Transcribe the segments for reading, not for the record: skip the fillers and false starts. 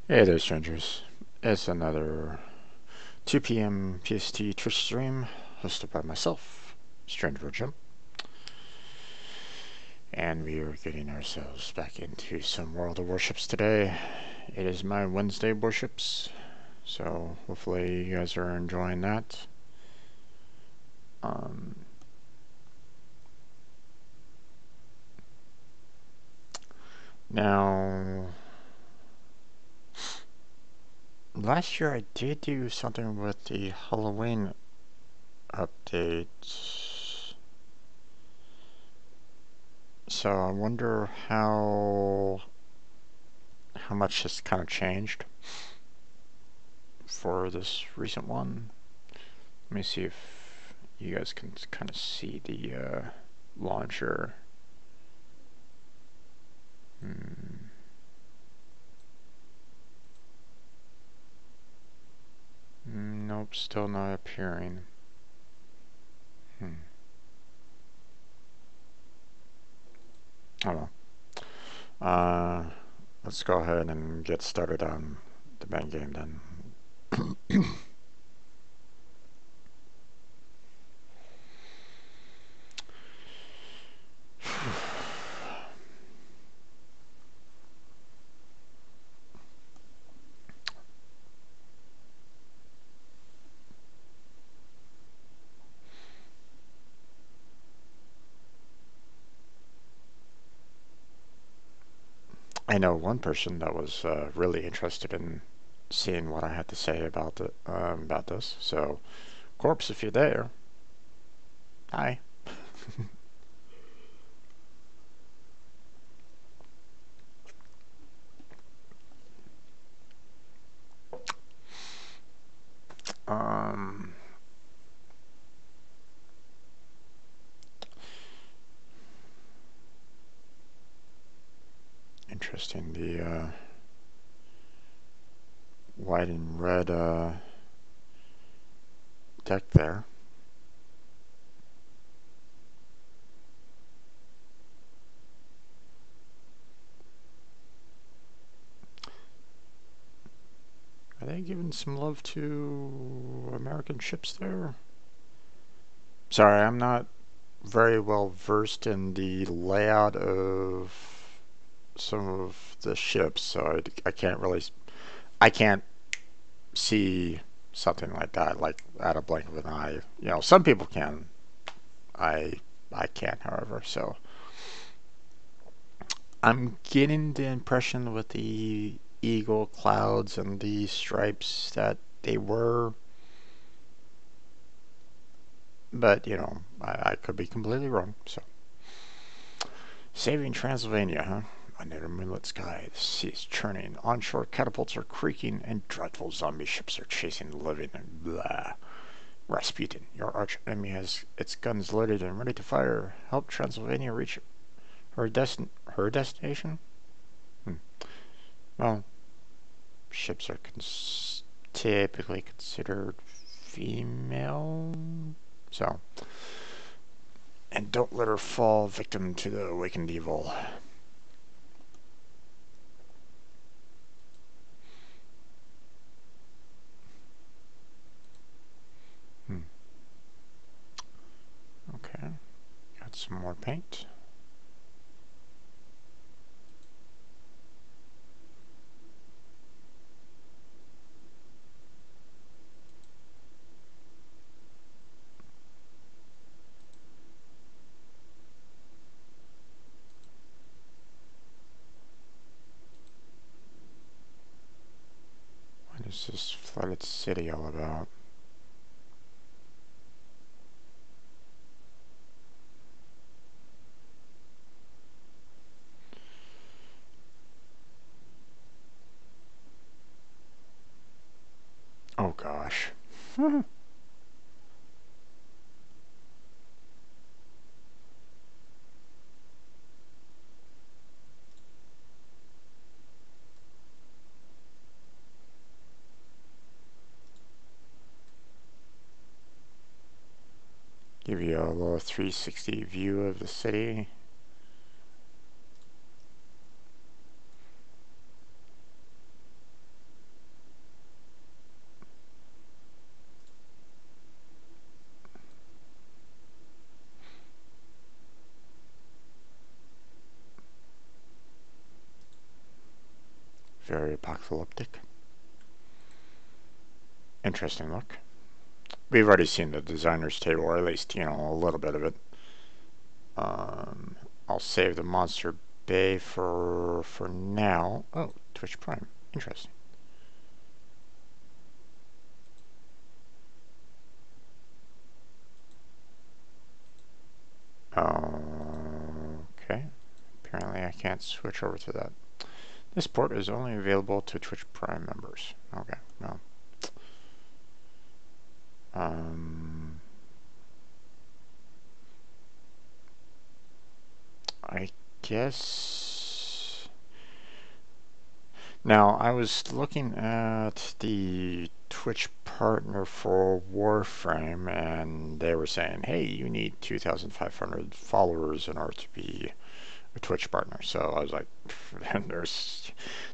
Hey there, strangers. It's another 2 p.m. PST Twitch stream hosted by myself, Stranger Jim, and we are getting ourselves back into some World of Warships today. It is my Wednesday Warships, so hopefully you guys are enjoying that. Now, last year I did do something with the Halloween update. So I wonder how much has kind of changed for this recent one. Let me see if you guys can kind of see the launcher. Nope, still not appearing. Oh well. Let's go ahead and get started on the main game then. I know one person that was really interested in seeing what I had to say about this. So, Corpse, if you're there, hi. Um, Interesting. The white and red deck there. Are they giving some love to American ships there? Sorry, I'm not very well versed in the layout of some of the ships, so I can't really, I can't see something like that, like at a blink of an eye. You know, some people can. I I can't, however. So I'm getting the impression with the eagle clouds and the stripes that they were, but you know, I could be completely wrong. So saving Transylvania, huh? Under a moonlit sky, the sea is churning, onshore catapults are creaking, and dreadful zombie ships are chasing the living and blah. Rasputin, your arch enemy has its guns loaded and ready to fire. Help Transylvania reach her destination? Well, ships are typically considered female, so. And don't let her fall victim to the awakened evil. Okay, got some more paint. What is this flooded city all about? Oh gosh. Give you a little 360 view of the city. Very apocalyptic. Interesting look. We've already seen the designer's table, or at least, a little bit of it. I'll save the Monster Bay for now. Oh, Twitch Prime. Interesting. Okay. Apparently I can't switch over to that. This port is only available to Twitch Prime members. Okay, well. I guess... Now, I was looking at the Twitch partner for Warframe, and they were saying, hey, you need 2,500 followers in order to be a Twitch partner. So I was like,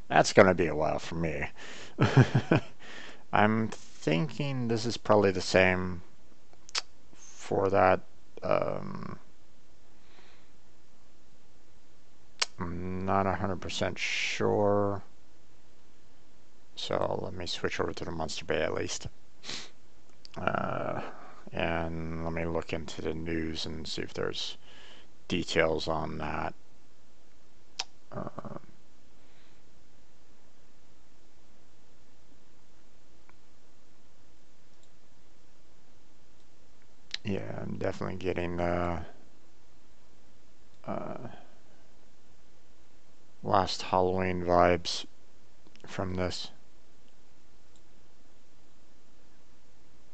that's going to be a while for me. I'm thinking this is probably the same for that. I'm not 100% sure. So let me switch over to the Monster Bay at least. And let me look into the news and see if there's details on that. Yeah, I'm definitely getting last Halloween vibes from this.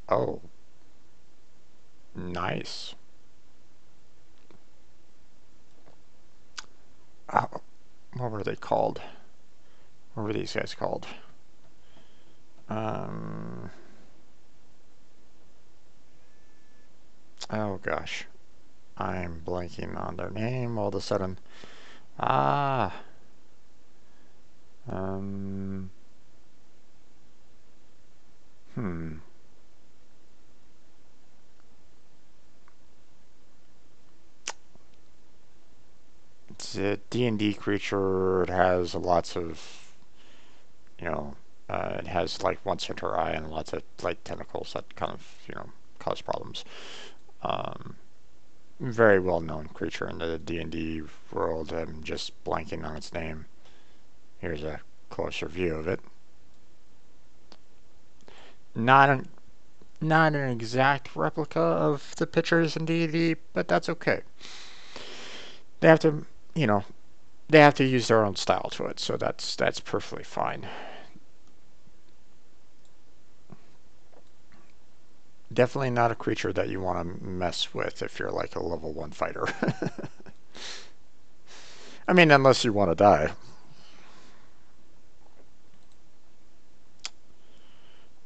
Oh, nice. What were they called? What were these guys called? Oh gosh, I'm blanking on their name all of a sudden. It's a D&D creature. It has lots of, it has like one center eye and lots of like tentacles that kind of, cause problems. Very well-known creature in the D&D world. I'm just blanking on its name. Here's a closer view of it. Not an exact replica of the pictures in D&D, but that's okay. They have to, they have to use their own style to it, so that's perfectly fine. Definitely not a creature that you want to mess with if you're like a level 1 fighter. I mean, unless you want to die.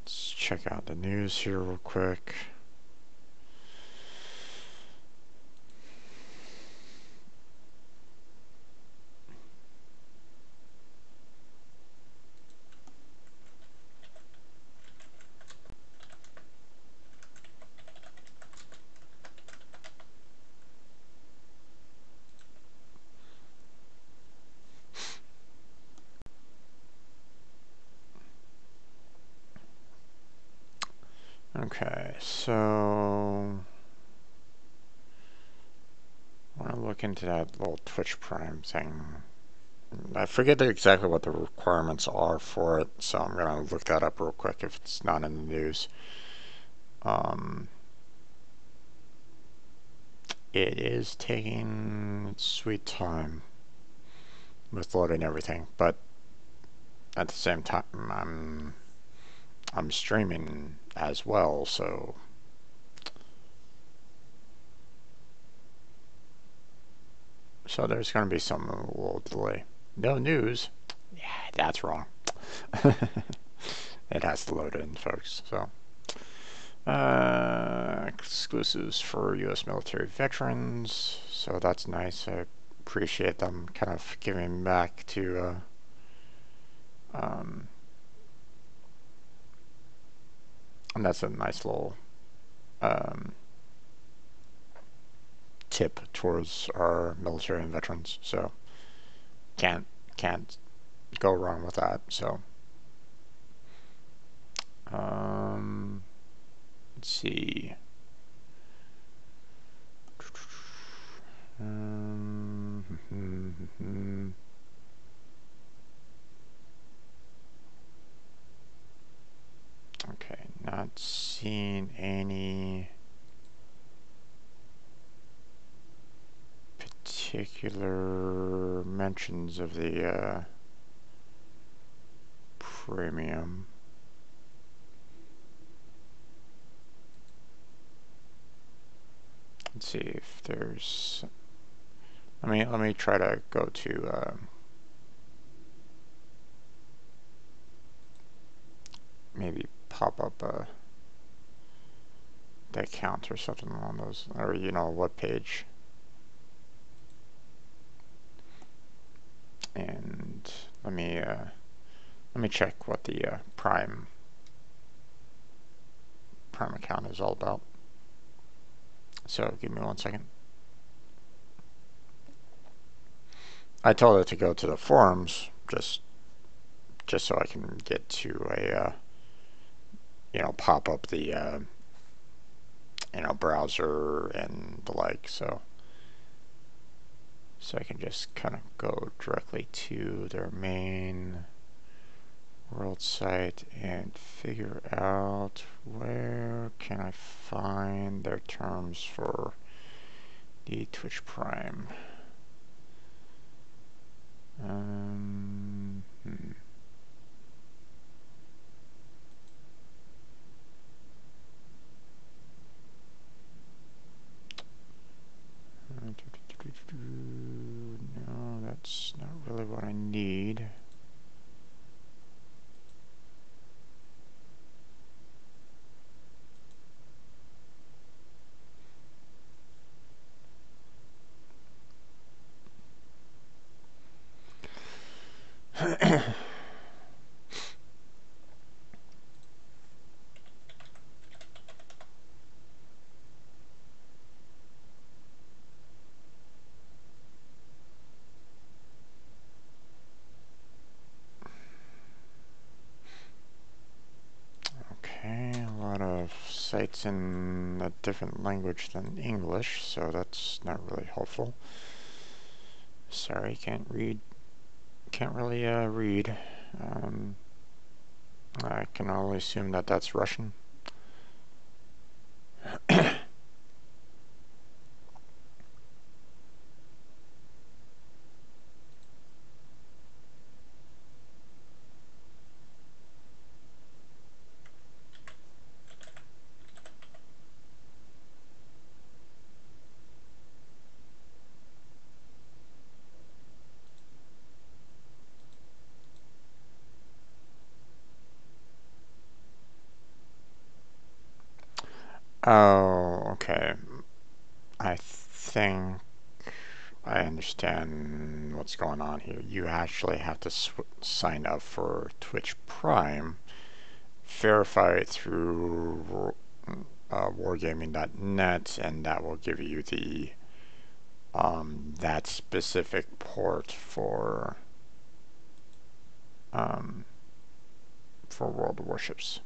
Let's check out the news here real quick. Okay, so I want to look into that little Twitch Prime thing. I forget exactly what the requirements are for it, so I'm going to look that up real quick if it's not in the news. It is taking its sweet time with loading everything, but at the same time, I'm streaming as well, so there's going to be some little delay. No news. Yeah, that's wrong. It has to load in, folks. So, exclusives for U.S. military veterans. So that's nice. I appreciate them kind of giving back to. And that's a nice little tip towards our military and veterans. So can't go wrong with that. So let's see. Okay, not seeing any particular mentions of the premium. Let's see if there's. Let me try to go to maybe pop up the account or something along those, or what page. And let me check what the Prime account is all about. So give me 1 second. I told it to go to the forums just so I can get to a pop up the browser and the like. So I can just kind of go directly to their main world site and figure out where can I find their terms for the Twitch Prime. No, that's not really what I need. Okay, a lot of sites in a different language than English, so that's not really helpful. Sorry, can't read. Can't really read. I can only assume that that's Russian. Oh, okay. I think I understand what's going on here. You actually have to sign up for Twitch Prime, verify it through wargaming.net, and that will give you the that specific port for World of Warships.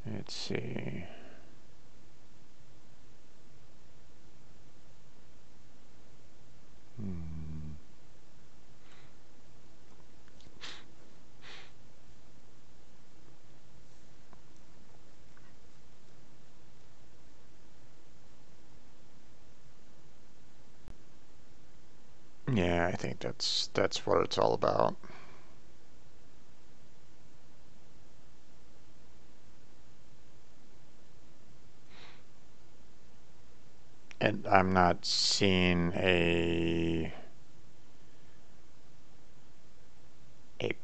Let's see. Yeah, I think that's what it's all about. And I'm not seeing a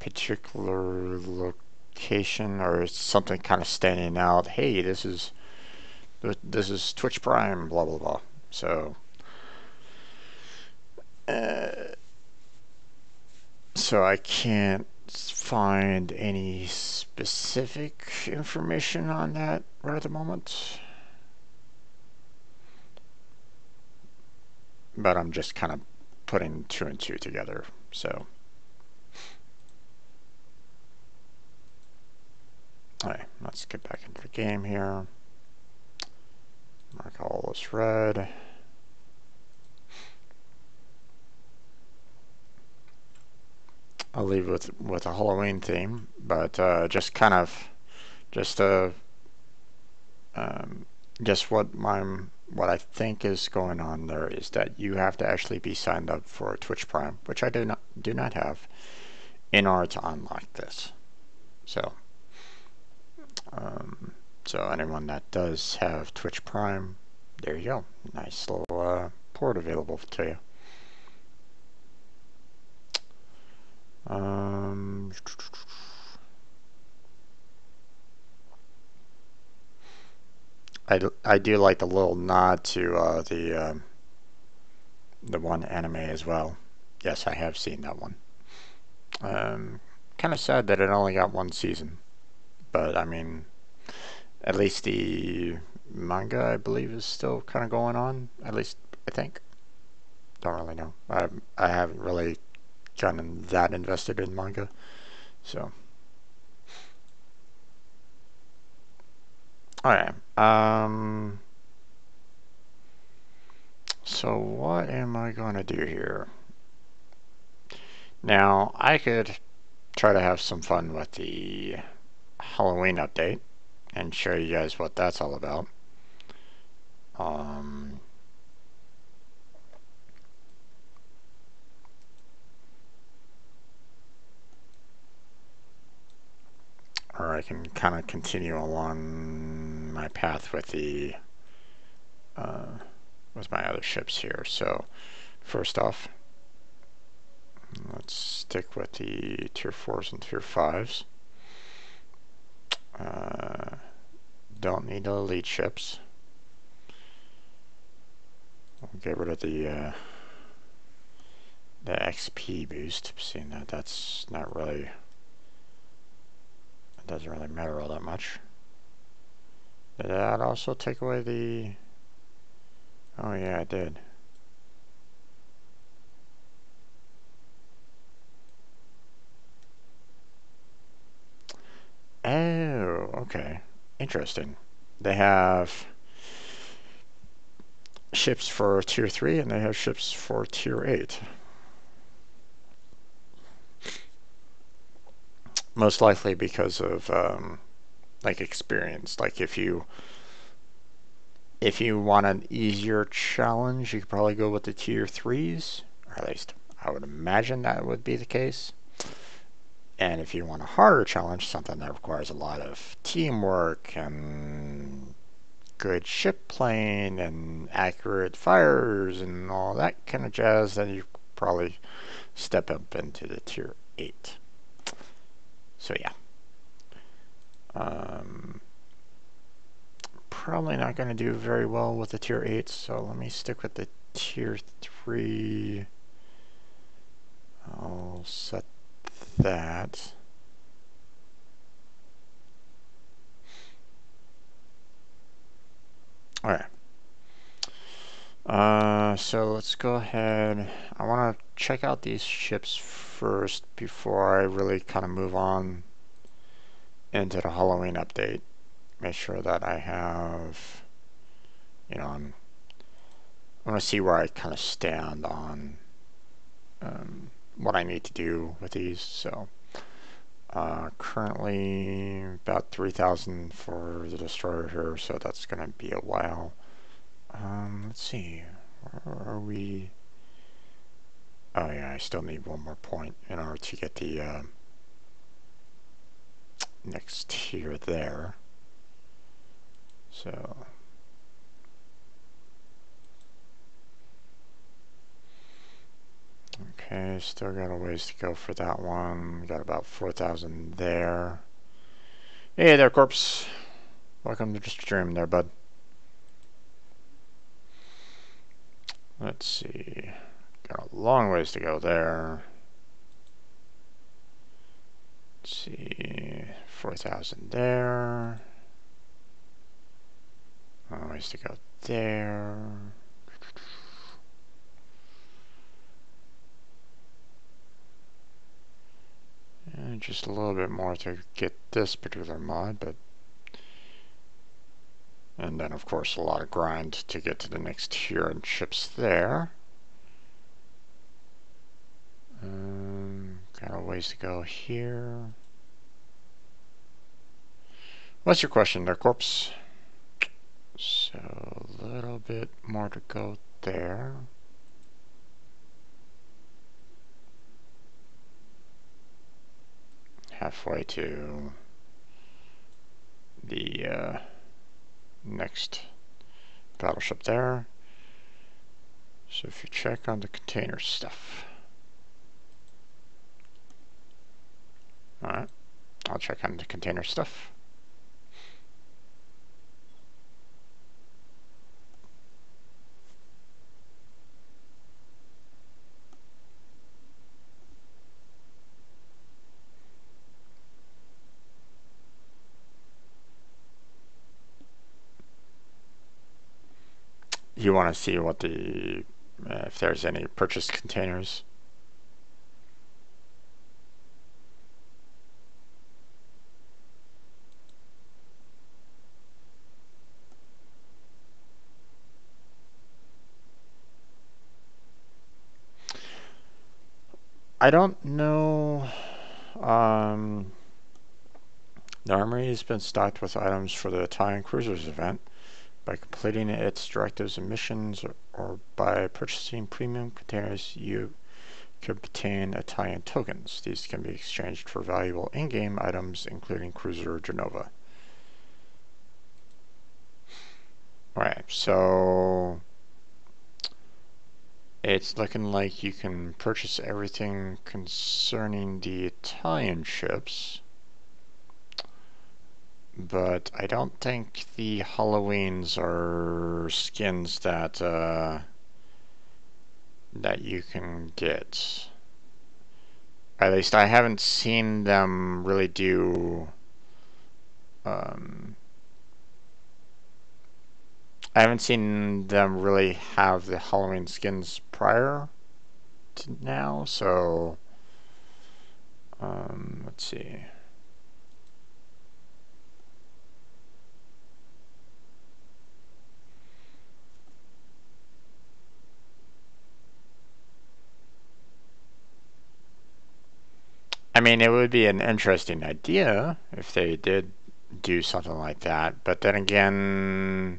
particular location or something kind of standing out. Hey, this is Twitch Prime, blah blah blah. So So I can't find any specific information on that right at the moment. But I'm just kind of putting two and two together. So, alright, let's get back into the game here. Mark all this red. I'll leave it with a Halloween theme, but just kind of just um, just what I think is going on there is that you have to actually be signed up for Twitch Prime, which I do not have, in order to unlock this. So, um, so anyone that does have Twitch Prime, there you go, nice little port available to you. I do like the little nod to the one anime as well. Yes, I have seen that one. Kind of sad that it only got one season, but I mean, at least the manga I believe is still kind of going on. At least I think. Don't really know. I haven't really gotten that invested in manga, so. Alright. So what am I gonna do here? Now I could try to have some fun with the Halloween update and show you guys what that's all about. Or I can kind of continue along my path with the with my other ships here. So first off, let's stick with the tier 4s and tier 5s. Don't need the elite ships. We'll get rid of the XP boost, seeing that that's not really, it doesn't really matter all that much. Did that also take away the, oh yeah, it did. Oh, okay. Interesting. They have ships for tier 3 and they have ships for tier 8. Most likely because of like experience. Like if you want an easier challenge, you could probably go with the tier 3s, or at least I would imagine that would be the case. And if you want a harder challenge, something that requires a lot of teamwork and good ship playing and accurate fires and all that kind of jazz, then you probably step up into the tier 8. So yeah. Probably not going to do very well with the tier 8, so let me stick with the tier 3. I'll set that. Alright. So let's go ahead. I want to check out these ships first before I really kind of move on into the Halloween update. Make sure that I have, you know, I want to see where I kind of stand on what I need to do with these. So currently about 3,000 for the destroyer here, so that's going to be a while. Let's see, where are we? Oh yeah, I still need one more point in order to get the next tier there. So okay, still got a ways to go for that one. Got about 4,000 there. Hey there, Corpse. Welcome to the stream there, bud. Let's see. Got a long ways to go there. see, 4,000 there. Ways to go there. And just a little bit more to get this particular mod, but and then of course a lot of grind to get to the next tier and ships there. Got a ways to go here. What's your question there, Corpse? So a little bit more to go there. Halfway to the next battleship there. So if you check on the container stuff. Alright, I'll check on the container stuff. You want to see what the if there's any purchased containers. I don't know. The armory has been stocked with items for the Italian Cruisers event. By completing its directives and missions, or by purchasing premium containers, you can obtain Italian tokens. These can be exchanged for valuable in-game items, including Cruiser Genova. Alright, so it's looking like you can purchase everything concerning the Italian ships. But I don't think the Halloweens are skins that that you can get. At least I haven't seen them really do. I haven't seen them really have the Halloween skins prior to now. So let's see. I mean, it would be an interesting idea if they did do something like that. But then again,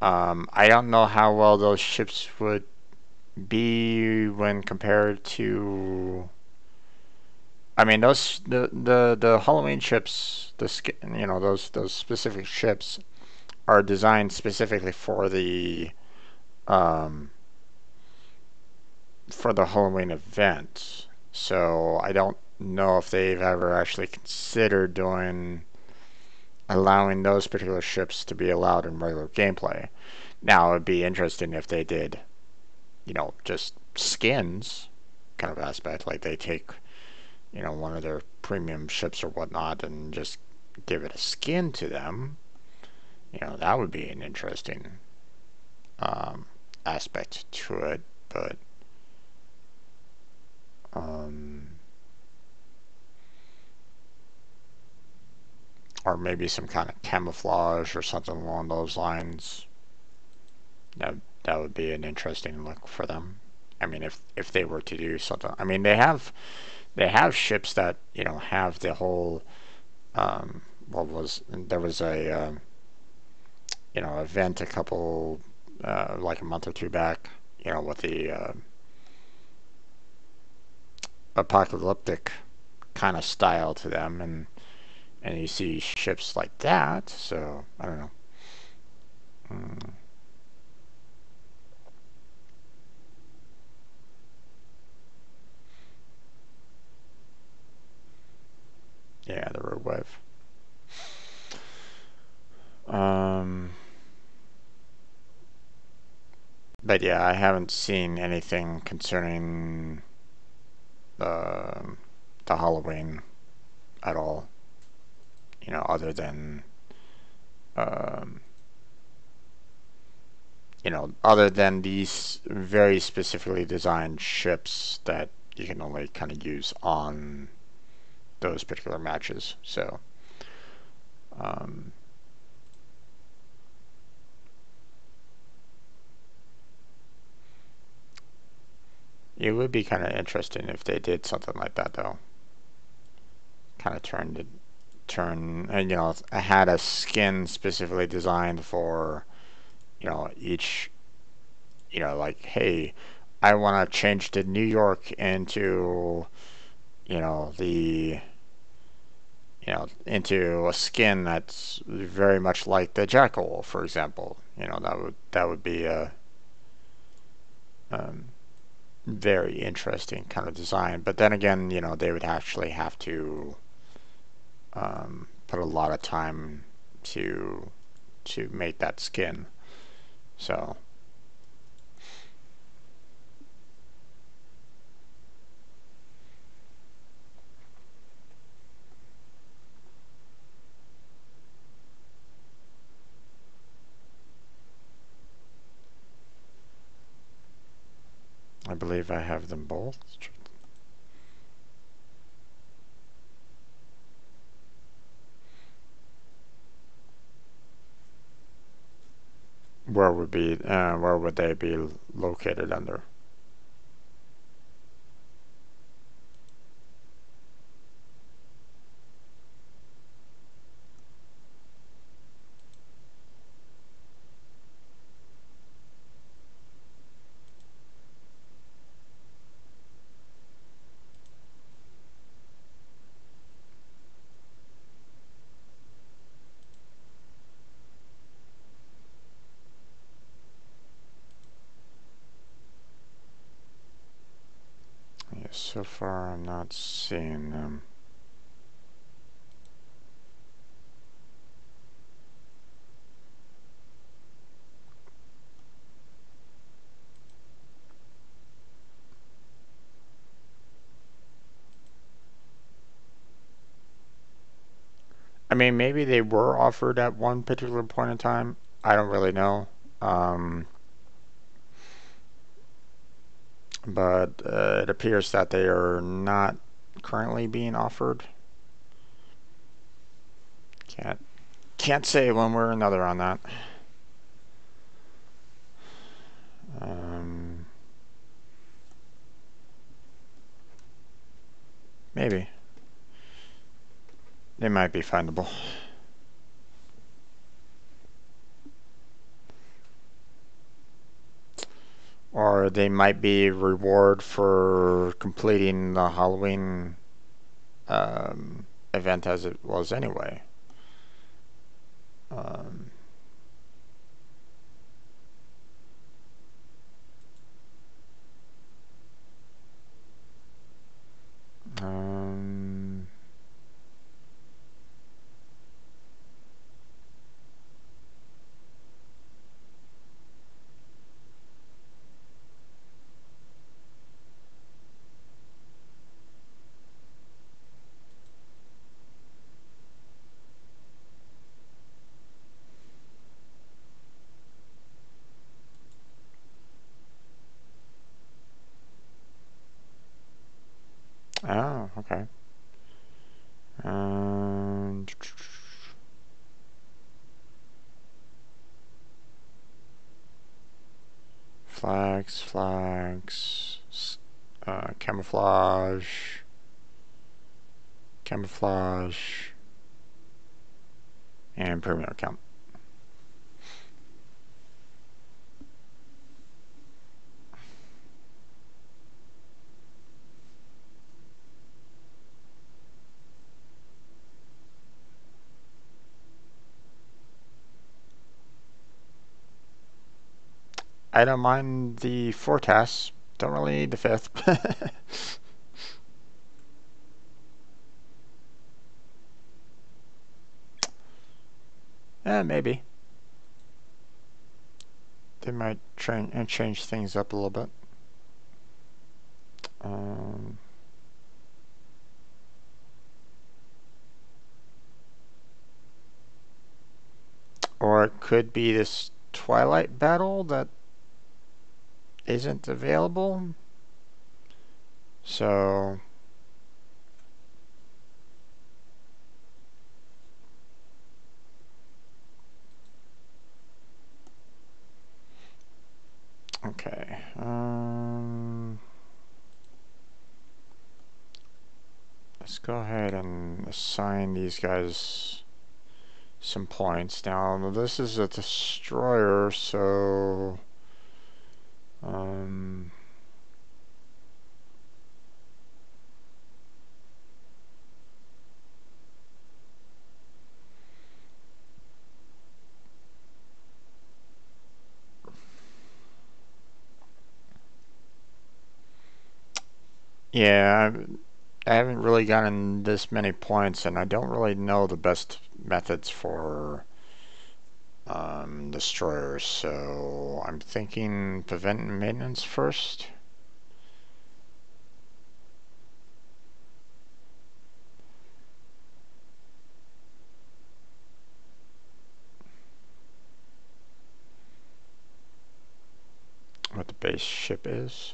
I don't know how well those ships would be when compared to. I mean, those the Halloween ships, you know, those specific ships are designed specifically for the Halloween event. So I don't know if they've ever actually considered allowing those particular ships to be allowed in regular gameplay. Now, it'd be interesting if they did, you know, just skins kind of aspect, like they take, you know, one of their premium ships or whatnot and just give it a skin to them. You know, that would be an interesting aspect to it, but or maybe some kind of camouflage or something along those lines. That would be an interesting look for them. I mean, if they were to do something, I mean, they have ships that, you know, have the whole there was a you know, event a couple like a month or two back, you know, with the apocalyptic kind of style to them, and you see ships like that. So I don't know. Yeah, the road wave. But yeah, I haven't seen anything concerning the Halloween at all. You know, other than um, other than these very specifically designed ships that you can only kind of use on those particular matches. So, um, it would be kind of interesting if they did something like that, though. Kind of and had a skin specifically designed for each, like, hey, I want to change the New York into the into a skin that's very much like the Jackal, for example. That would be a um, very interesting kind of design. But then again, they would actually have to put a lot of time to make that skin. So I believe I have them both. Where would they be located under? Yes, so far I'm not seeing them. I mean, maybe they were offered at one particular point in time. I don't really know. Um, but it appears that they are not currently being offered. Can't can't say one way or another on that. Um, maybe they might be findable, or they might be reward for completing the Halloween event as it was anyway. Um, um, oh, okay. Um, flags, camouflage, and perimeter count. I don't mind the four tasks. Don't really need the fifth. Maybe they might try and change things up a little bit. Um, could be this Twilight battle that isn't available. So okay. Let's go ahead and assign these guys some points. Now this is a destroyer, so yeah, I haven't really gotten this many points, and I don't really know the best methods for destroyers, so I'm thinking prevent maintenance first. What the base ship is.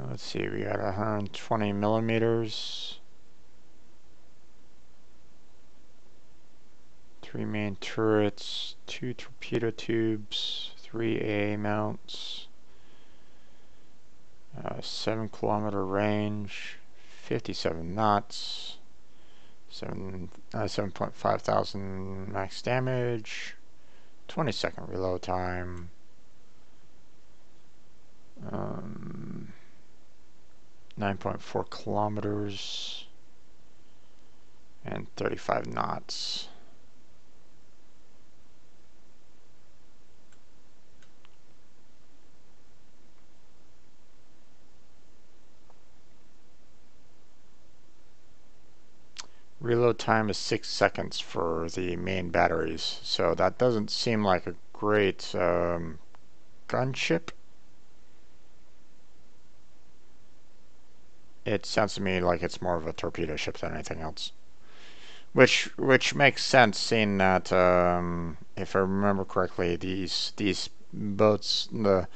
Let's see, we got 120 millimeters. 3 main turrets, 2 torpedo tubes, 3 AA mounts, 7-kilometer range, 57 knots, 7.5 thousand max damage, 20-second reload time, 9.4 kilometers, and 35 knots. Reload time is 6 seconds for the main batteries, so that doesn't seem like a great gunship. It sounds to me like it's more of a torpedo ship than anything else. Which makes sense, seeing that if I remember correctly, these boats, the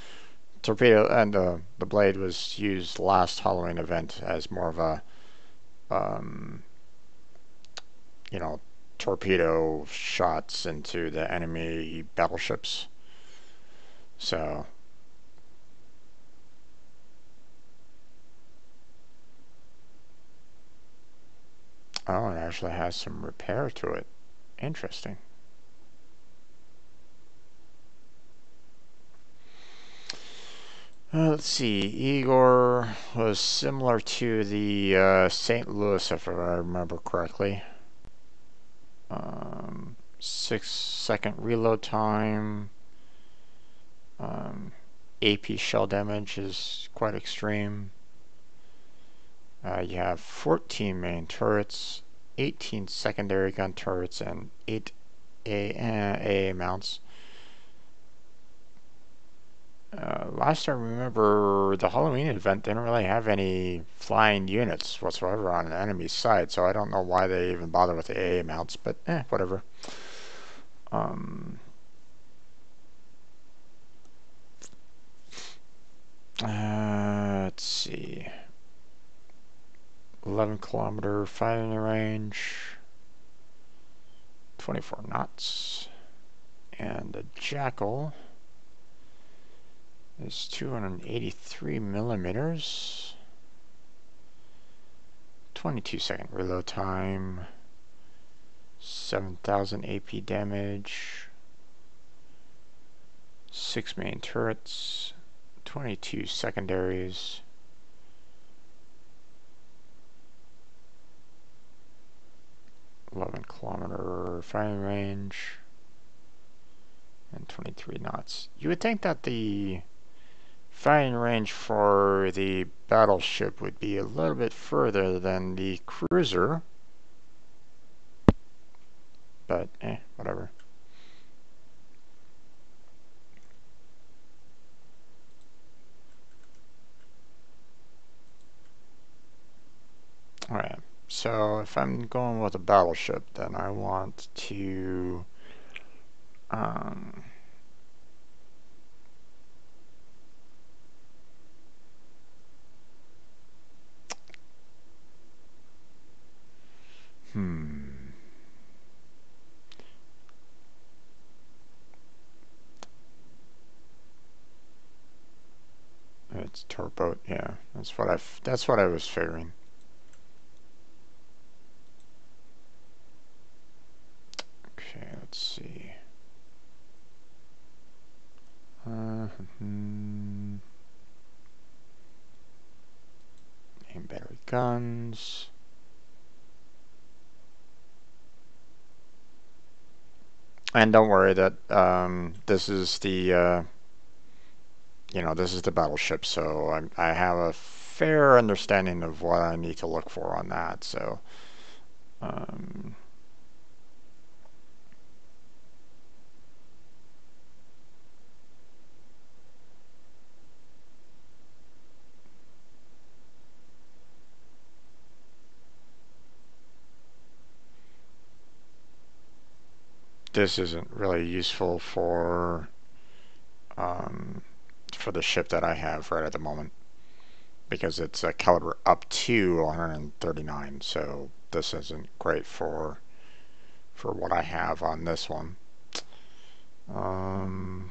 torpedo and the blade was used last Halloween event as more of a you know, torpedo shots into the enemy battleships. So oh, it actually has some repair to it. Interesting. Let's see. Igor was similar to the St. Louis, if I remember correctly. 6-second reload time. AP shell damage is quite extreme. You have 14 main turrets, 18 secondary gun turrets, and 8 AA mounts. Last I remember, the Halloween event didn't really have any flying units whatsoever on an enemy side, so I don't know why they even bother with the AA mounts, but whatever. Let's see. 11-kilometer firing range, 24 knots, and the Jackal is 283 millimeters, 22-second reload time, 7,000 AP damage, 6 main turrets, 22 secondaries, 11-kilometer firing range, and 23 knots. You would think that the firing range for the battleship would be a little bit further than the cruiser, but whatever. Alright, so so if I'm going with a battleship, then I want to um, hmm. It's torpedo. Yeah, that's what I was figuring. Okay, let's see. Main battery guns. And don't worry that this is the this is the battleship, so I have a fair understanding of what I need to look for on that. So um, this isn't really useful um, for the ship that I have right at the moment because it's a caliber up to 139. So this isn't great for what I have on this one. Number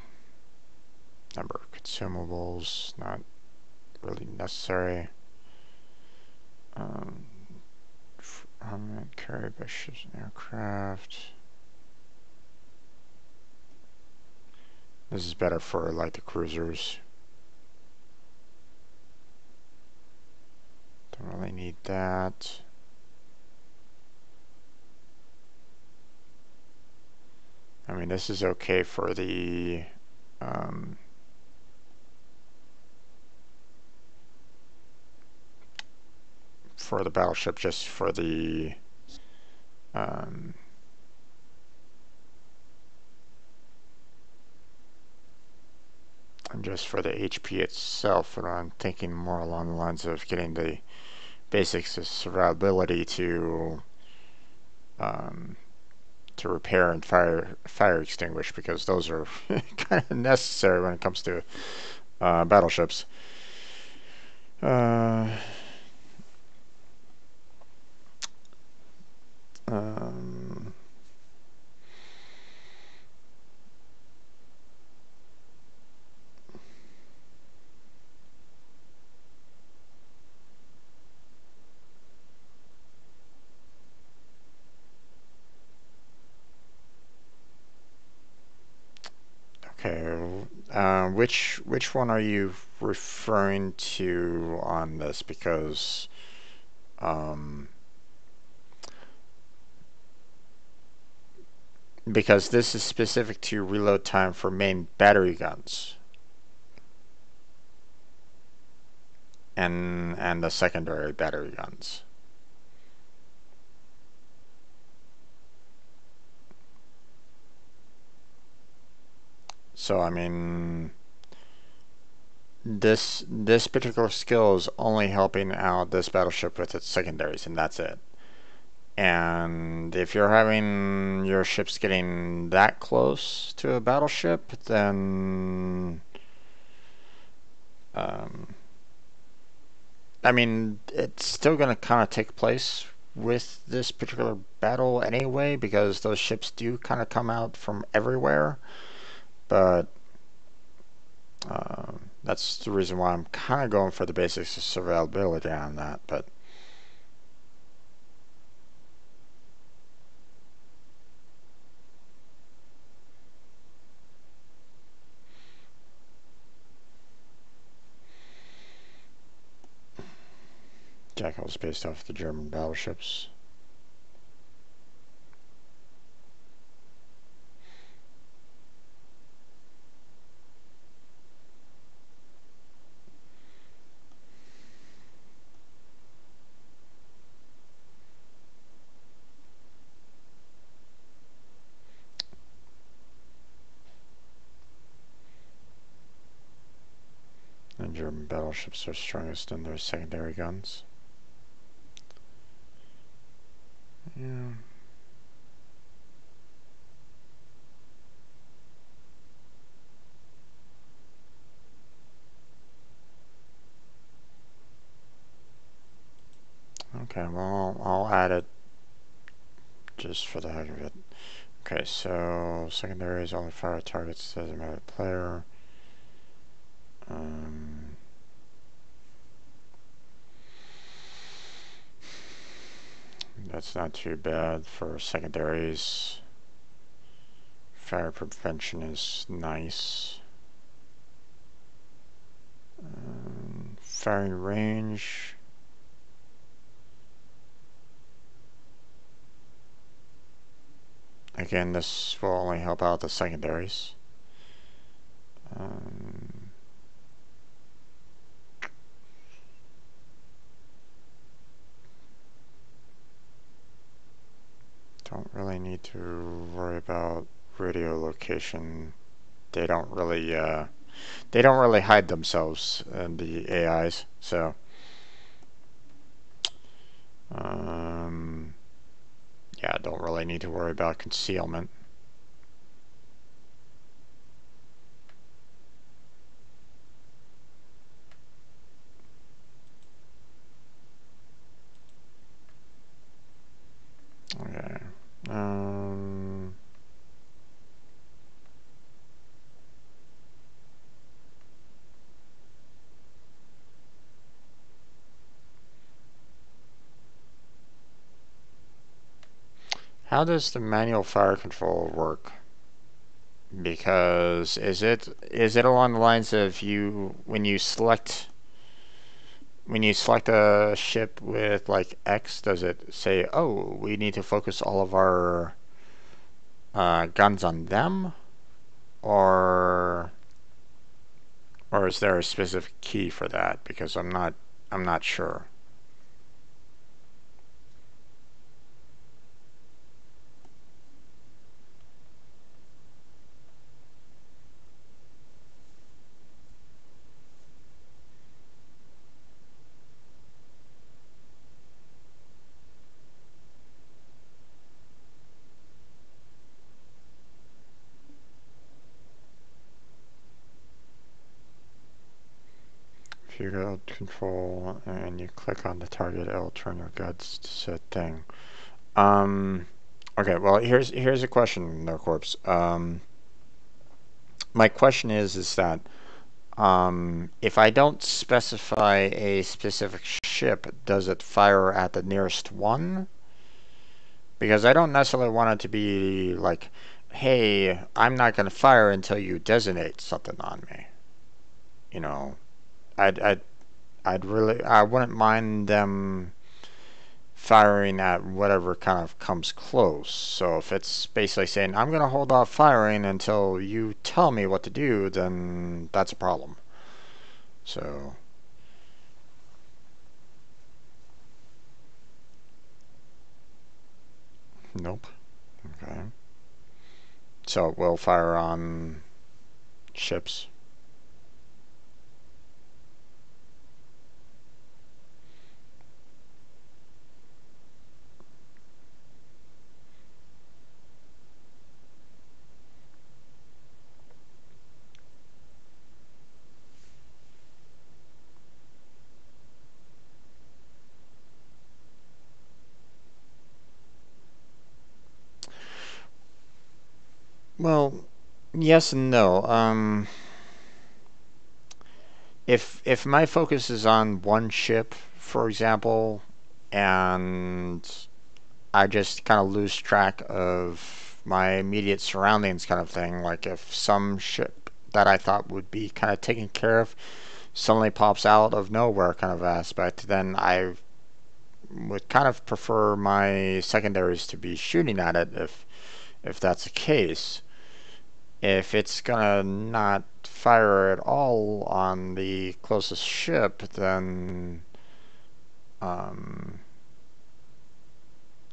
of consumables, not really necessary. Um, armament carried by ships and aircraft. This is better for like the cruisers. Don't really need that. I mean, this is okay for the battleship, just for the um, and just for the HP itself. But I'm thinking more along the lines of getting the basics of survivability to repair and fire extinguish, because those are kind of necessary when it comes to battleships. Uh, um, okay, which one are you referring to on this? Um, because this is specific to reload time for main battery guns and the secondary battery guns. So I mean, this particular skill is only helping out this battleship with its secondaries, and that's it. And if you're having your ships getting that close to a battleship, then um, I mean, it's still going to kind of take place with this particular battle anyway, because those ships do kind of come out from everywhere. But that's the reason why I'm kind of going for the basics of survivability on that. But Jackal is based off the German battleships. And German battleships are strongest in their secondary guns. Yeah. Okay, well, I'll add it just for the heck of it. Okay, so secondaries only fire targets designated player. That's not too bad for secondaries. Fire prevention is nice. Firing range. Again, this will only help out the secondaries. Don't really need to worry about radio location. They don't really hide themselves in the AIs, so yeah, don't really need to worry about concealment. Okay. How does the manual fire control work? Because is it along the lines of when you select a ship with like X, does it say, oh, we need to focus all of our guns on them, or is there a specific key for that? Because I'm not sure. If you go to control and you click on the target, it'll turn your guns to said thing. Okay, well, here's a question, No Corpse. My question is that if I don't specify a specific ship, does it fire at the nearest one? Because I don't necessarily want it to be like, hey, I'm not going to fire until you designate something on me. You know, I'd, I'd, I wouldn't mind them firing at whatever kind of comes close. So if it's basically saying, I'm going to hold off firing until you tell me what to do, then that's a problem. So, nope. Okay. So it will fire on ships. Well, yes and no. If my focus is on one ship, for example, and I just kind of lose track of my immediate surroundings, kind of thing, like if some ship that I thought would be kind of taken care of suddenly pops out of nowhere, kind of aspect, then I would kind of prefer my secondaries to be shooting at it if that's the case. If it's gonna not fire at all on the closest ship, um,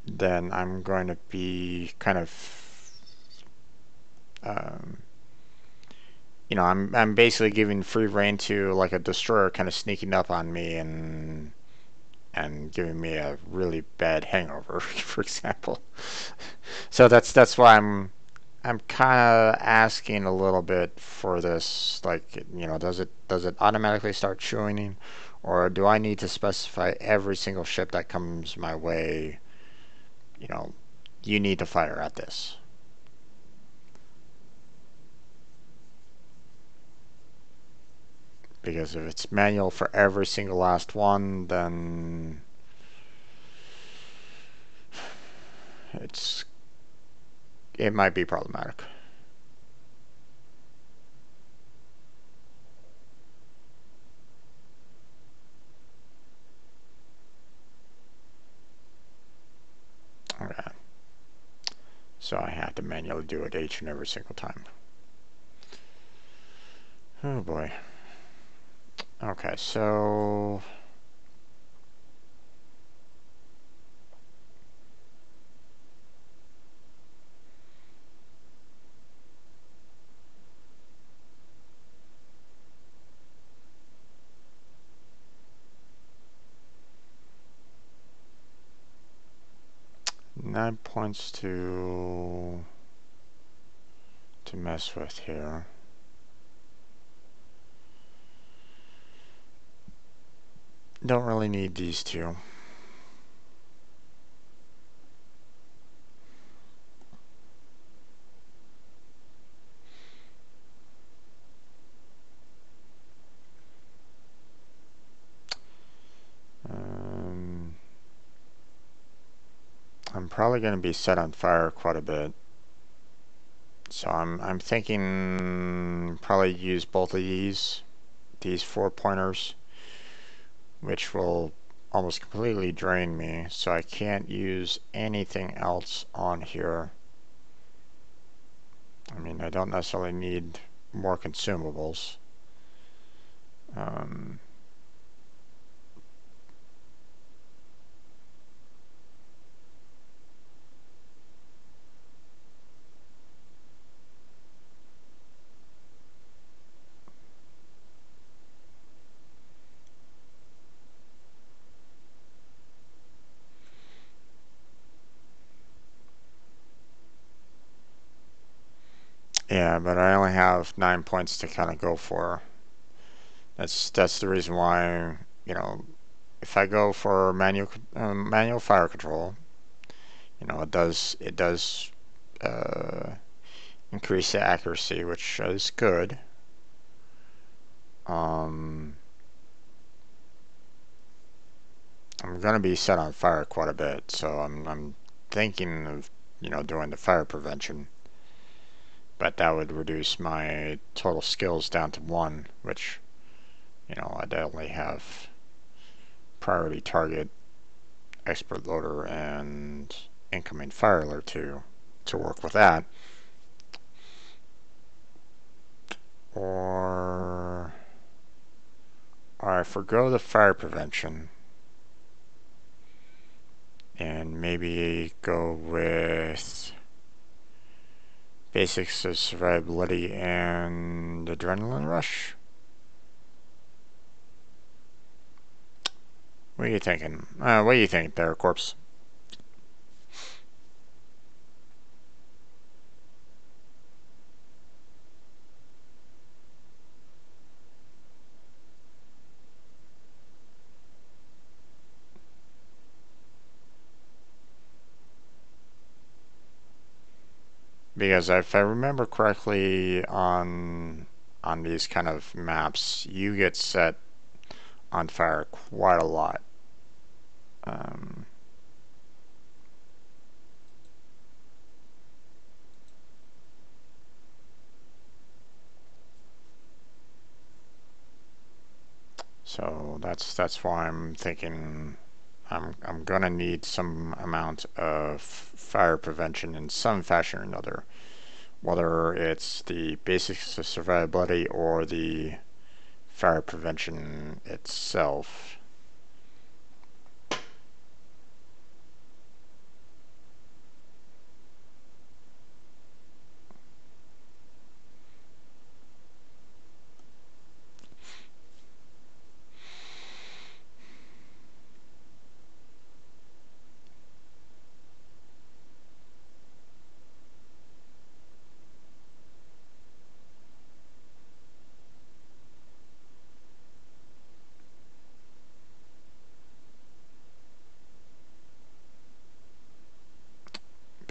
then I'm going to be kind of, um, I'm basically giving free rein to like a destroyer kind of sneaking up on me and and giving me a really bad hangover, for example. So that's why I'm kind of asking a little bit for this, like, does it automatically start tuning, or do I need to specify every single ship that comes my way, you know, you need to fire at this? Because if it's manual for every single last one, then it's it might be problematic. Okay. So I have to manually do it each and every single time. Oh boy. Okay, so 9 points to mess with here. Don't really need these two. Um, I'm probably going to be set on fire quite a bit. So I'm thinking probably use both of these 4-pointers, which will almost completely drain me, so I can't use anything else on here. I mean, I don't necessarily need more consumables. Um, yeah, but I only have 9 points to kind of go for. That's the reason why, if I go for manual fire control, it does uh, increase the accuracy, which is good. Um, I'm gonna be set on fire quite a bit, so I'm thinking of doing the fire prevention, but that would reduce my total skills down to 1, which I definitely have priority target, expert loader, and incoming fire alert to work with that. Or I forgo the fire prevention and maybe go with basics of survivability and adrenaline rush. What are you thinking? What do you think there, Corpse? Because if I remember correctly, on these kind of maps, you get set on fire quite a lot. Um, so that's why I'm thinking I'm gonna need some amount of fire prevention in some fashion or another, whether it's the basics of survivability or the fire prevention itself.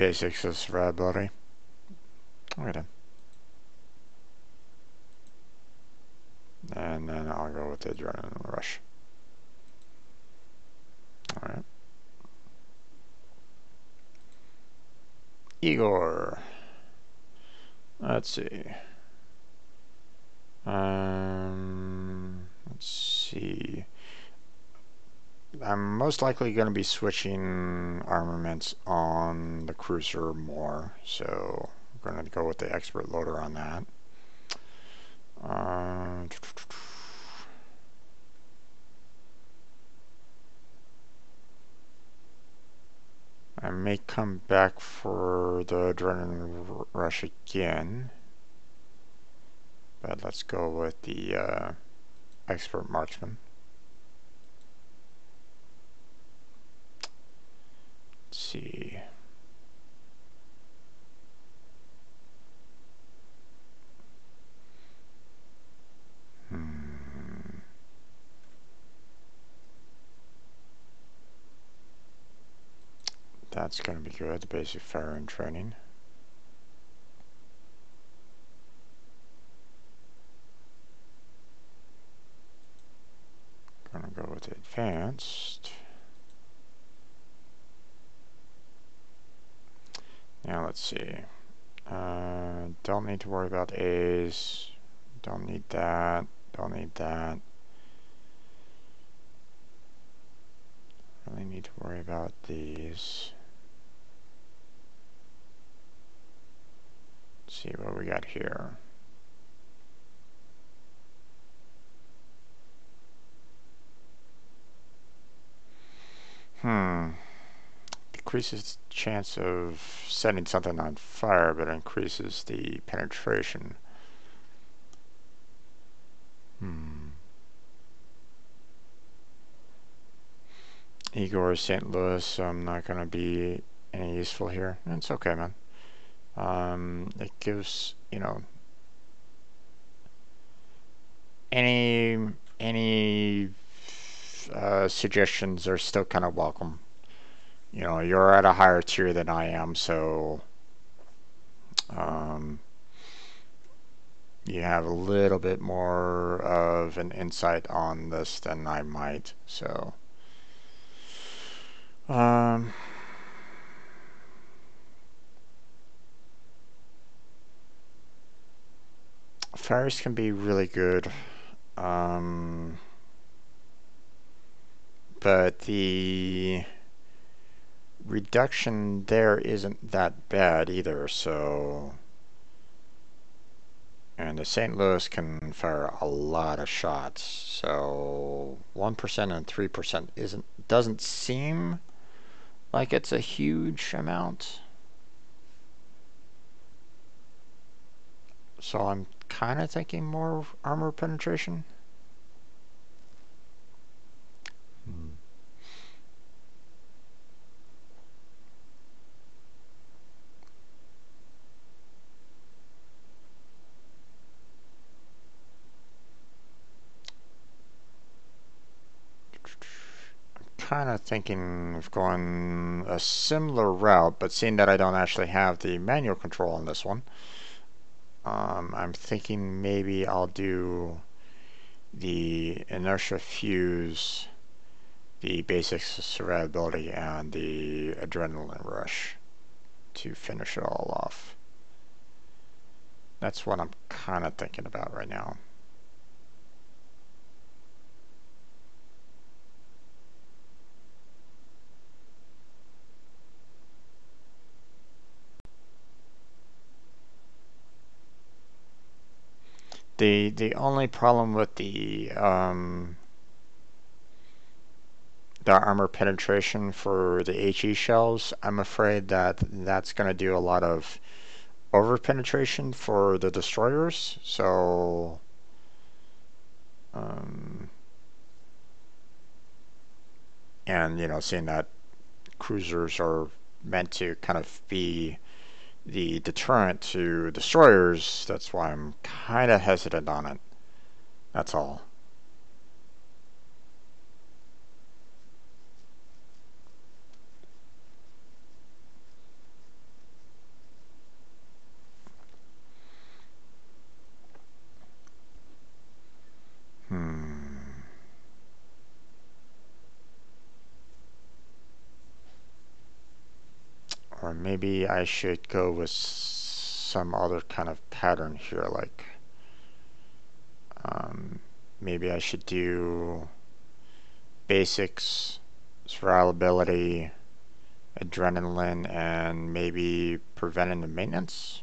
basics of survivability. Okay then. And then I'll go with the adrenaline rush. Alright. Igor. Let's see. Let's see. I'm most likely going to be switching armaments on the cruiser more, so I'm going to go with the expert loader on that. I may come back for the adrenaline rush again, but let's go with the expert marksman. Let's see. That's going to be good, the basic firing training. Gonna go with advanced. Now let's see. Don't need to worry about A's. Don't need that. Don't need that. Really need to worry about these. Let's see what we got here. Decreases the chance of setting something on fire, but increases the penetration. Igor, St. Louis, so I'm not going to be any useful here. It's okay, man. It gives, you know, any suggestions are still kind of welcome. You know, you're at a higher tier than I am, so you have a little bit more of an insight on this than I might. So, fires can be really good, but the reduction there isn't that bad either, so. And the St. Louis can fire a lot of shots, so 1% and 3% doesn't seem like it's a huge amount. So I'm kind of thinking more armor penetration. Kind of thinking of going a similar route, but seeing that I don't actually have the manual control on this one, I'm thinking maybe I'll do the inertia fuse, the basic survivability, and the adrenaline rush to finish it all off. That's what I'm kind of thinking about right now. The only problem with the armor penetration for the HE shells, I'm afraid that that's going to do a lot of over penetration for the destroyers. So and you know, seeing that cruisers are meant to kind of be the deterrent to destroyers, that's why I'm kind of hesitant on it. That's all. Maybe I should go with some other kind of pattern here, like maybe I should do basics, survivability, adrenaline, and maybe preventative maintenance.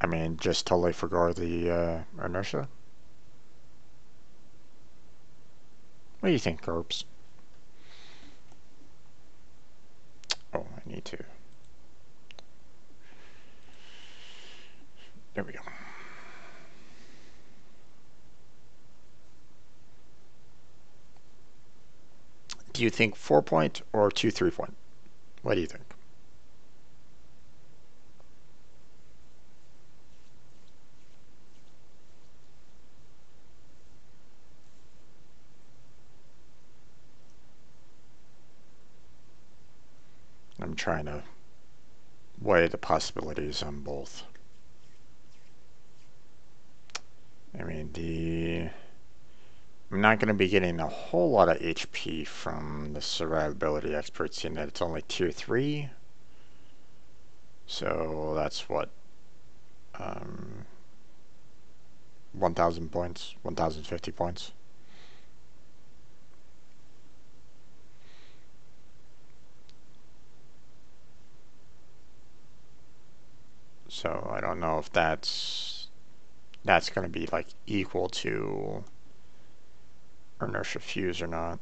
I mean, just totally forgot the inertia. What do you think, Corpse? Oh, I need to. There we go. Do you think 4-point or 2 3-point? What do you think? I'm trying to weigh the possibilities on both. I mean, I'm not going to be getting a whole lot of HP from the survivability experts, seeing that it's only tier 3. So that's what, 1,000 points, 1,050 points. So I don't know if that's going to be like equal to inertia fuse or not.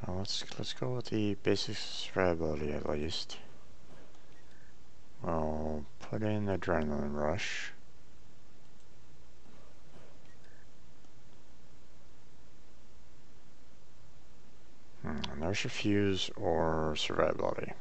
Well, let's go with the basic survivability at least. We'll put in adrenaline rush. Inertia fuse or survivability.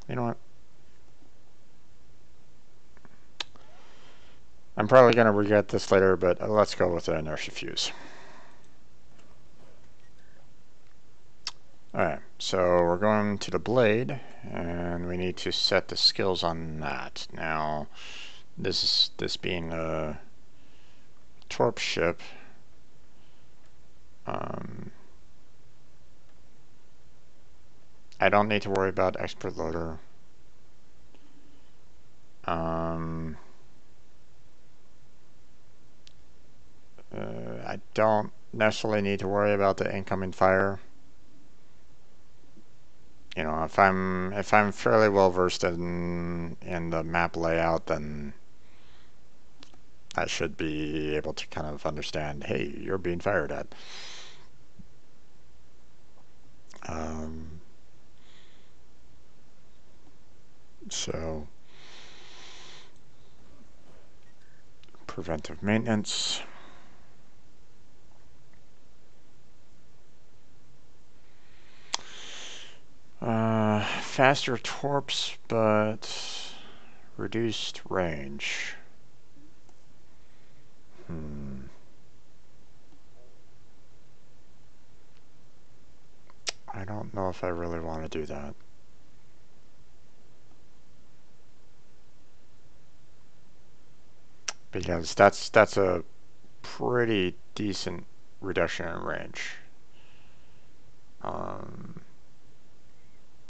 You know what? I'm probably going to regret this later, but let's go with the inertia fuse. Alright, so we're going to the blade, and we need to set the skills on that. Now, this being a torp ship, I don't need to worry about expert loader. I don't necessarily need to worry about the incoming fire. You know, if I'm fairly well versed in the map layout, then I should be able to kind of understand, hey, you're being fired at. So preventive maintenance. Faster torps, but reduced range. I don't know if I really want to do that. Because that's a pretty decent reduction in range.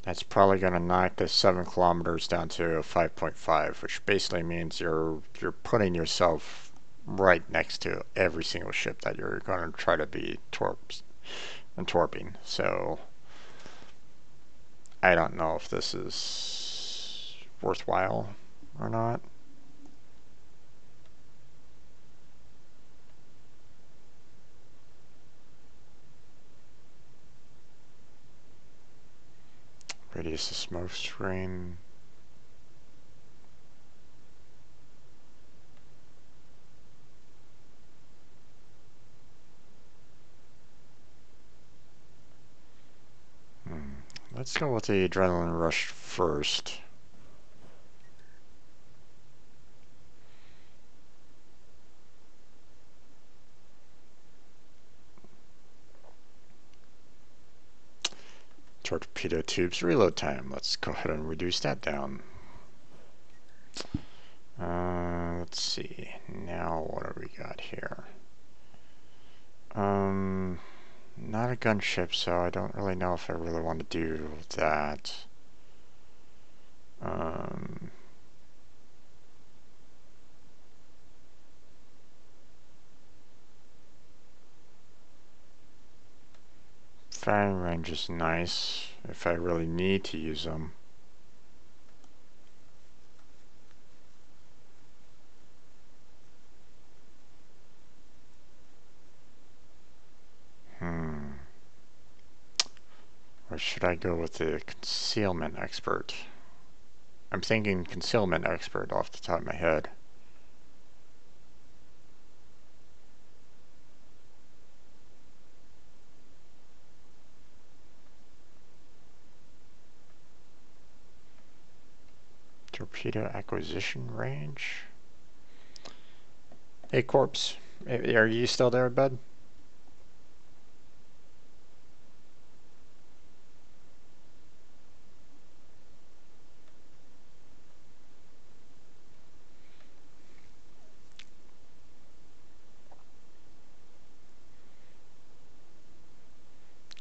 That's probably going to knock the 7 kilometers down to 5.5, which basically means you're putting yourself right next to every single ship that you're going to try to be torping. So I don't know if this is worthwhile or not. Radius of smoke screen. Let's go with the adrenaline rush first. Torpedo tubes reload time. Let's go ahead and reduce that down. Let's see. Now what do we got here? Not a gunship, so I don't really know if I really want to do that. Firing range is nice if I really need to use them. Or should I go with the concealment expert? I'm thinking concealment expert off the top of my head. Torpedo acquisition range. Hey, Corpse. Are you still there, bud?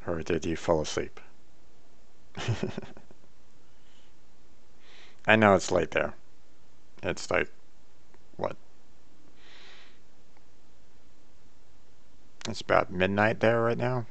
Or did you fall asleep? I know it's late there. It's like, what? It's about midnight there right now.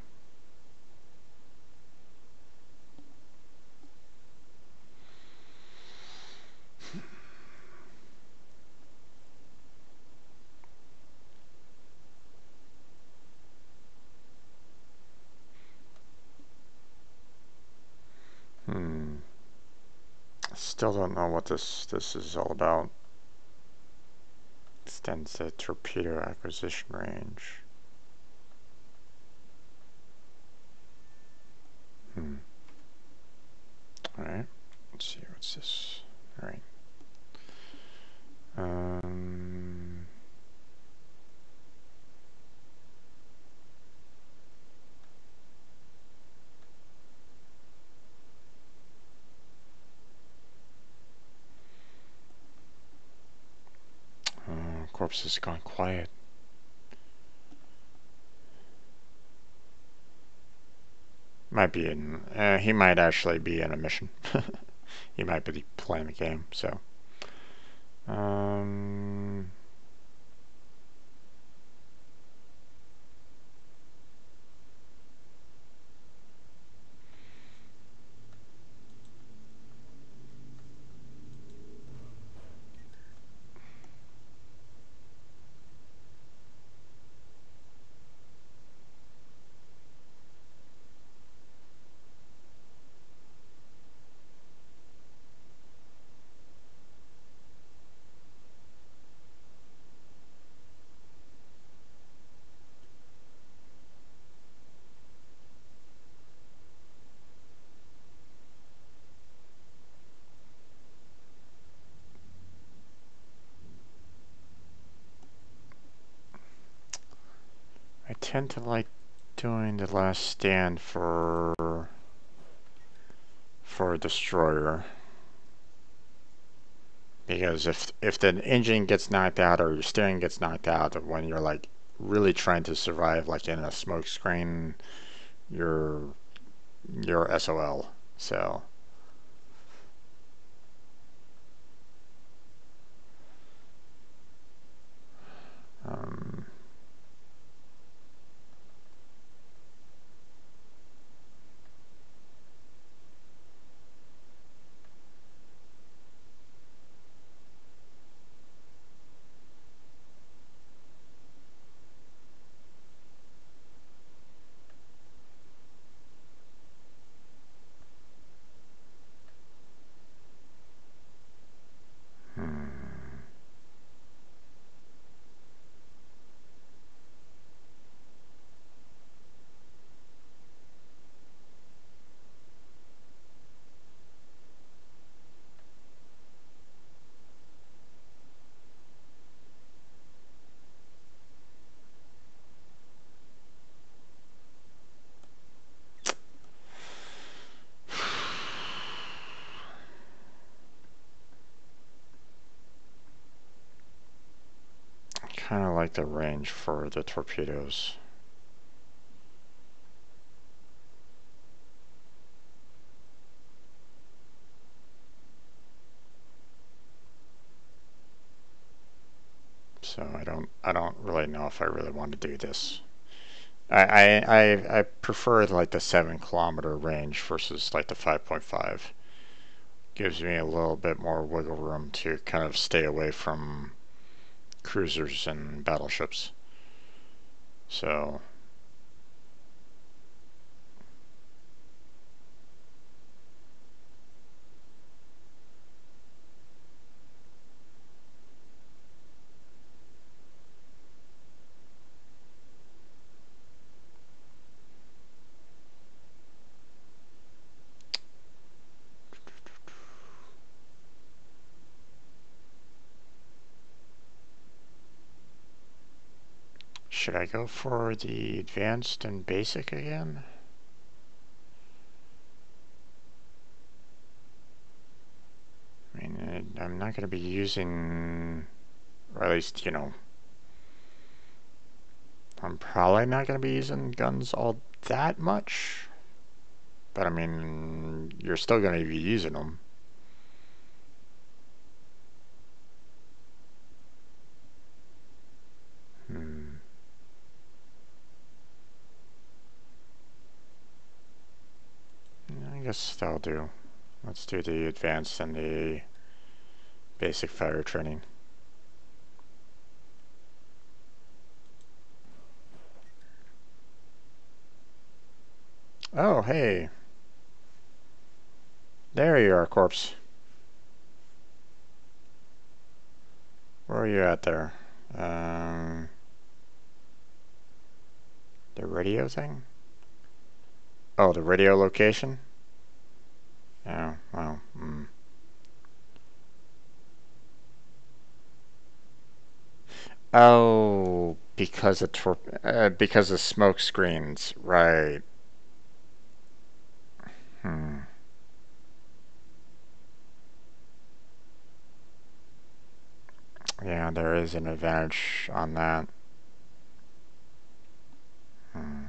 Still don't know what this is all about. Extends the torpedo acquisition range. Alright, let's see, what's this? Alright. Corpse has gone quiet. Might be in, he might actually be in a mission. He might be playing a game, so. I tend to like doing the last stand for a destroyer, because if the engine gets knocked out or your steering gets knocked out when you're like really trying to survive, like in a smoke screen, you're SOL. So kind of like the range for the torpedoes. So I don't really know if I really want to do this. I prefer like the 7 kilometer range versus like the 5.5. Gives me a little bit more wiggle room to kind of stay away from cruisers and battleships. So should I go for the advanced and basic again? I mean, I'm not going to be using, or at least, you know, I'm probably not going to be using guns all that much. But I mean, you're still going to be using them. I guess that'll do. Let's do the advanced and the basic fire training. Oh, hey. There you are, corpse. Where are you at there? The radio thing? Oh, the radio location? Oh, well, Oh, because of because of smoke screens, right? Hmm. Yeah, there is an advantage on that. Hmm.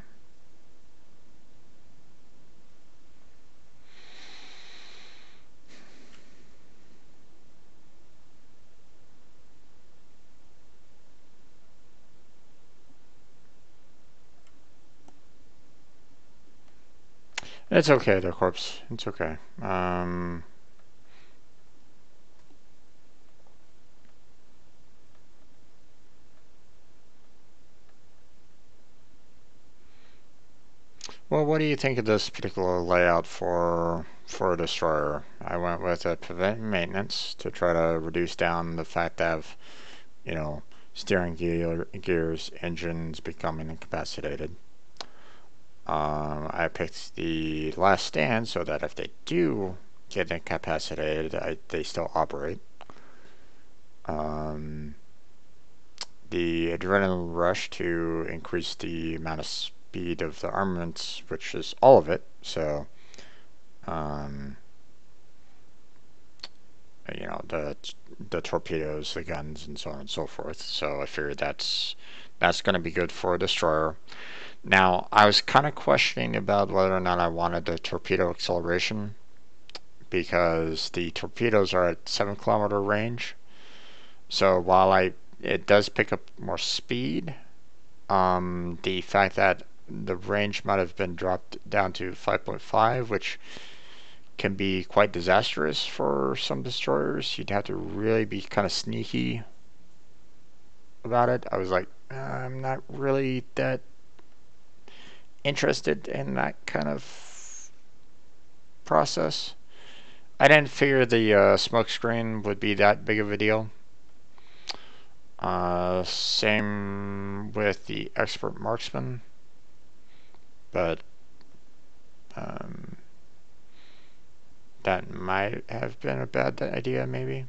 It's okay, the corpse. It's okay. Well, what do you think of this particular layout for a destroyer? I went with a prevent maintenance to try to reduce down the fact of, you know, steering gears, engines becoming incapacitated. I picked the last stand so that if they do get incapacitated, they still operate. The adrenaline rush to increase the amount of speed of the armaments, which is all of it. So, you know, the torpedoes, the guns, and so on and so forth. So I figured that's going to be good for a destroyer. Now, I was kind of questioning about whether or not I wanted the torpedo acceleration because the torpedoes are at 7 kilometer range. So while it does pick up more speed, the fact that the range might have been dropped down to 5.5, which can be quite disastrous for some destroyers. You'd have to really be kind of sneaky about it. I was like, I'm not really that interested in that kind of process. I didn't figure the smoke screen would be that big of a deal. Same with the expert marksman, but that might have been a bad idea, maybe.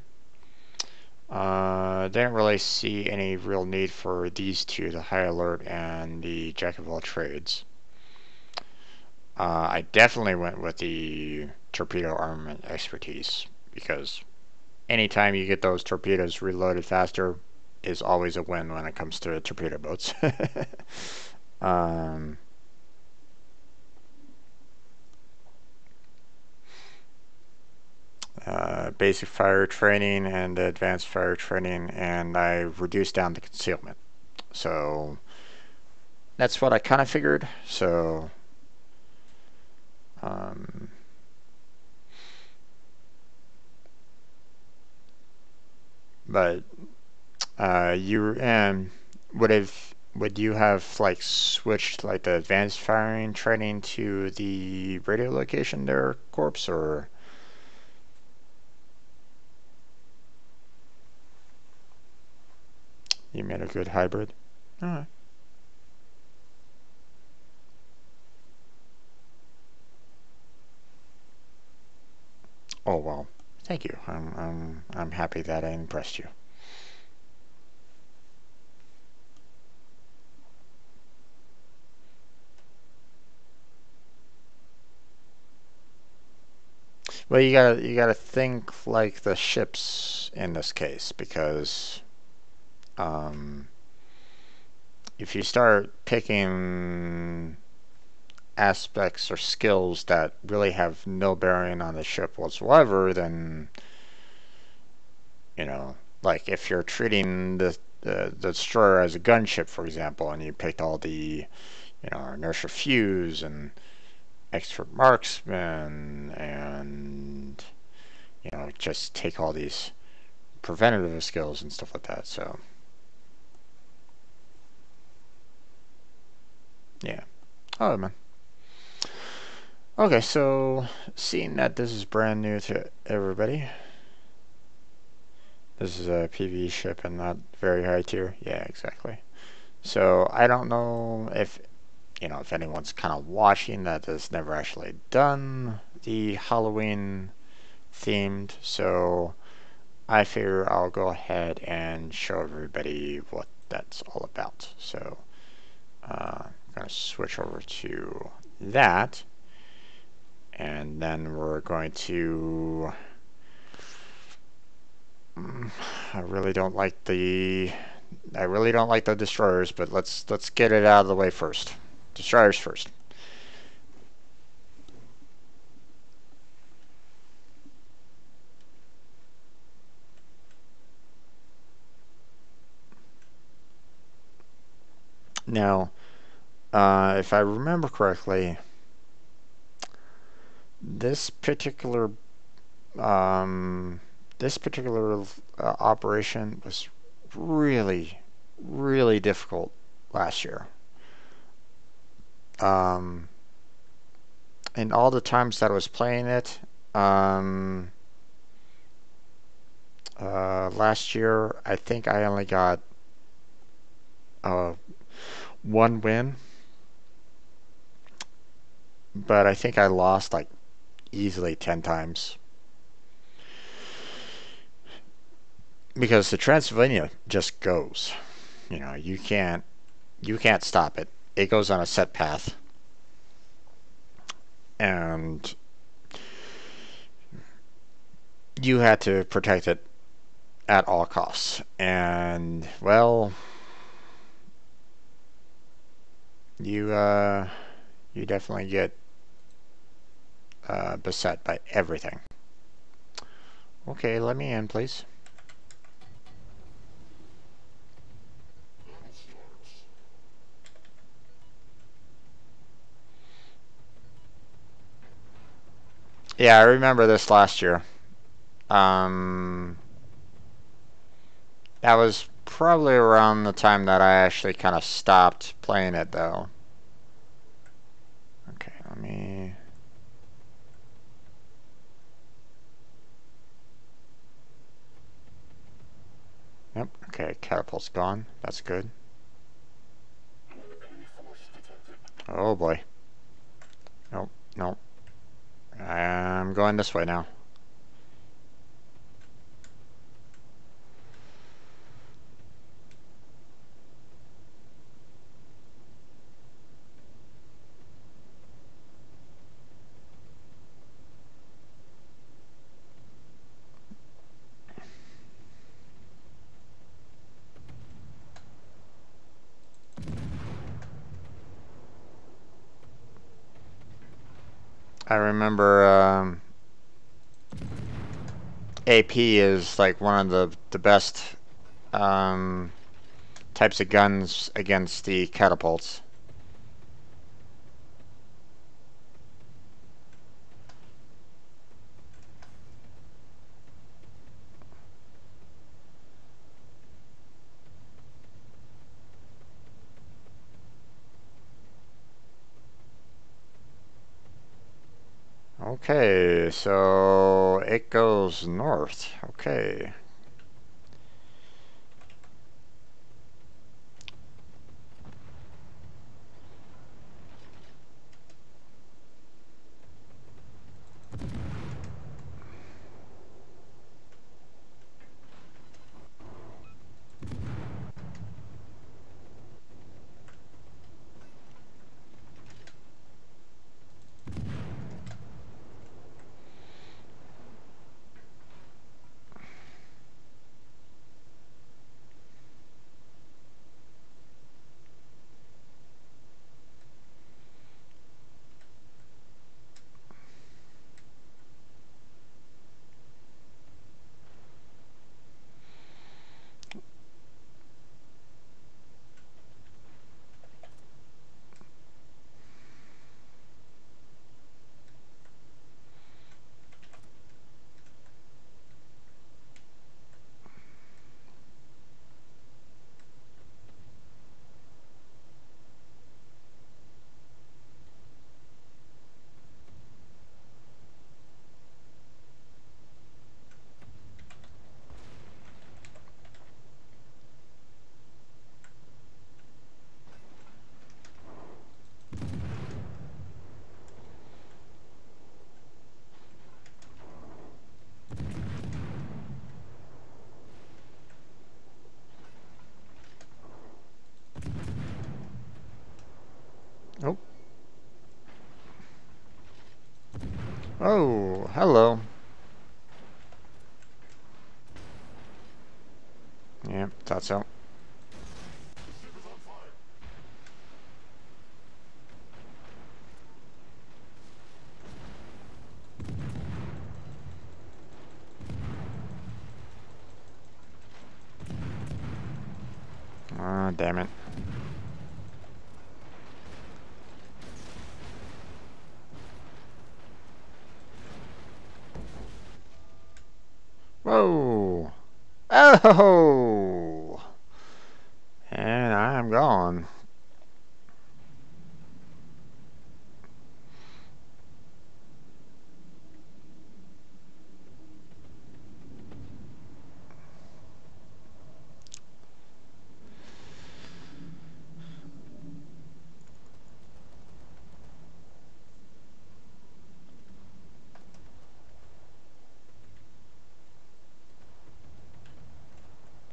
Didn't really see any real need for these two, the high alert and the jack of all trades. I definitely went with the torpedo armament expertise because anytime you get those torpedoes reloaded faster, is always a win when it comes to torpedo boats. um, Basic fire training and advanced fire training, and I reduced down the concealment. So that's what I kind of figured. So but you would you have like switched like the advanced firing training to the radio location there, Corpse, or you made a good hybrid? All right. Oh well, thank you. I'm happy that I impressed you. Well, you gotta think like the ships in this case, because um, if you start picking aspects or skills that really have no bearing on the ship whatsoever, then you know, like if you're treating the destroyer as a gunship, for example, and you picked all the inertia fuse and expert marksman and just take all these preventative skills and stuff like that. So yeah. Oh man. Okay, so seeing that this is brand new to everybody, this is a PvE ship and not very high tier. Yeah, exactly. So I don't know if anyone's kind of watching that has never actually done the Halloween themed. So I figure I'll go ahead and show everybody what that's all about. So I'm going to switch over to that. And then we're going to I really don't like the destroyers, but let's get it out of the way first. Destroyers first. Now, if I remember correctly, this particular operation was really, really difficult last year. And all the times that I was playing it, last year, I think I only got one win, but I think I lost like easily 10 times. Because the Transylvania just goes. You can't stop it. It goes on a set path. And you had to protect it at all costs. And well, you definitely get beset by everything. Okay, let me in, please. Yeah, I remember this last year. That was probably around the time that I actually kind of stopped playing it, though. Okay, let me... Yep, okay, catapult's gone. That's good. Oh boy. Nope, nope. I'm going this way now. I remember AP is like one of the best types of guns against the catapults. Okay, so it goes north. Okay. Oh. Oh, hello. Yeah, thought so. Ah, damn it. Whoa! Oh! And I'm gone.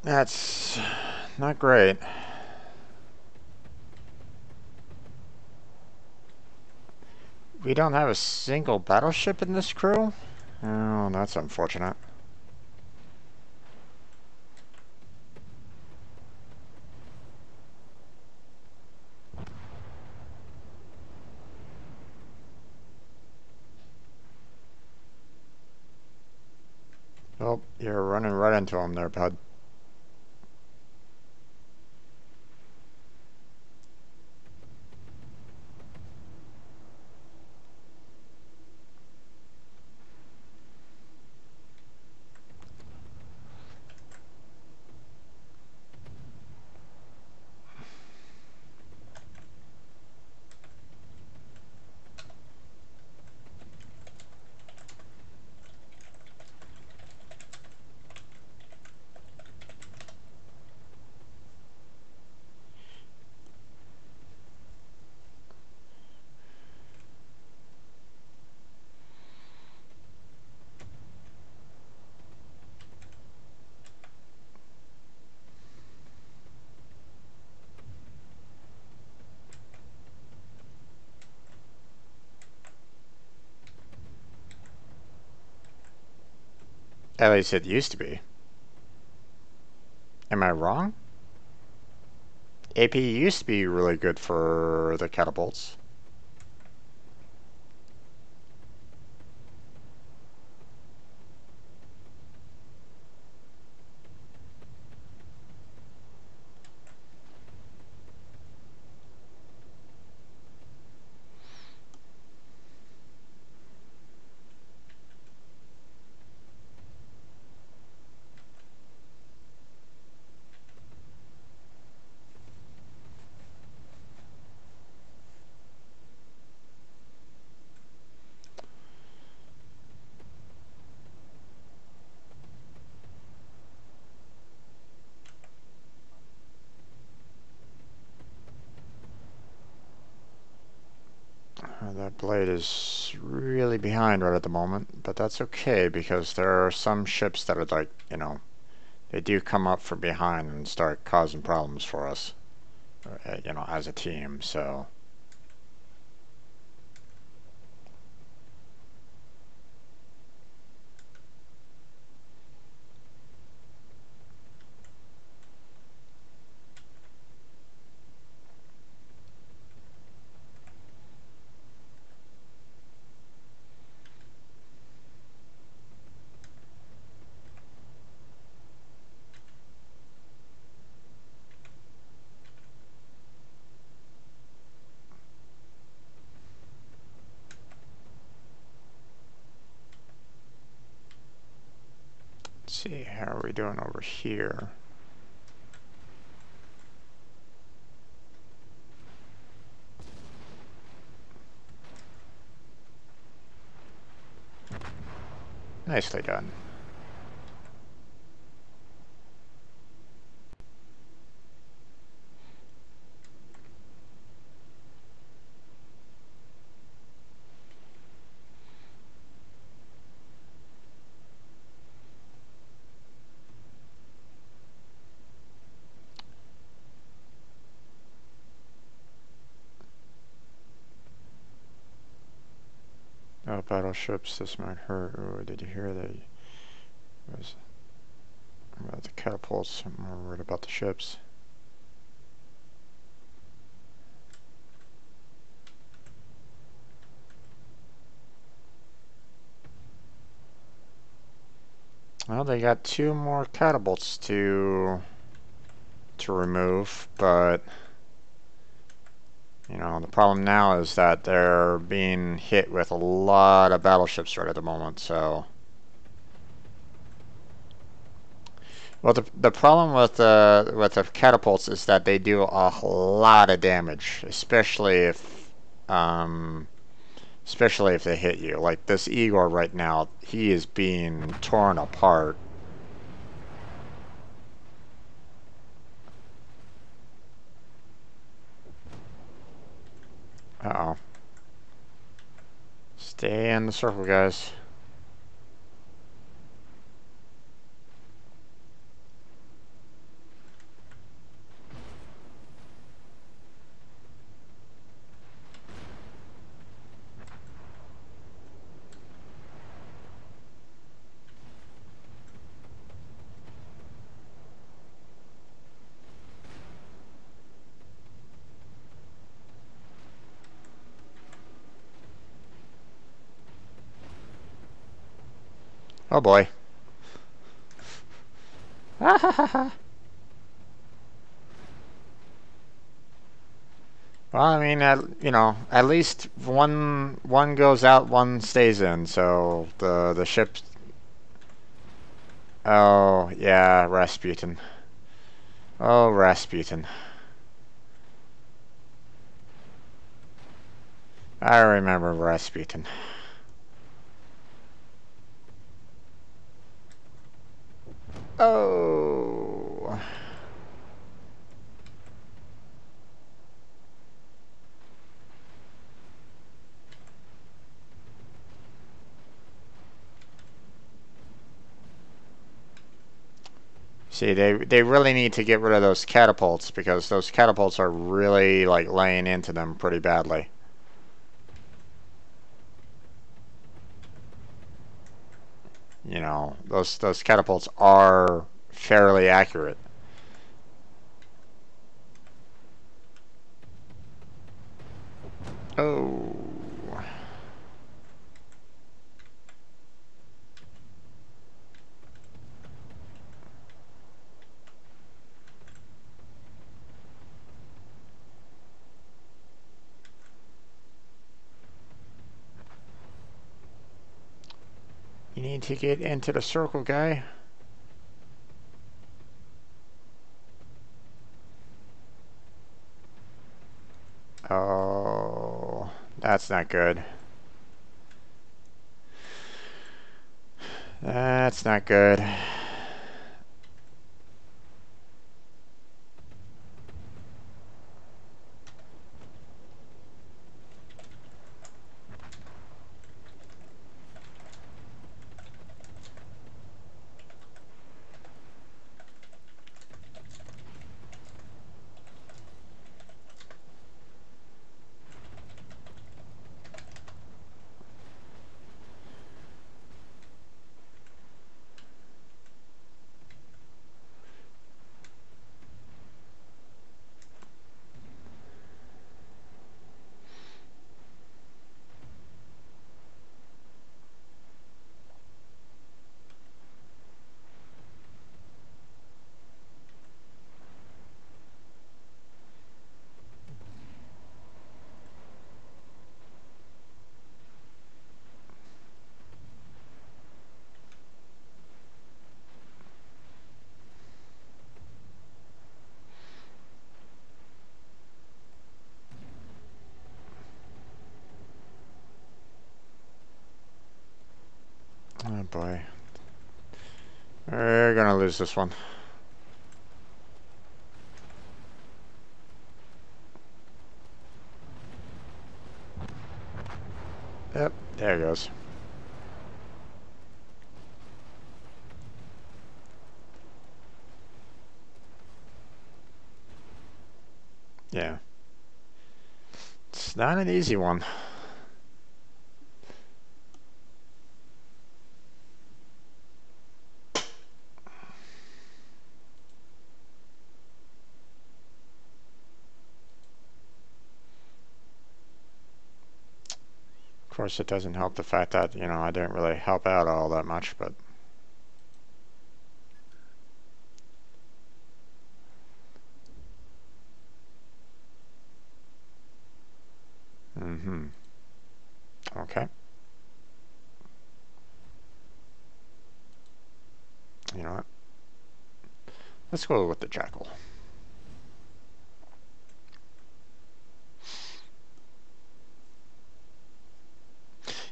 That's not great. We don't have a single battleship in this crew? Oh, that's unfortunate. Oh, you're running right into him there, bud. At least it used to be. Am I wrong? AP used to be really good for the catapults. That blade is really behind right at the moment, but that's okay because there are some ships that are like, you know, they do come up from behind and start causing problems for us, you know, as a team, so. Let's see, how are we doing over here? Nicely done. Oh, battleships, this might hurt. Oh, did you hear that? Was about the catapults. I'm more worried about the ships. Well, they got 2 more catapults to remove, but you know, the problem now is that they're being hit with a lot of battleships right at the moment, so. Well, the problem with the catapults is that they do a lot of damage, especially if they hit you. Like this Igor right now, he is being torn apart. Uh-oh. Stay in the circle, guys. Oh boy. Well, I mean, you know, at least one goes out, one stays in. So the ship. Oh yeah, Rasputin. Oh Rasputin. I remember Rasputin. Oh. See, they really need to get rid of those catapults because those catapults are really like laying into them pretty badly. You know, those catapults are fairly accurate. Oh. You need to get into the circle, guy. Oh, that's not good. That's not good. gonna lose this one. Yep, there it goes. Yeah. It's not an easy one. Of course, it doesn't help the fact that, you know, I didn't really help out all that much, but... Mm-hmm. Okay. You know what? Let's go with the Jackal.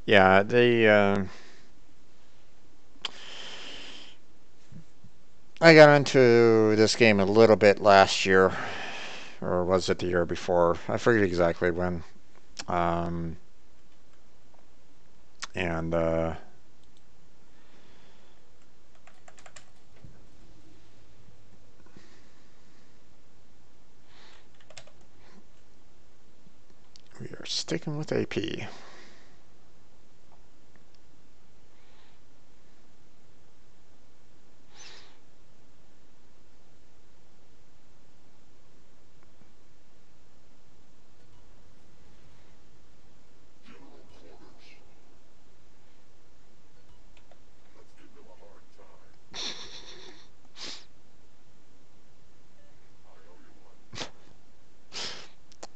Yeah, I got into this game a little bit last year, or was it the year before? I forget exactly when. Um, and we are sticking with AP.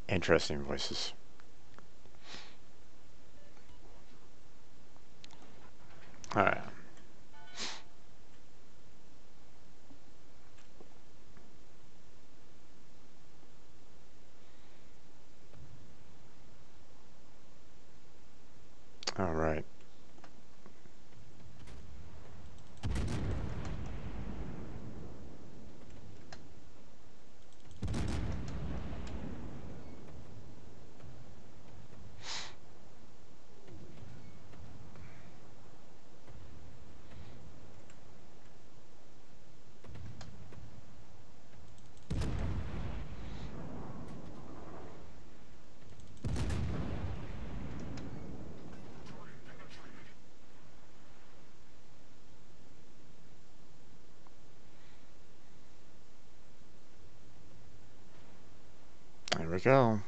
Interesting voices. All right. All right. There we go.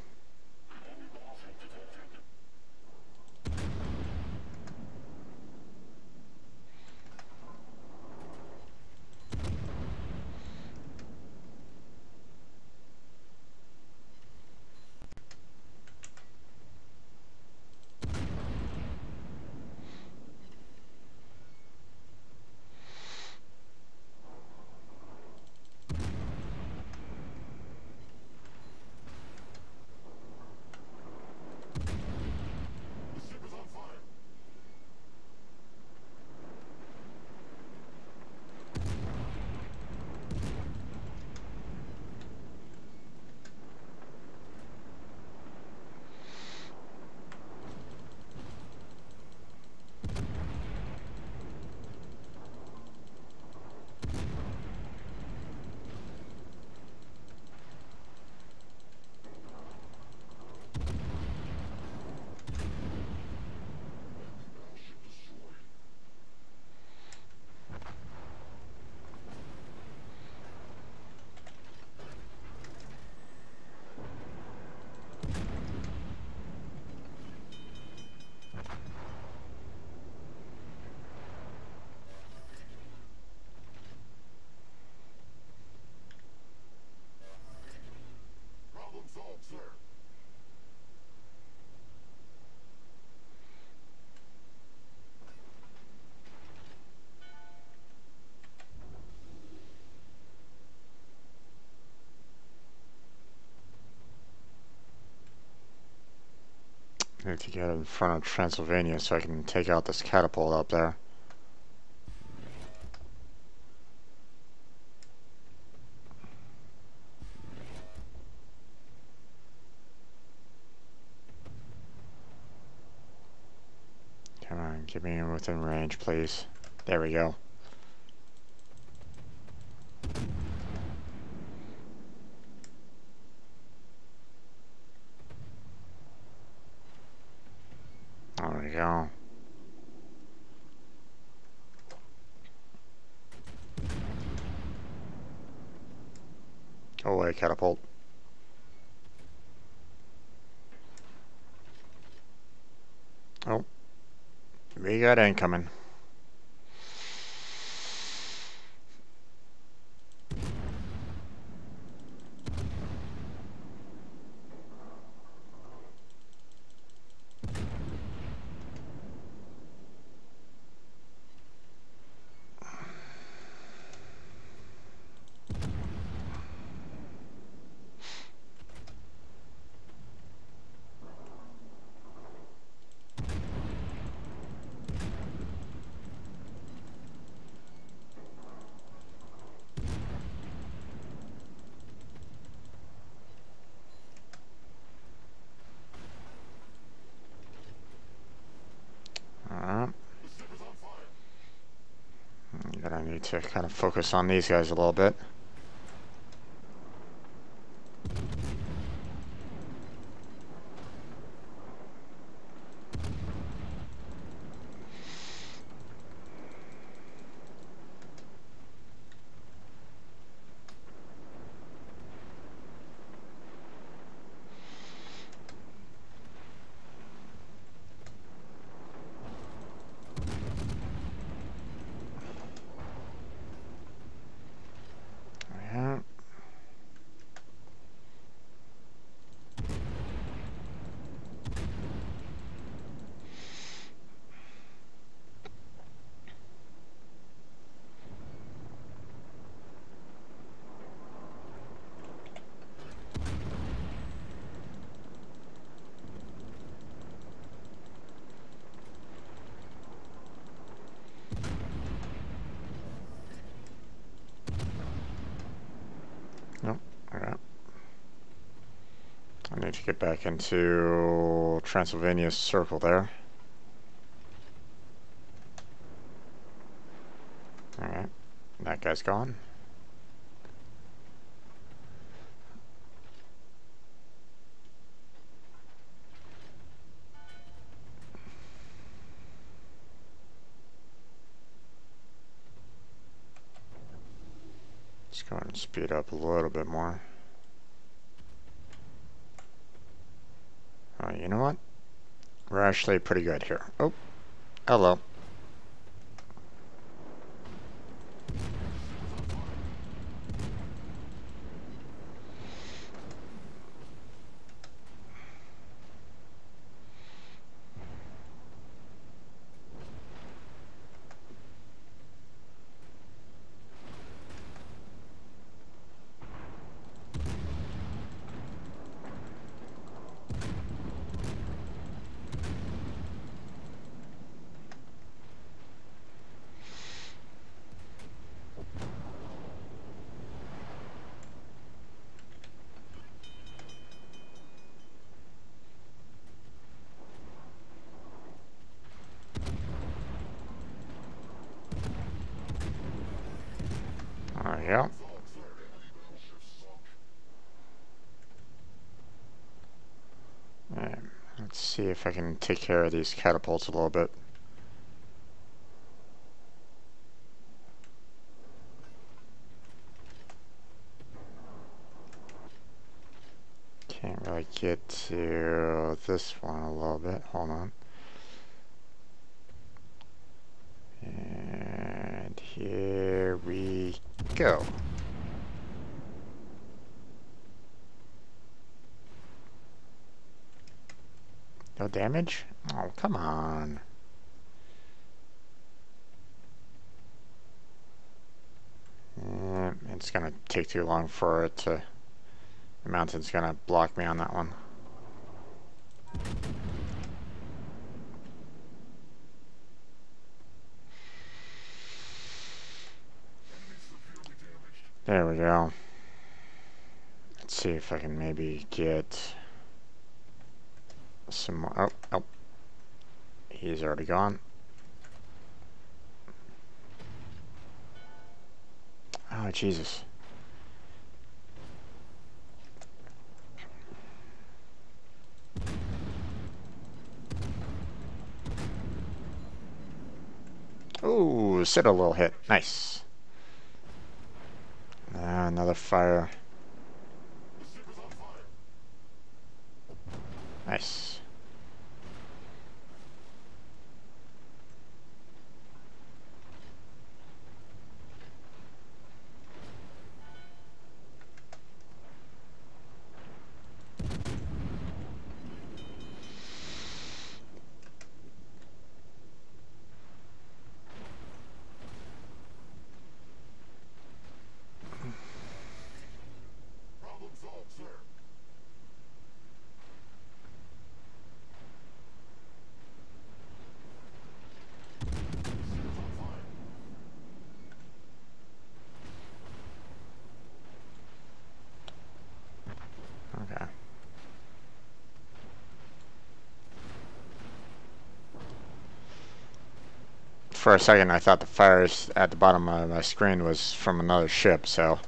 I need to get in front of Transylvania so I can take out this catapult up there. Get me within range, please. There we go. There we go. Go away, catapult. Oh. We got incoming. But I need to kind of focus on these guys a little bit. Yeah. Nope. Alright. I need to get back into Transylvania's circle there. Alright. That guy's gone. Let's go ahead and speed up a little bit more. You know what? We're actually pretty good here. Oh, hello. There we go. Alright, let's see if I can take care of these catapults a little bit. Can't really get to this one a little bit. Hold on. And here we go. No damage? Oh, come on. It's gonna take too long for it to... The mountain's gonna block me on that one. There we go. Let's see if I can maybe get some more. Oh, oh. He's already gone. Oh, Jesus. Ooh, Citadel hit. Nice. Ah, another fire. Nice. Okay. For a second, I thought the fires at the bottom of my screen was from another ship, so...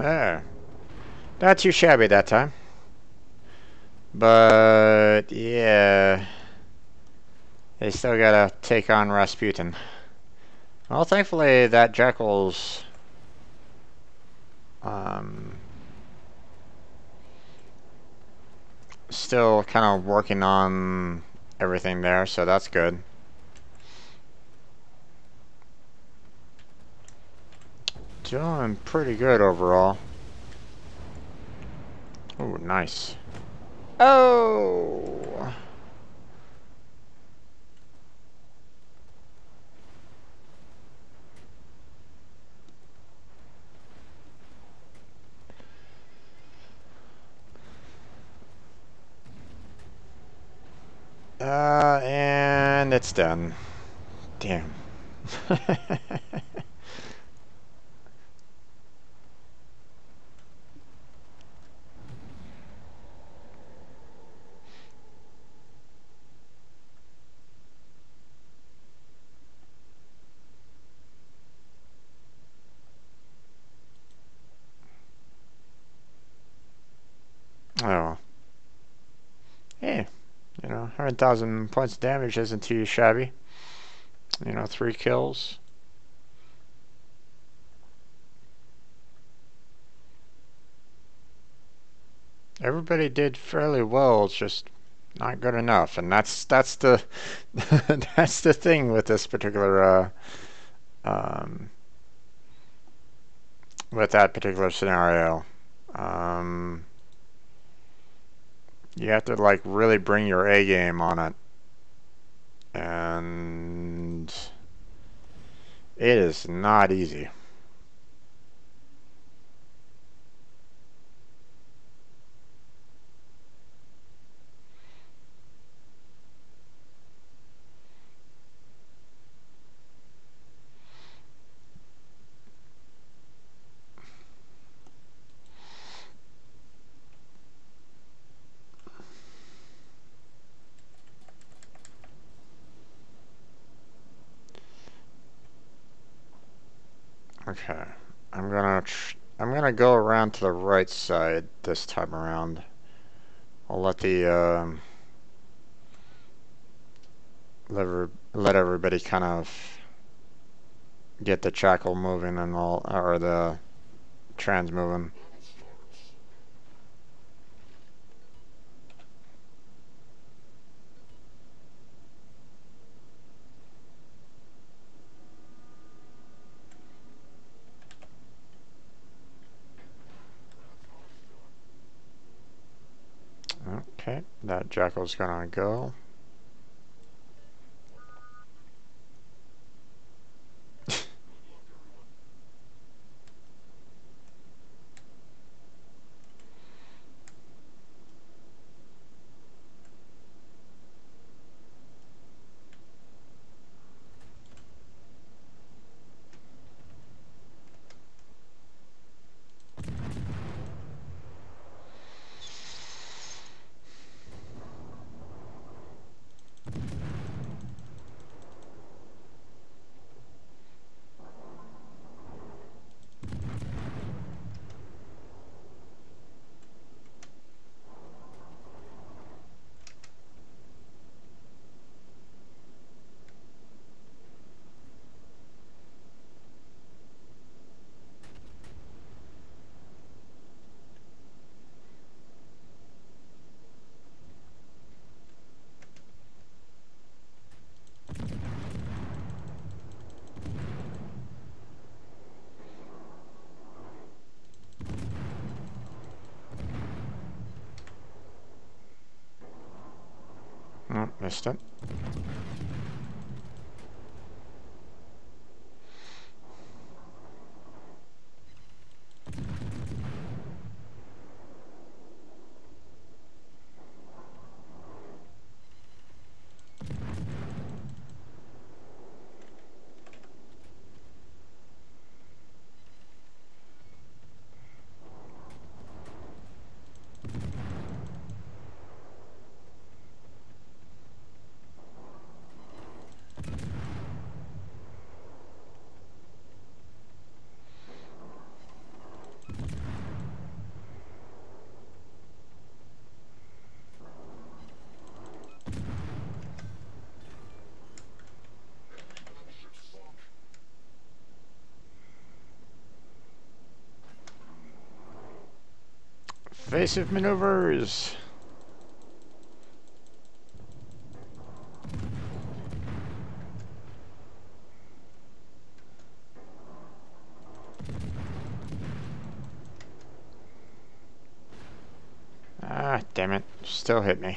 Yeah. Not too shabby that time. But, yeah... They still gotta take on Rasputin. Well, thankfully, that Jackal's... still kind of working on everything there, so that's good. Doing pretty good overall. Oh, nice. Oh! And it's done. Damn. Oh. Hey, 100,000 points of damage isn't too shabby. 3 kills. Everybody did fairly well. It's just not good enough, and that's the that's the thing with this particular with that particular scenario. You have to like really bring your A game on it, and it is not easy. Okay. I'm gonna go around to the right side this time around. I'll let the let everybody kind of get the jackal moving and all, or the trans moving. Okay, that jackal's gonna go. Oh, missed it. Evasive maneuvers. Ah, damn it. Still hit me.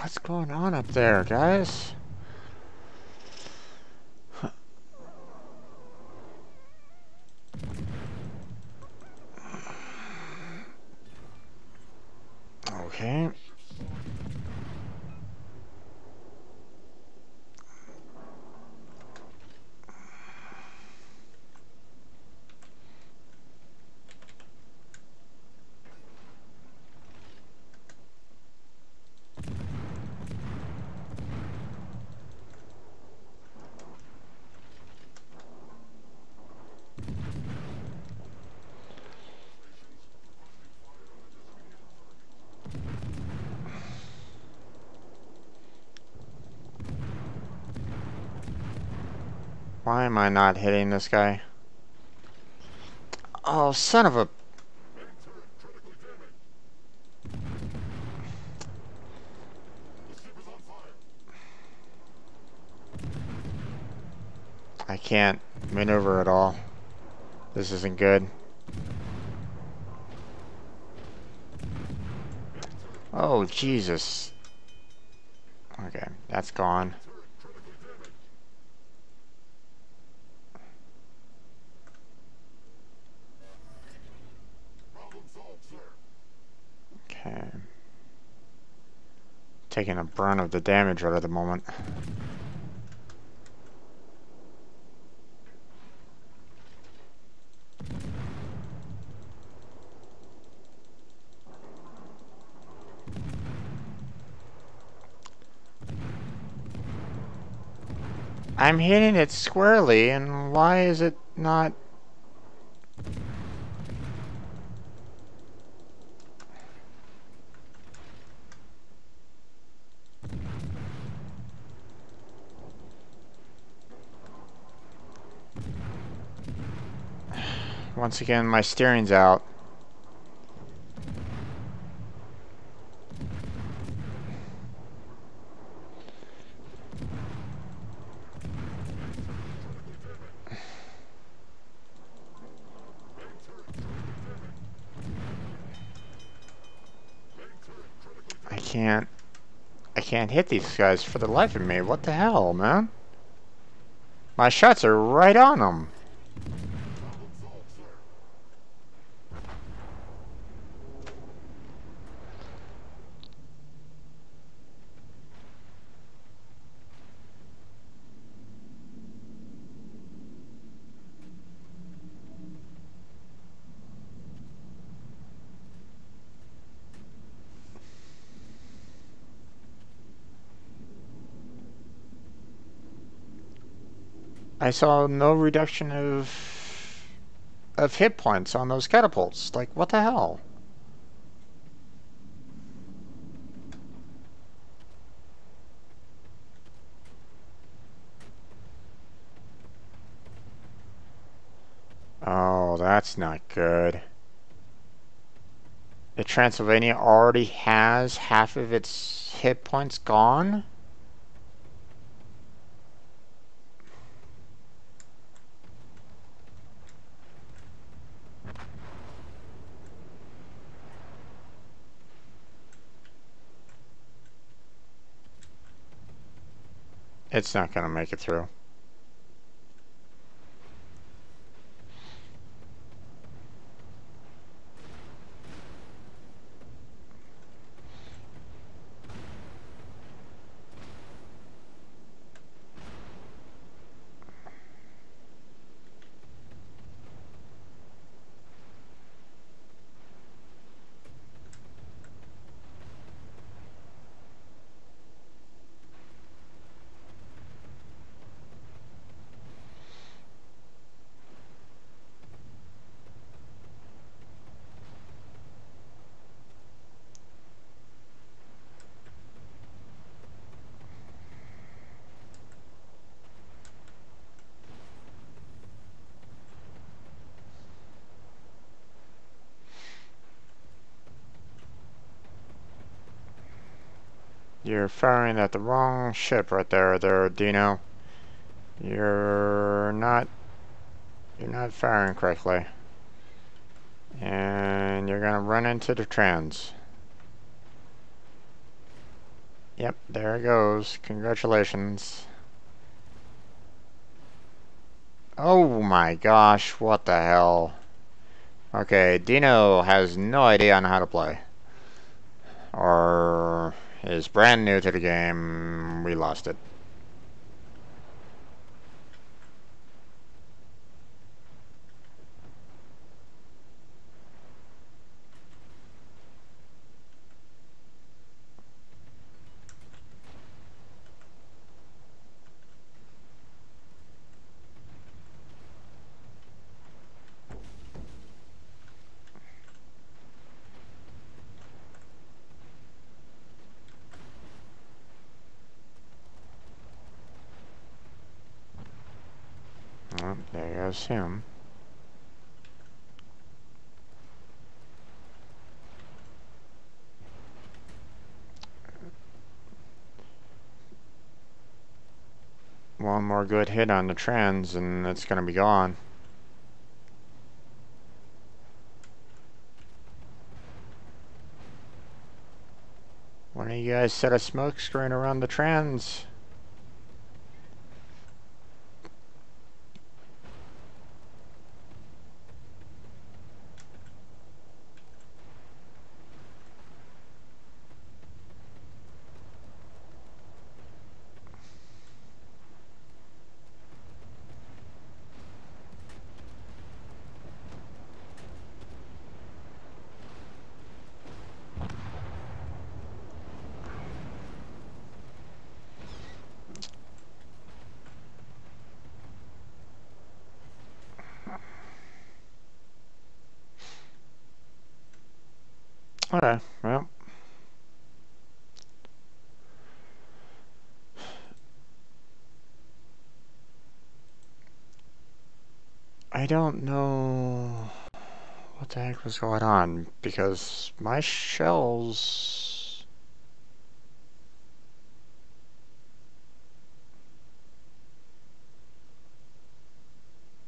What's going on up there, guys? Okay. Why am I not hitting this guy? Oh, son of a... I can't maneuver at all. This isn't good. Oh, Jesus. Okay, that's gone. Okay. Taking a brunt of the damage right at the moment. I'm hitting it squarely, and why is it not... Once again, my steering's out. I can't hit these guys for the life of me. What the hell, man? My shots are right on them. I saw no reduction of hit points on those catapults. Like, what the hell? Oh, that's not good. The Transylvania already has half of its hit points gone? It's not gonna make it through. You're firing at the wrong ship right there, Dino. You're not firing correctly. And you're gonna run into the trans. Yep, there it goes. Congratulations. Oh my gosh, what the hell? Okay, Dino has no idea on how to play. Or is brand new to the game. We lost it. Oh, there goes him. One more good hit on the trans and it's gonna be gone. Why don't you guys set a smoke screen around the trans? Okay, well. I don't know what the heck was going on because my shells.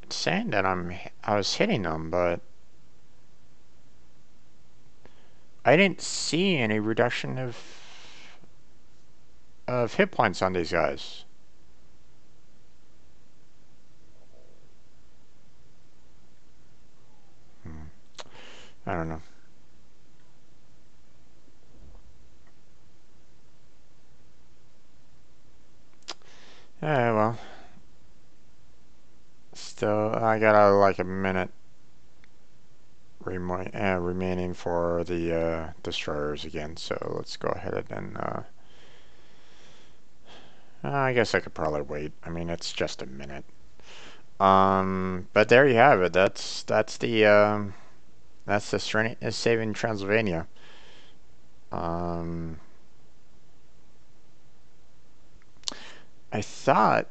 It's saying that I was hitting them, but I didn't see any reduction of hit points on these guys. I don't know. Yeah, well. Still, I got like a minute remaining for the destroyers again, so let's go ahead and I guess I could probably wait. I mean, it's just a minute. But there you have it. That's the saving Transylvania. Um, I thought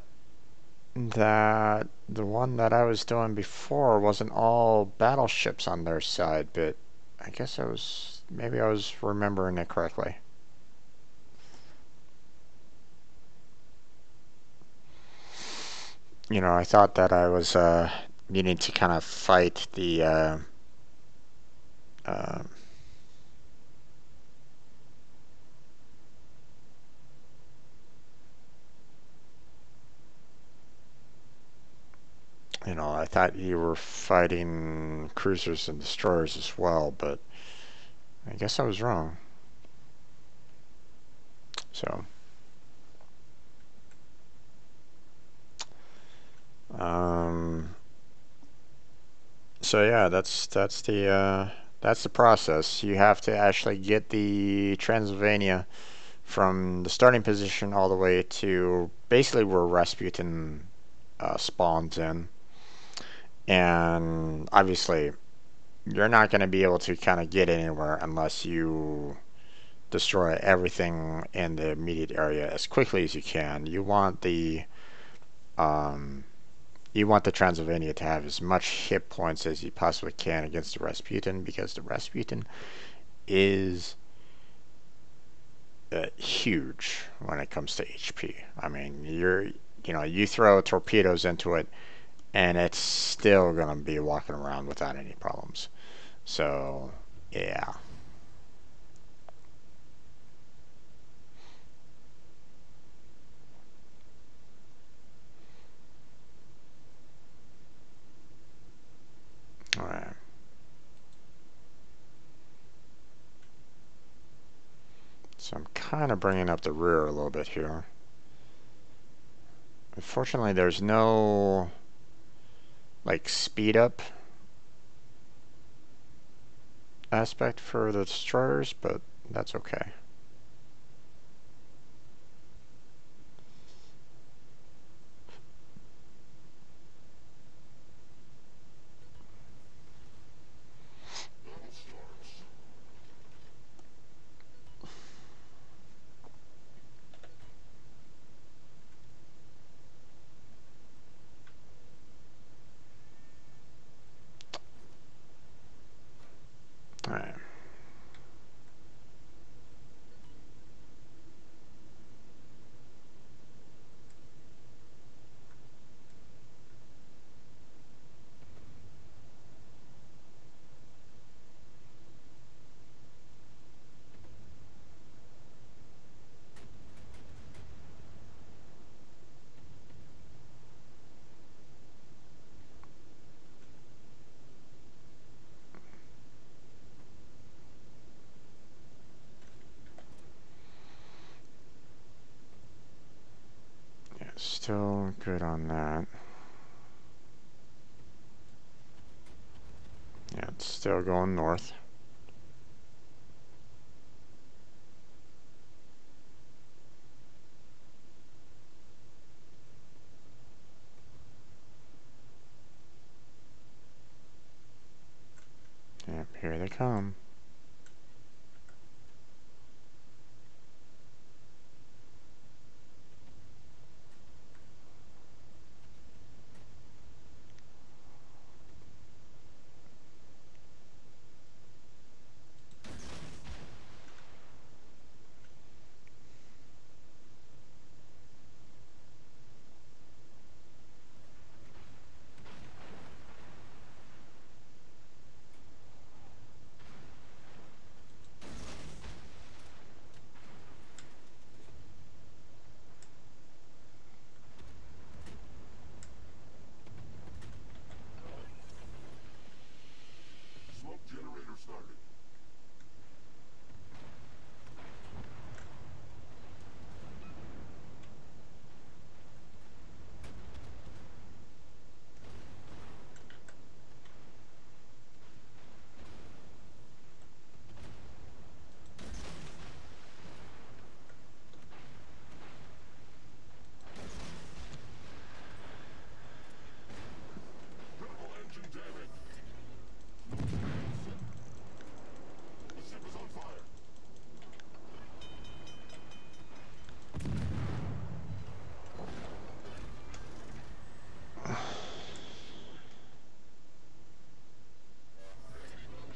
that the one that I was doing before wasn't all battleships on their side, but I guess maybe I was remembering it correctly. You know, I thought that I was needing to kind of fight the uh, you know, I thought you were fighting cruisers and destroyers as well, but I guess I was wrong. So, um, so yeah, that's the process. You have to actually get the Transylvania from the starting position all the way to basically where Rasputin spawns in, and obviously you're not going to be able to kind of get anywhere unless you destroy everything in the immediate area as quickly as you can. Um, you want the Transylvania to have as much hit points as you possibly can against the Rasputin, because the Rasputin is huge when it comes to HP. I mean, you throw torpedoes into it, and it's still gonna be walking around without any problems. So, yeah. So I'm kind of bringing up the rear a little bit here. Unfortunately, there's no like speed up aspect for the destroyers, but that's okay. Alright. Yeah, still good on that. Yeah, it's still going north. Yep, here they come. Smoke generator started. Critical engine damage. The ship is on fire.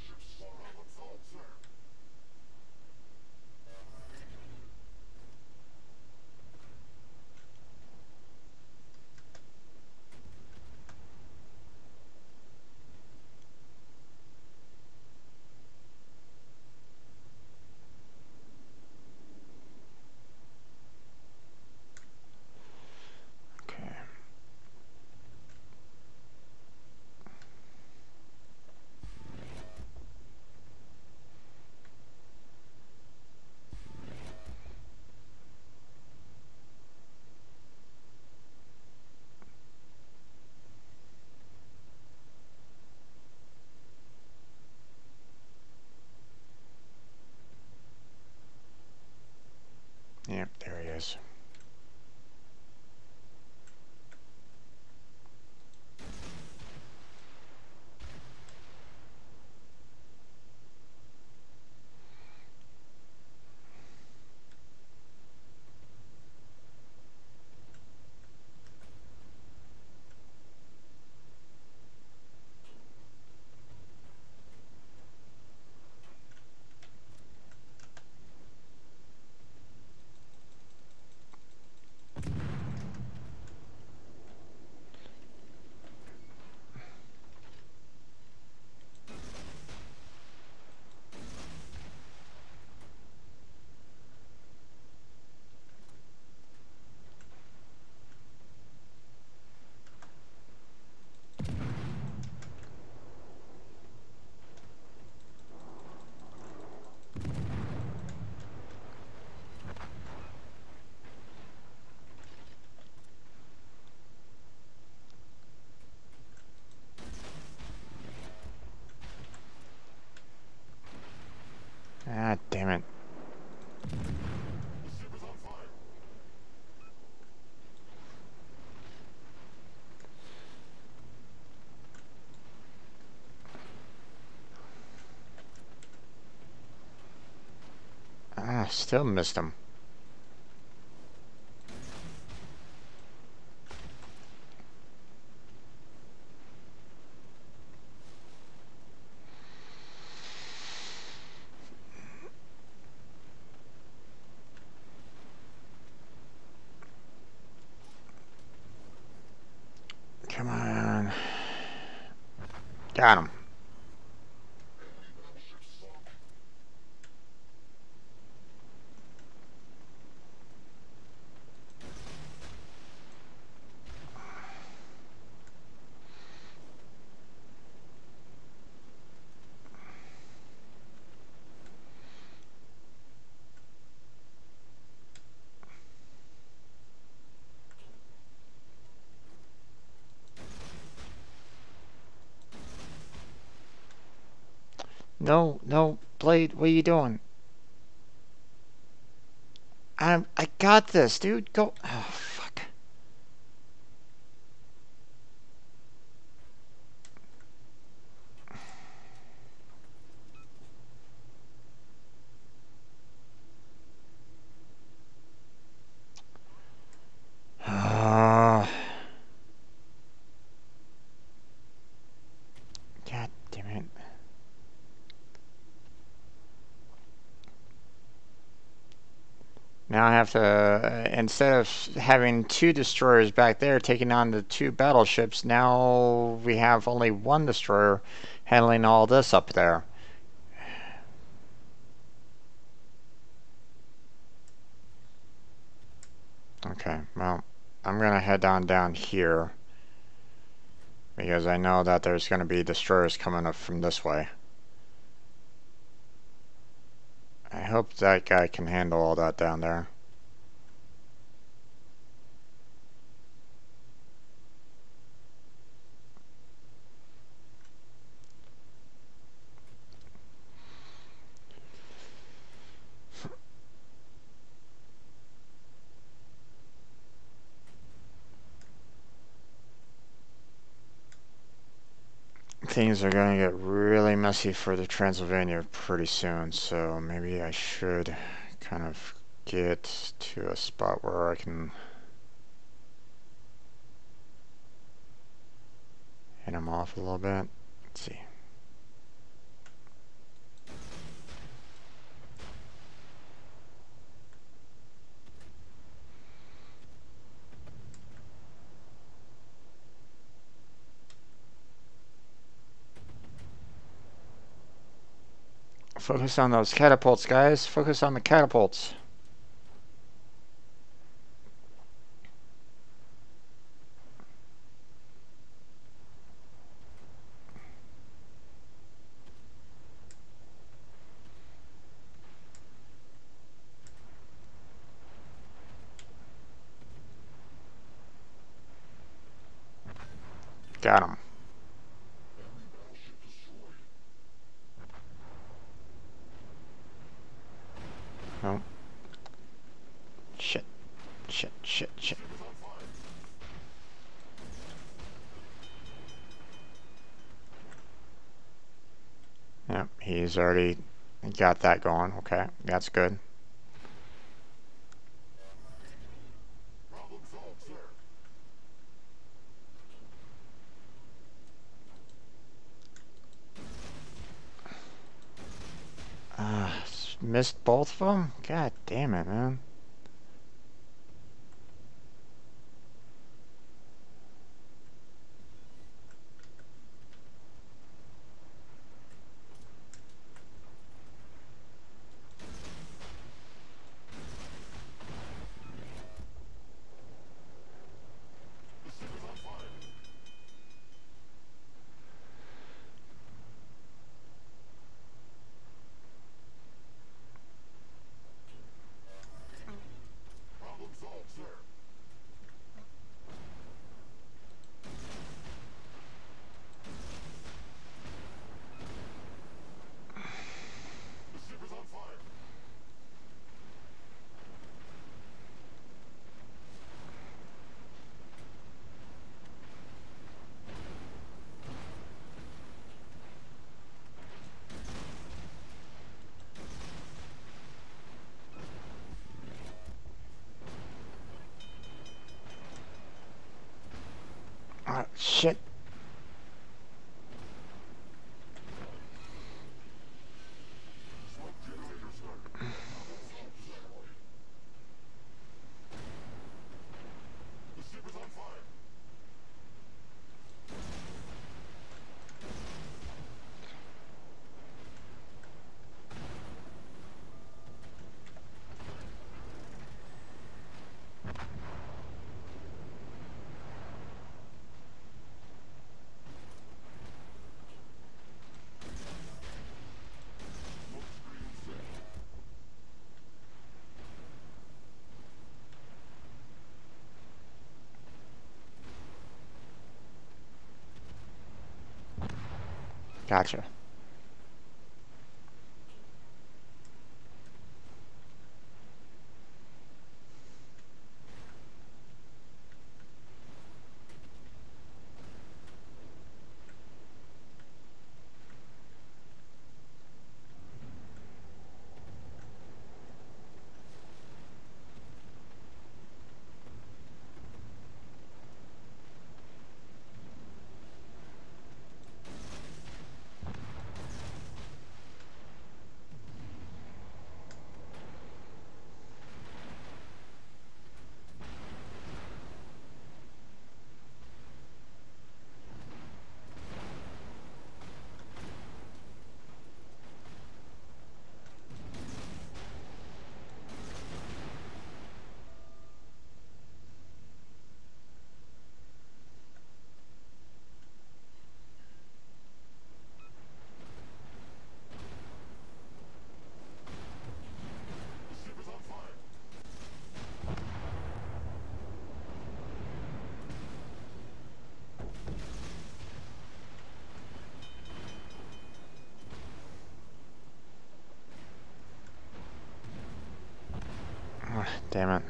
Ship's problem solved, sir. Okay. Yep, there he is. Ah, damn it. The ship is on fire. Ah, still missed him. Come on. Got him. Enemy battleship sunk. No, no, Blade, what are you doing? I got this, dude. Go. Oh, fuck. Ah, God damn it. Now I have to, instead of having two destroyers back there taking on the two battleships, now we have only one destroyer handling all this up there. Okay, well, I'm gonna head on down here because I know that there's gonna be destroyers coming up from this way. I hope that guy can handle all that down there. Things are going to get really messy for the Transylvania pretty soon, so maybe I should kind of get to a spot where I can hit him off a little bit. Let's see. Focus on those catapults, guys. Focus on the catapults. Got him. Enemy battleship destroyed. Oh. Shit. Shit, shit, The shit. ship is on fire. Yep, he's already got that going. Okay, that's good. Problem solved, sir. Missed both of them? God damn it, man. The ship is on fire. shit. Smoke generator started. Problem solved, sir. The ship is on fire. Smoke screen set. Gotcha. The ship is on fire. Damn it.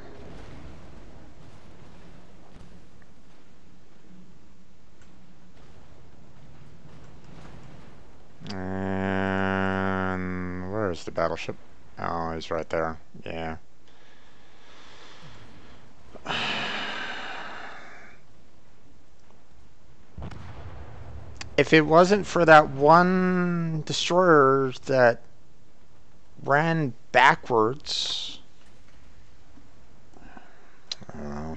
And where's the battleship? Oh, he's right there. Yeah. If it wasn't for that one destroyer that ran backwards, I don't know.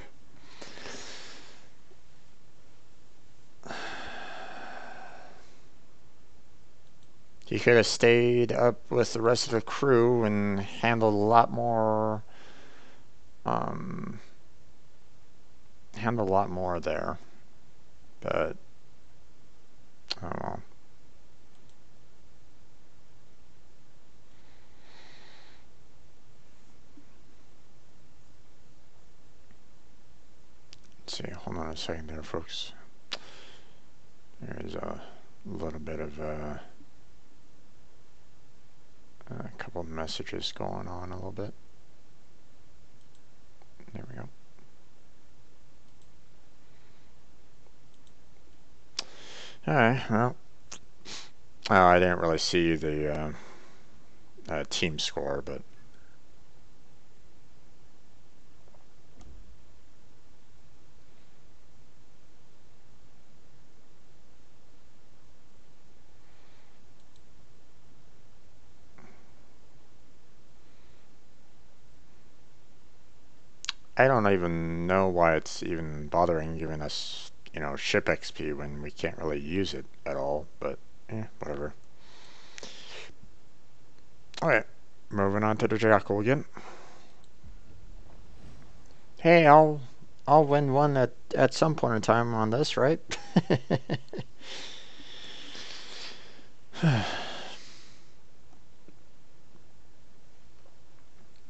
He could have stayed up with the rest of the crew and handled a lot more. Handled a lot more there, but I don't know. Let's see. Hold on a second there, folks. There's a little bit of a couple of messages going on a little bit. There we go. Alright, well. I didn't really see the team score, but I don't even know why it's even bothering giving us, ship XP when we can't really use it at all, but whatever. Alright, moving on to the Jackal again. Hey, I'll win one at some point in time on this, right?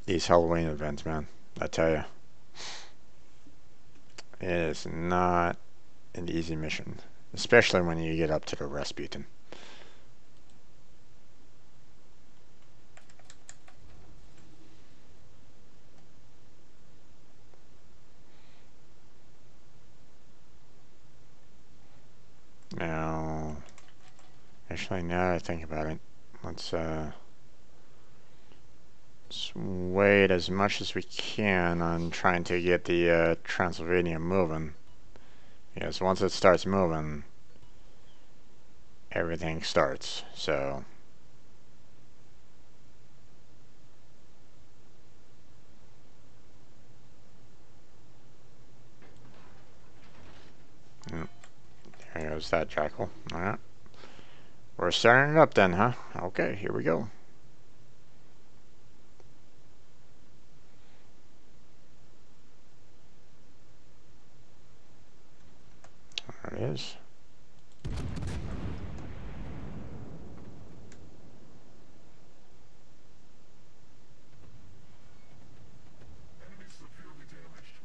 These Halloween events, man, I tell you. It is not an easy mission, especially when you get up to the Rasputin. Now, actually, now that I think about it, let's wait as much as we can on trying to get the Transylvania moving, Yes, once it starts moving, everything starts. So there goes that jackal. Alright. We're starting it up then, huh? Okay, here we go. There it is. Enemy severely damaged.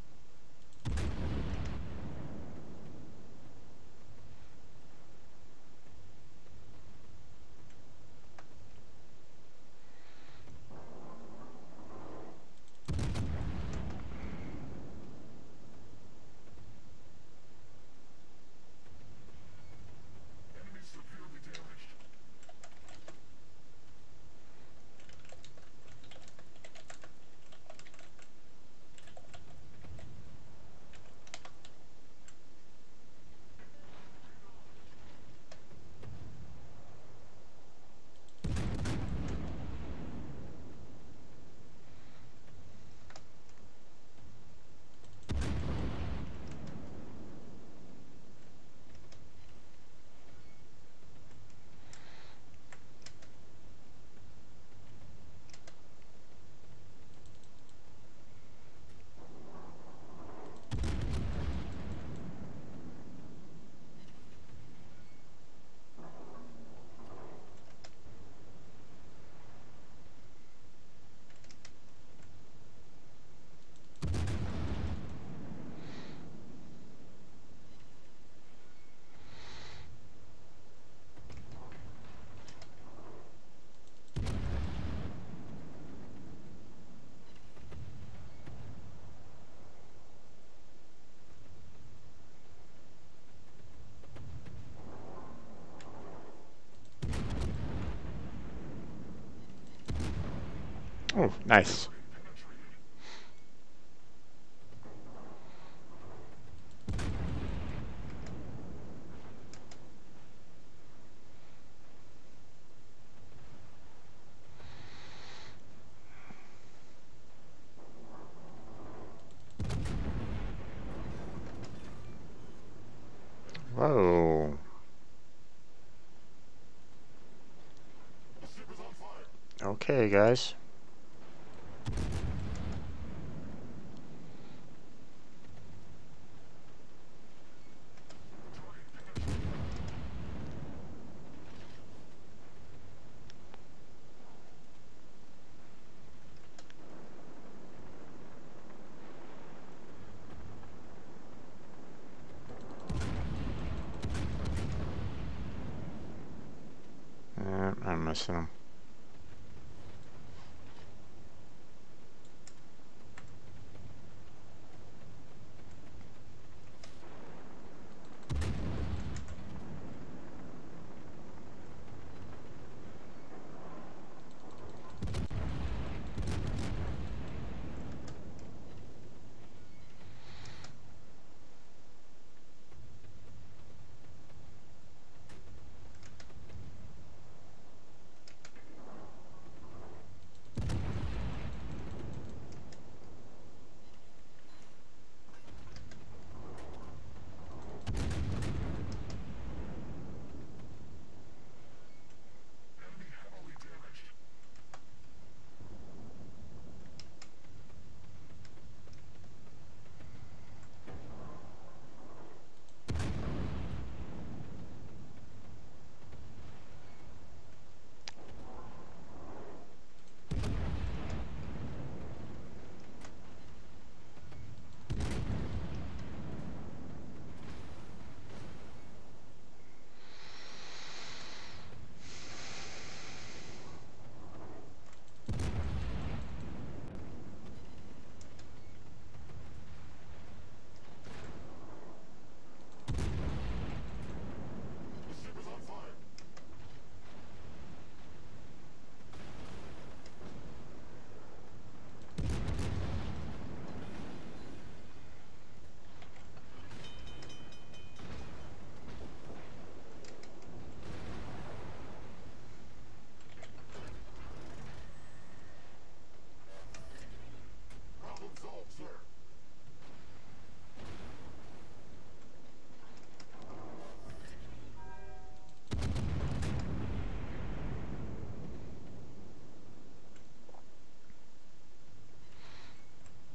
Enemy severely damaged. Oh, nice. Penetrated. Whoa. The ship is on fire. Okay, guys. Target penetrated. I'm missing him.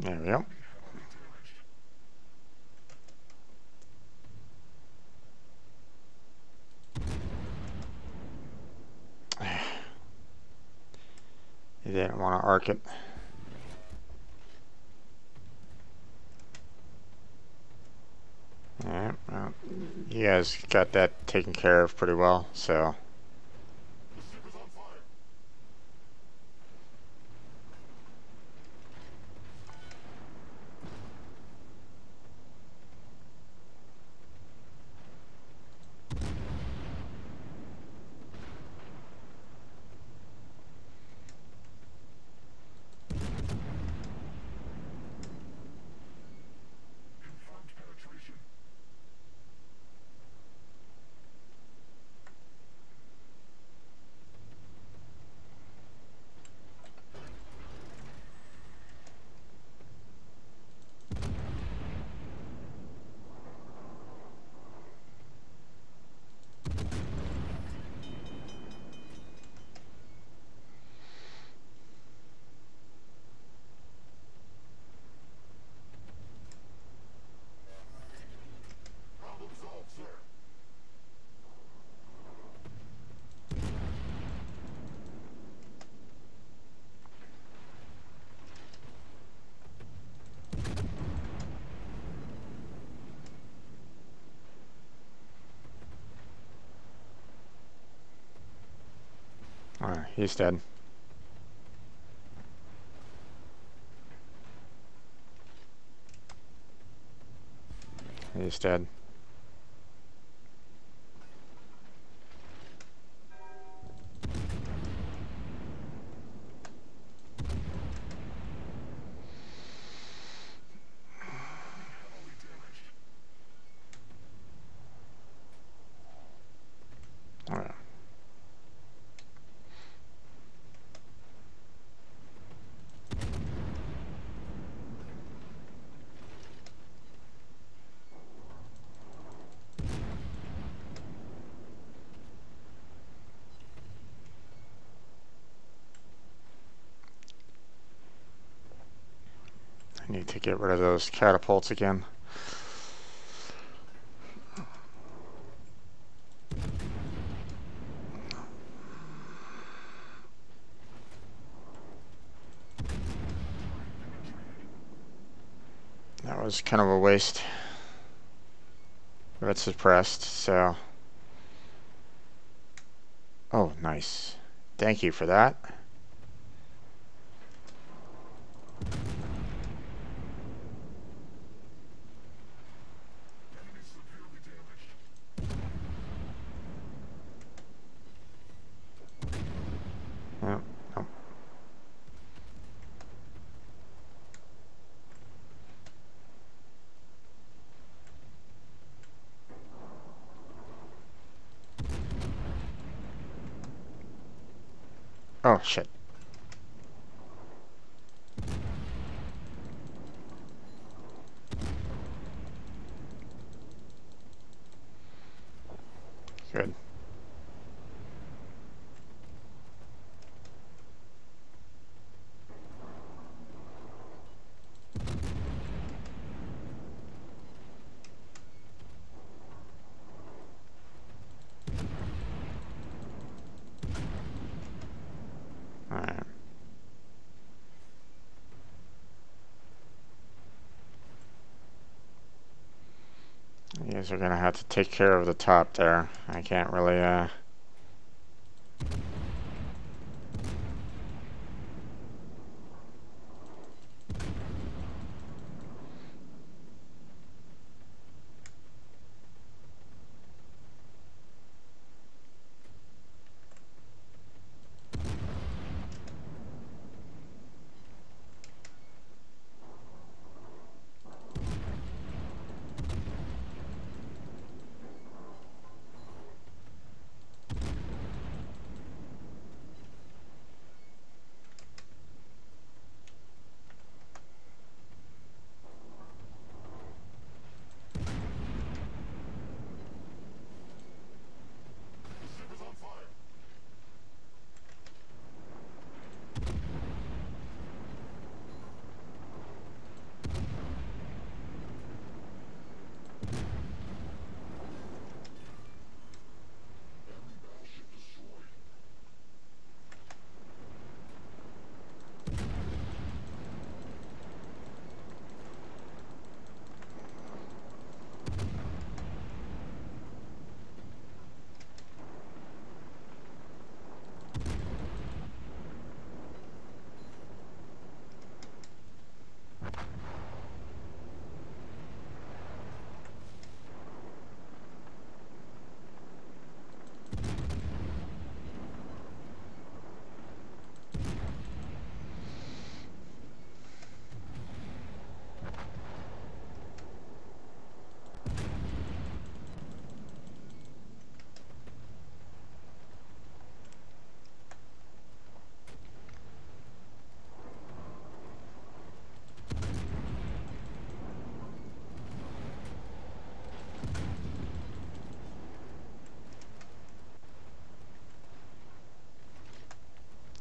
There we go. You didn't want to arc it. Alright, well, you guys got that taken care of pretty well, so. The ship is on fire. Confirmed penetration. Problem solved, sir. Alright, he's dead. He's dead. Heavily damaged. Alright. I need to get rid of those catapults again. That was kind of a waste. But it's suppressed, so. Oh, nice. Thank you for that. Enemy severely damaged. Yeah, no. Oh, shit. Good. Alright. You guys are gonna have to take care of the top there. I can't really,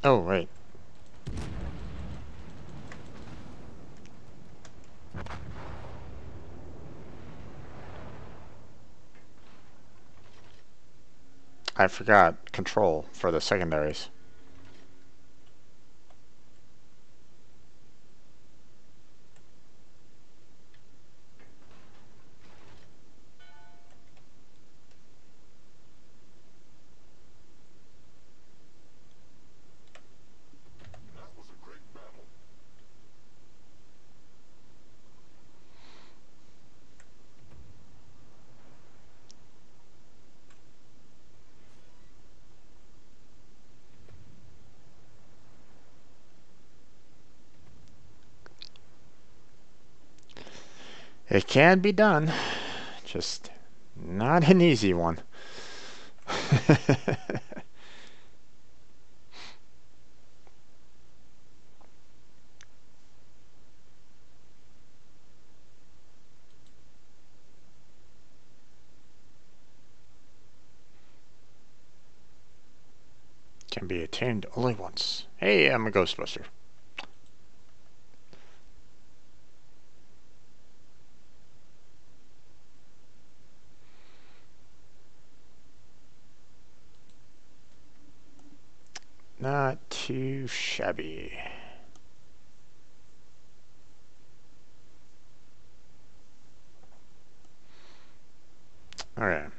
Oh, right. I forgot control for the secondaries. That was a great battle. It can be done, just not an easy one. Can be attained only once. Hey, I'm a Ghostbuster. Not too shabby. Alright.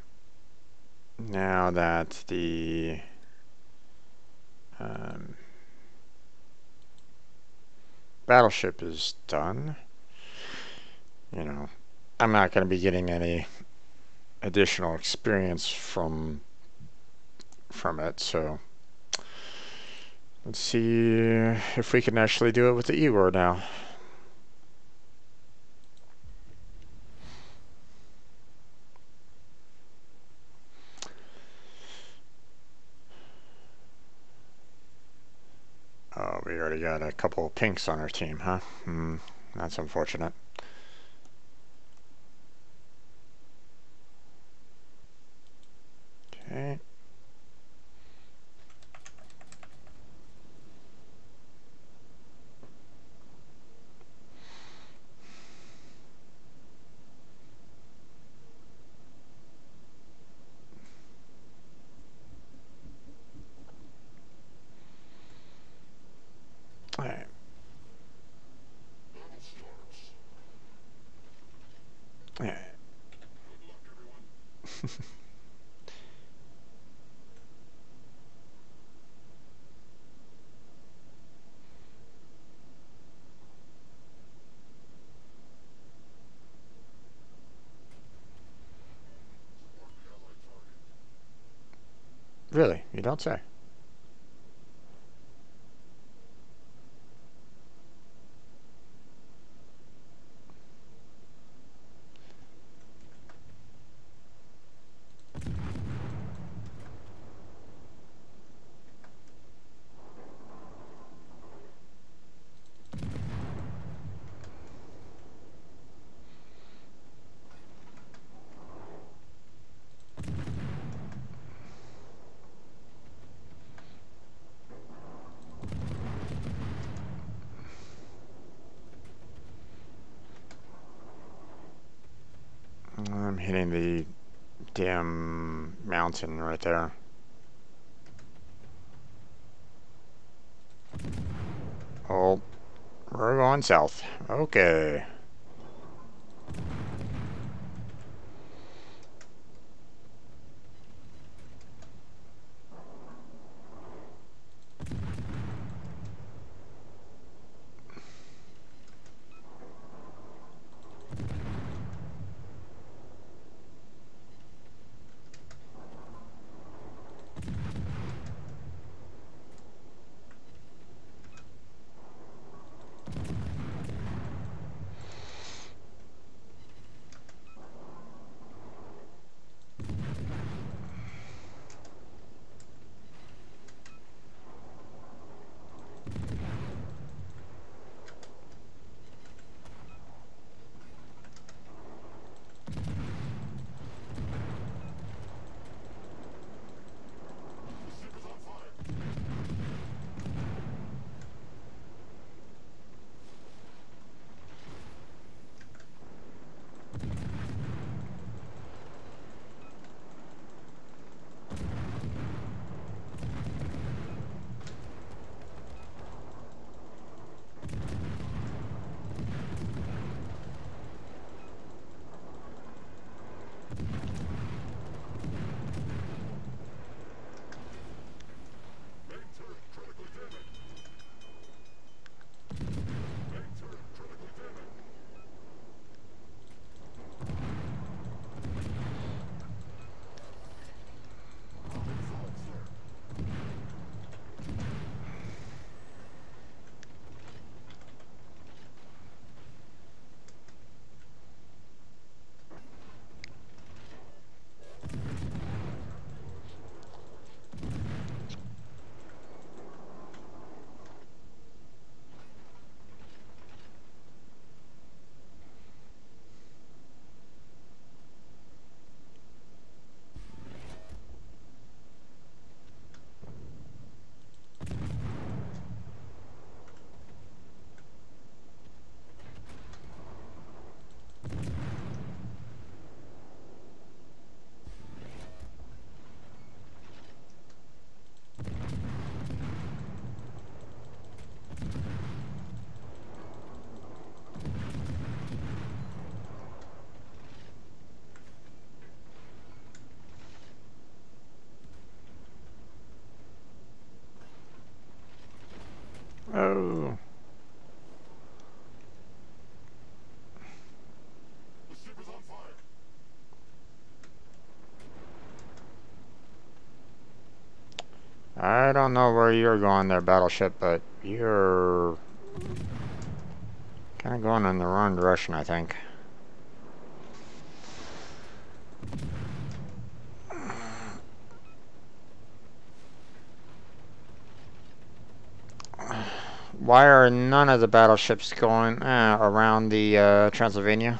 Now that the battleship is done, you know, I'm not going to be getting any additional experience from it, so let's see if we can actually do it with the Igor now. Oh, we already got a couple of pinks on our team, huh? That's unfortunate. Okay. Alright. Battle starts. Alright. Good luck, everyone. Support the allied target. Really? You don't say. I'm hitting the damn mountain right there. Oh, we're going south. Okay. don't know where you're going there, battleship, but you're kind of going in the wrong direction, I think. Why are none of the battleships going around the Transylvania?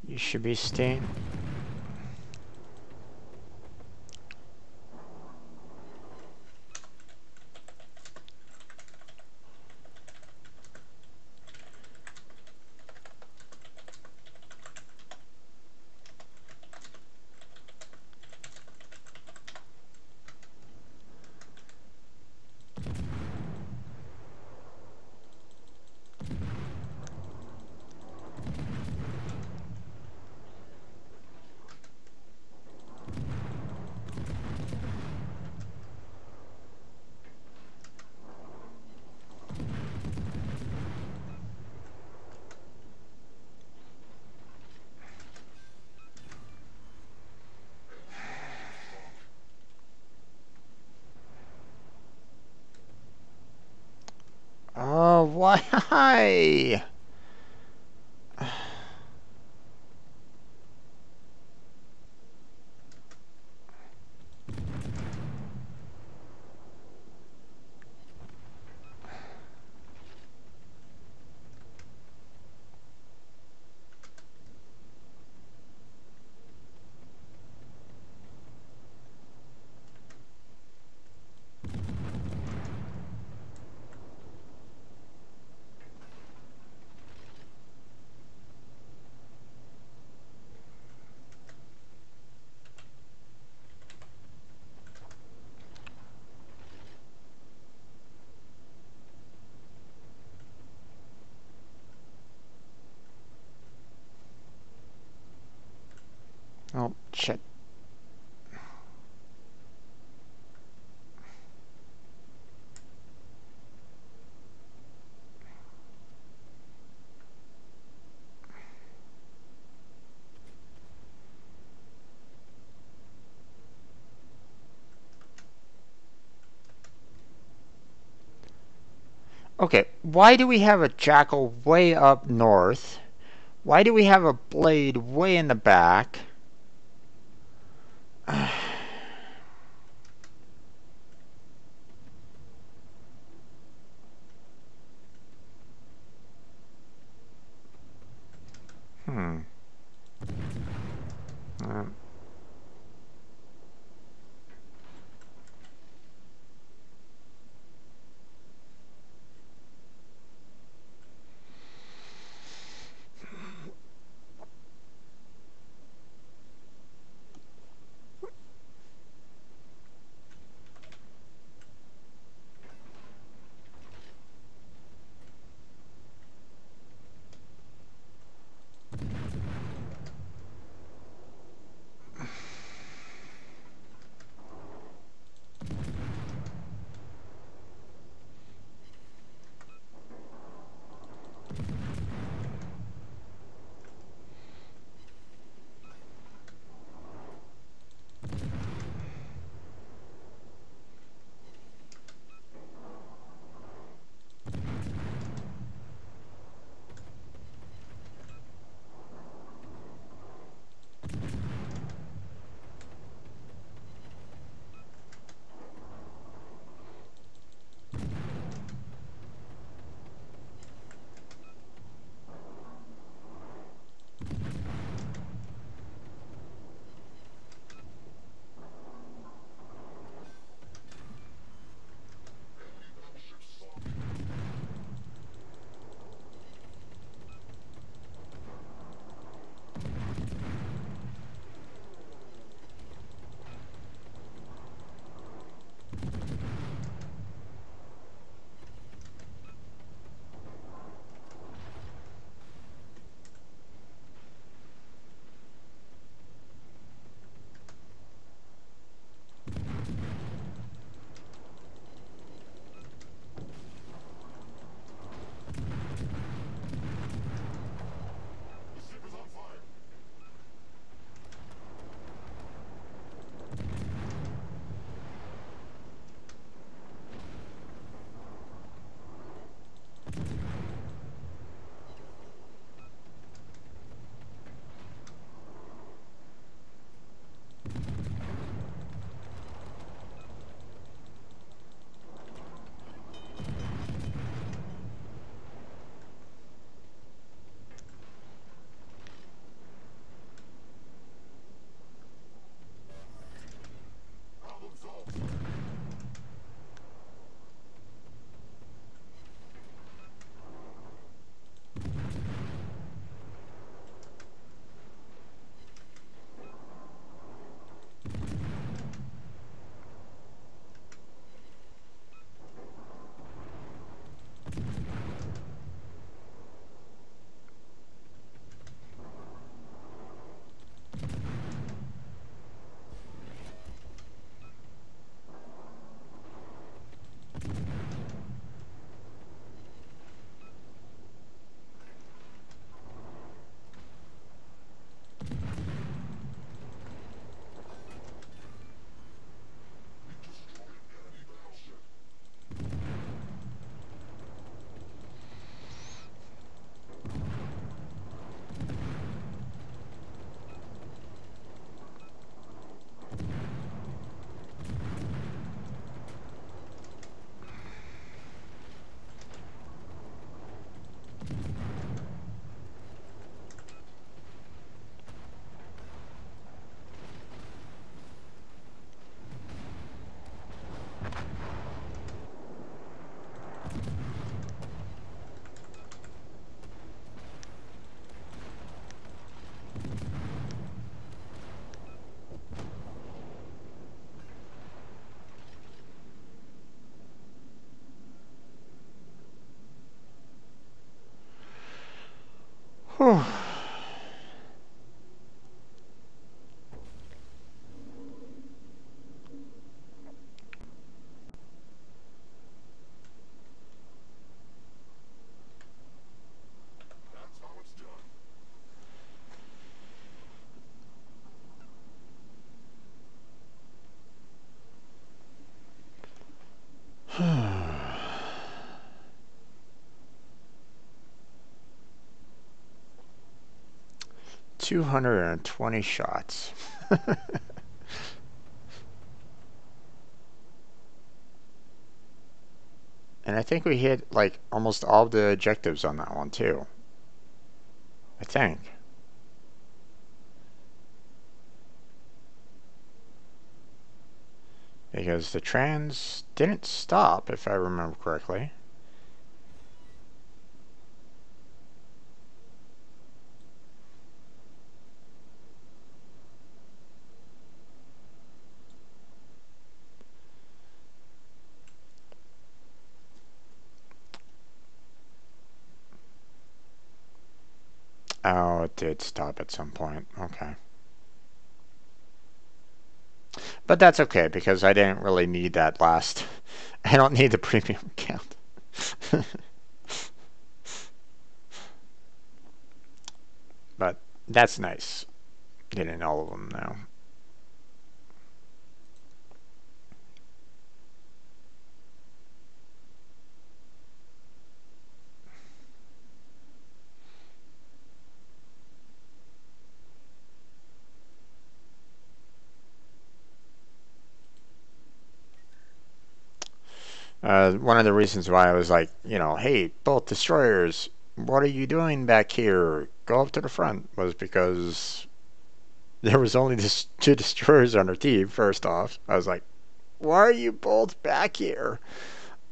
You should be staying. Oh, why? Oh, shit. Okay, why do we have a jackal way up north? Why do we have a blade way in the back? Hmm. Um, Whew. That's how it's done. 220 shots. And I think we hit like almost all the objectives on that one too. I think. Because the trans didn't stop, if I remember correctly. Oh, it did stop at some point. Okay. But that's okay because I didn't really need that last. I don't need the premium count. But that's nice. Getting all of them now. One of the reasons why I was like, hey, both destroyers, what are you doing back here? Go up to the front was because there was only this two destroyers on our team. First off, I was like, why are you both back here?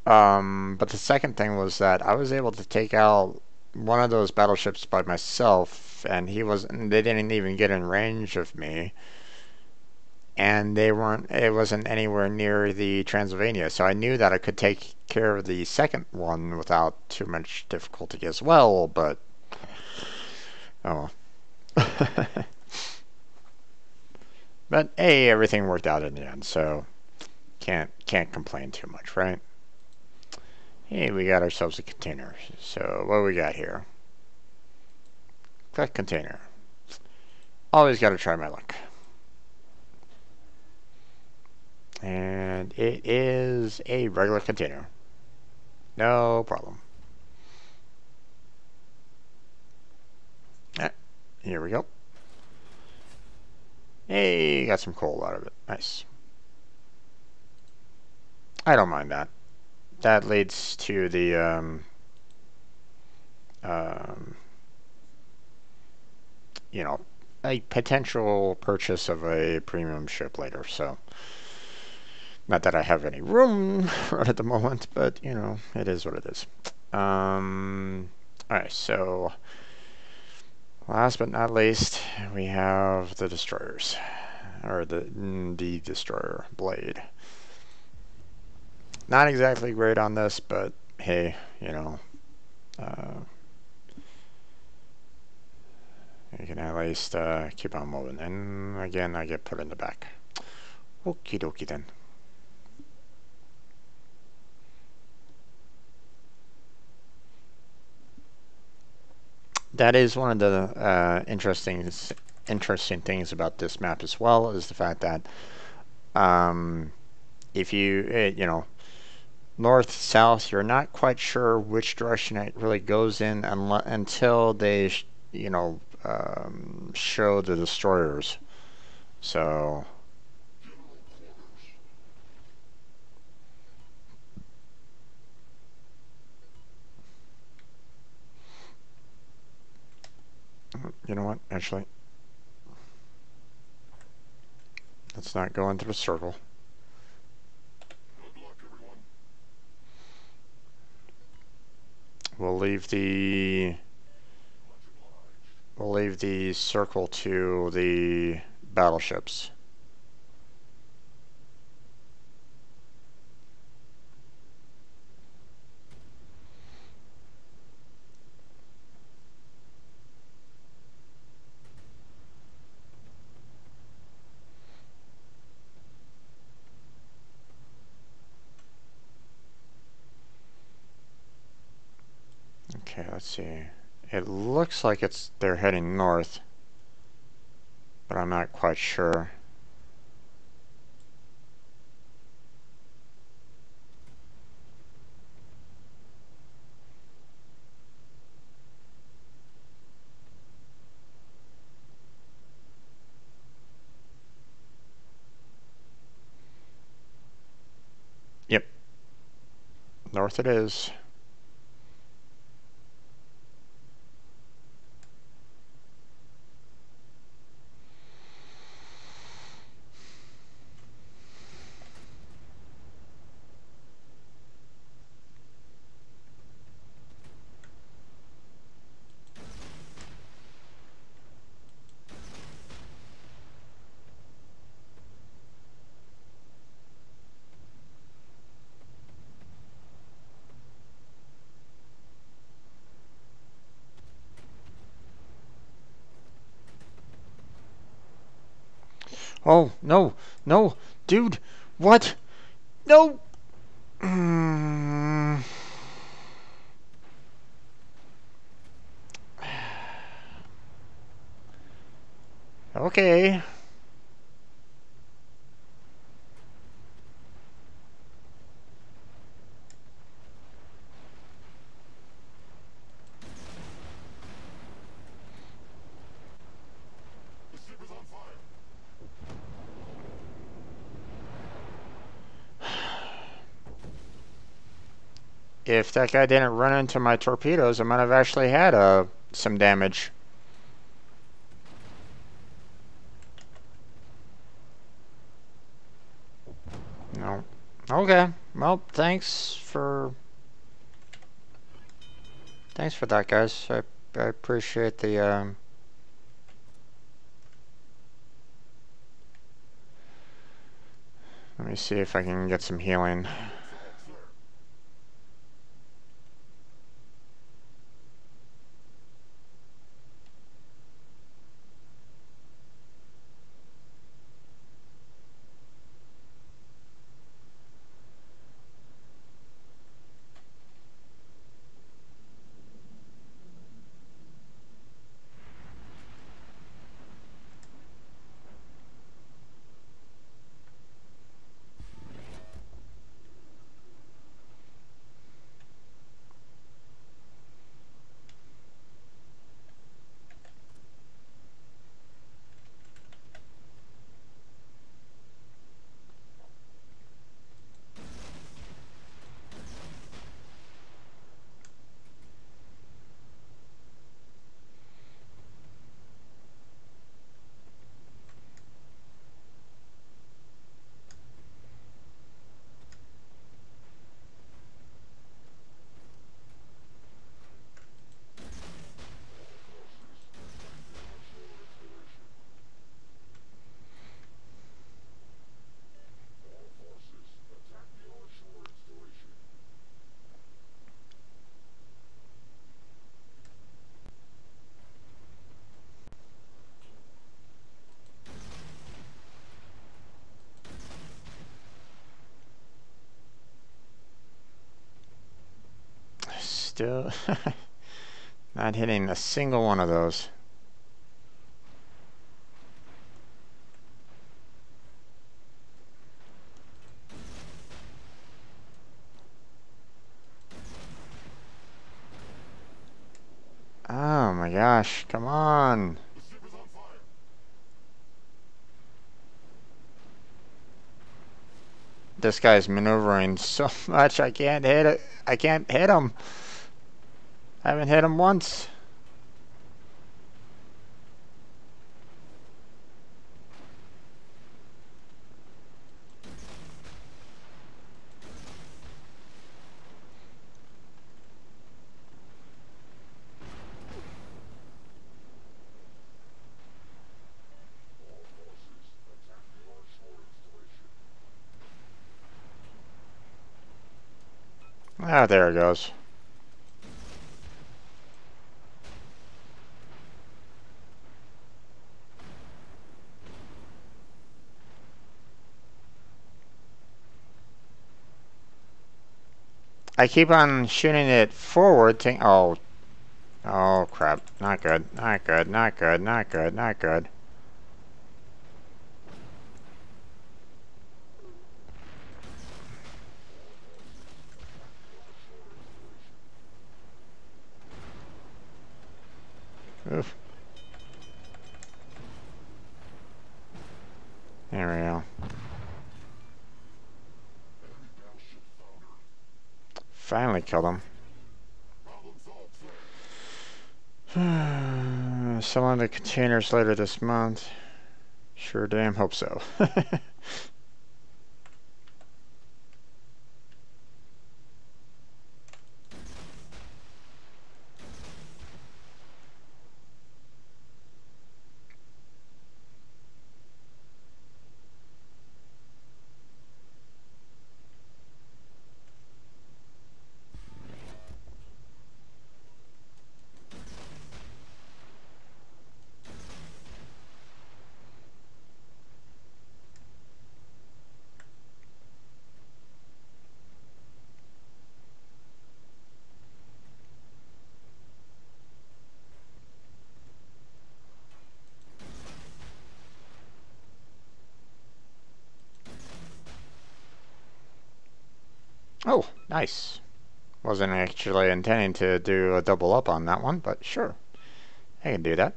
But the second thing was that I was able to take out one of those battleships by myself, and they didn't even get in range of me, and it wasn't anywhere near the Transylvania, so I knew that I could take care of the second one without too much difficulty as well, but oh. But hey, everything worked out in the end, so can't complain too much, right? Hey, we got ourselves a container. So what we got here? Collect container. Always got to try my luck. And it is a regular container. No problem. Ah, here we go. Hey, got some coal out of it. Nice. I don't mind that. That leads to the um, a potential purchase of a premium ship later. So, not that I have any room right at the moment, but it is what it is. All right, so last but not least, we have the destroyers, or the destroyer blade. Not exactly great on this, but hey, uh, you can at least keep on moving. And again, I get put in the back. Okie dokie then. That is one of the interesting things about this map as well, is the fact that if north, south, you're not quite sure which direction it really goes in until they, show the destroyers. So, you know what? Actually, let's not go into the circle. Good luck, everyone. We'll leave the Much obliged. we'll leave the circle to the battleships. Okay, let's see. It looks like they're heading north, but I'm not quite sure. Yep, north it is. Oh, no, no, dude, what? No! Okay. The ship is on fire. If that guy didn't run into my torpedoes, I might have actually had some damage. No. Okay. Well, thanks for that, guys. I appreciate the Let me see if I can get some healing. Yes, sir. All forces, attack the onshore installation. Still not hitting a single one of those. Oh my gosh, come on. The ship is on fire. This guy's maneuvering so much I can't hit it. I can't hit him. I haven't hit him once. All forces, attack the onshore installation. Ah, there it goes. I keep on shooting it forward, oh, Oh crap. Not good. Not good. Not good. Not good. Not good. Oof. There we go. Finally killed him. Selling the containers later this month. Sure damn hope so. Oh, nice. Wasn't actually intending to do a double up on that one, but sure. I can do that.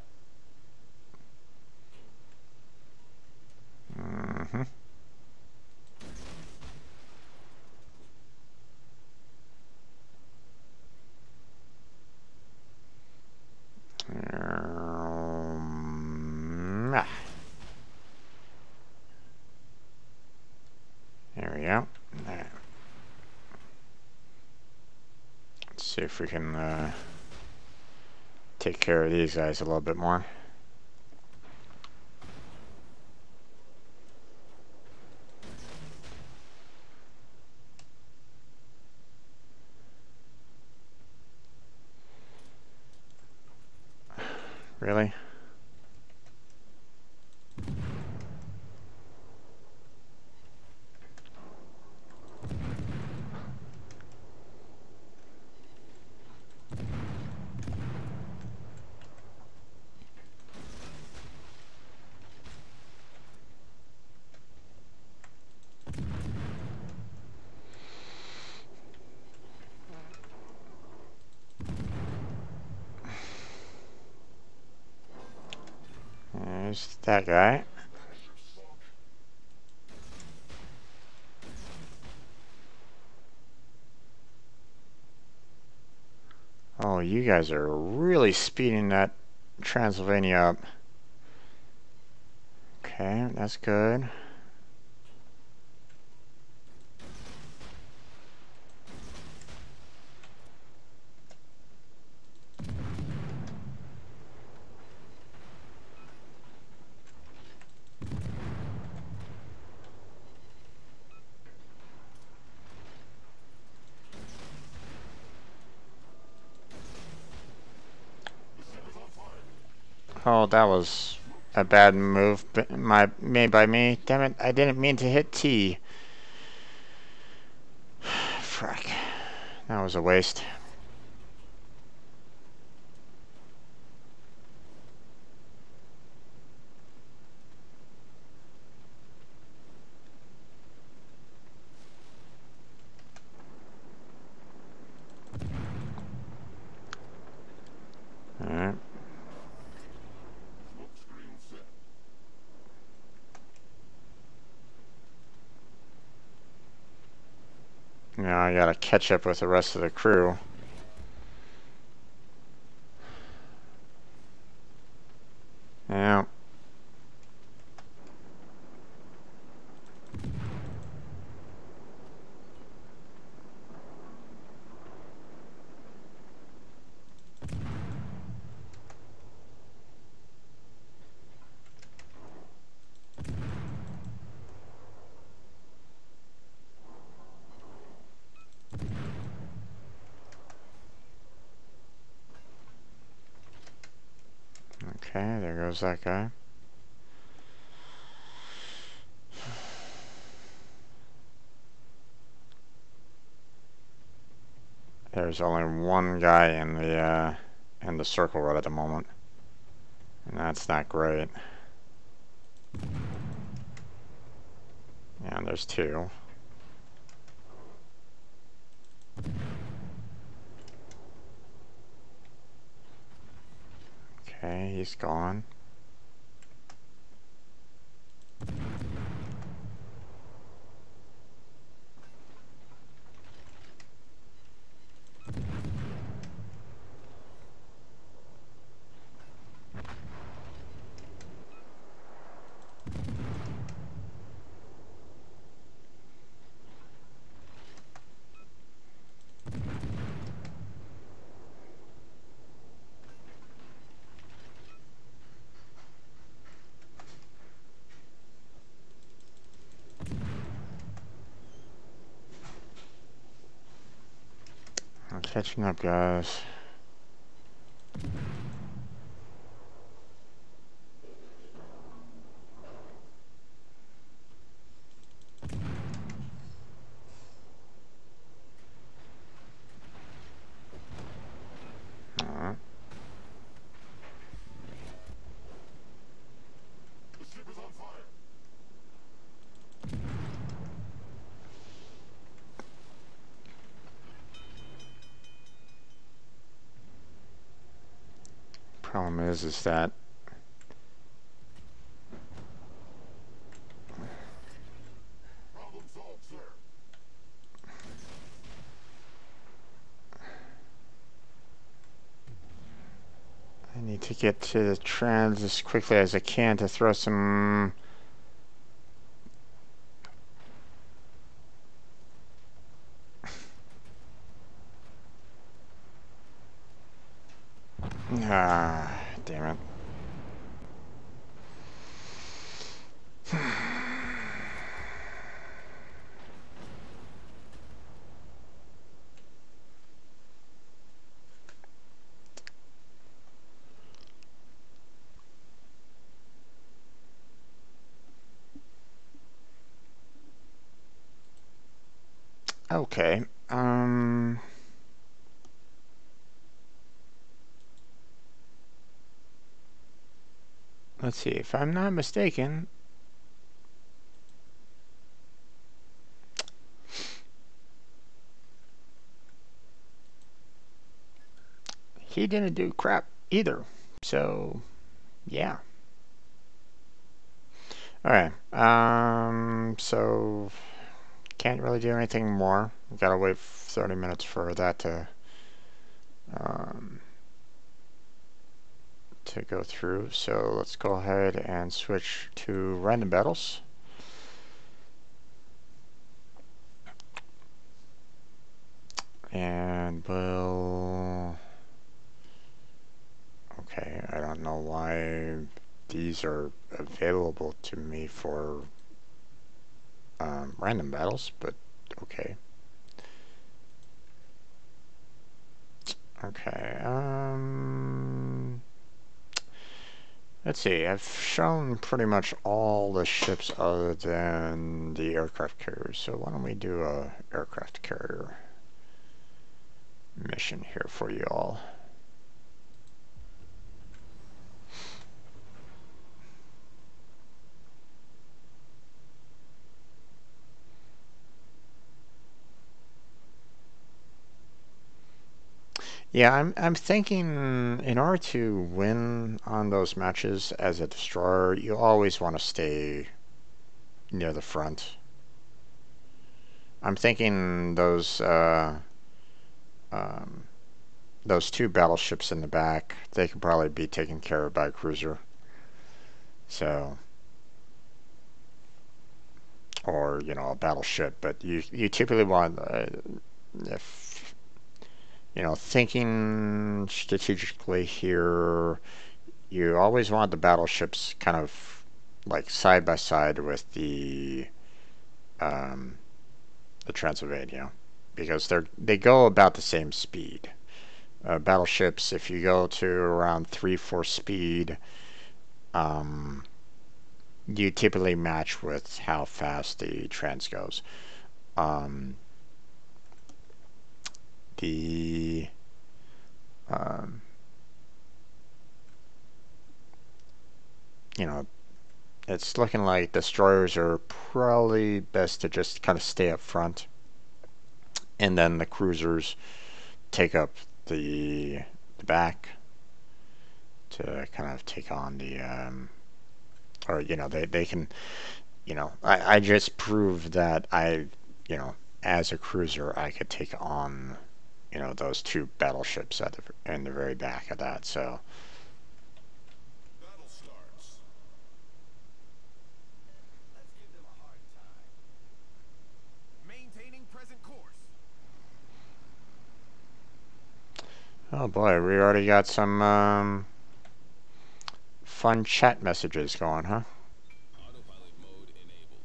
Mm-hmm. Ah. There we go. Right. Let's see if we can take care of these guys a little bit more. Really? There's that guy. Oh, you guys are really speeding that Transylvania up. Okay, that's good. Oh, that was a bad move made by me. Damn it, I didn't mean to hit T. Frack. That was a waste. Alright. Now I gotta catch up with the rest of the crew. Yeah. Okay, there goes that guy. There's only one guy in the in the circle right at the moment, and that's not great. Yeah, there's two. Okay, he's gone. I'm catching up, guys. Alright. The ship is on fire. Problem is that Problem solved, sir. I need to get to the trans as quickly as I can to throw some. Ah, damn it. Okay. Let's see. If I'm not mistaken, he didn't do crap either. So, yeah. Alright. So can't really do anything more. Gotta wait 30 minutes for that um, to go through. So let's go ahead and switch to random battles. And we'll... Okay, I don't know why these are available to me for random battles, but okay. Okay, let's see, I've shown pretty much all the ships other than the aircraft carriers, so why don't we do a aircraft carrier mission here for you all. Yeah, I'm thinking in order to win on those matches as a destroyer, you always want to stay near the front. I'm thinking um, those two battleships in the back, they could probably be taken care of by a cruiser. So, or you know, a battleship. But you typically want if you know, thinking strategically here, you always want the battleships kind of like side by side with um, the Transylvania, because they go about the same speed. Battleships, if you go to around 3-4 speed, um, you typically match with how fast the trans goes. Um, the you know, it's looking like destroyers are probably best to just kind of stay up front, and then the cruisers take up the back to kind of take on the or they can, I just proved that as a cruiser I could take on those two battleships in the very back of that. So Battle starts. Let's give them a hard time. Maintaining present course. oh boy, we already got some fun chat messages going, huh? Autopilot mode enabled.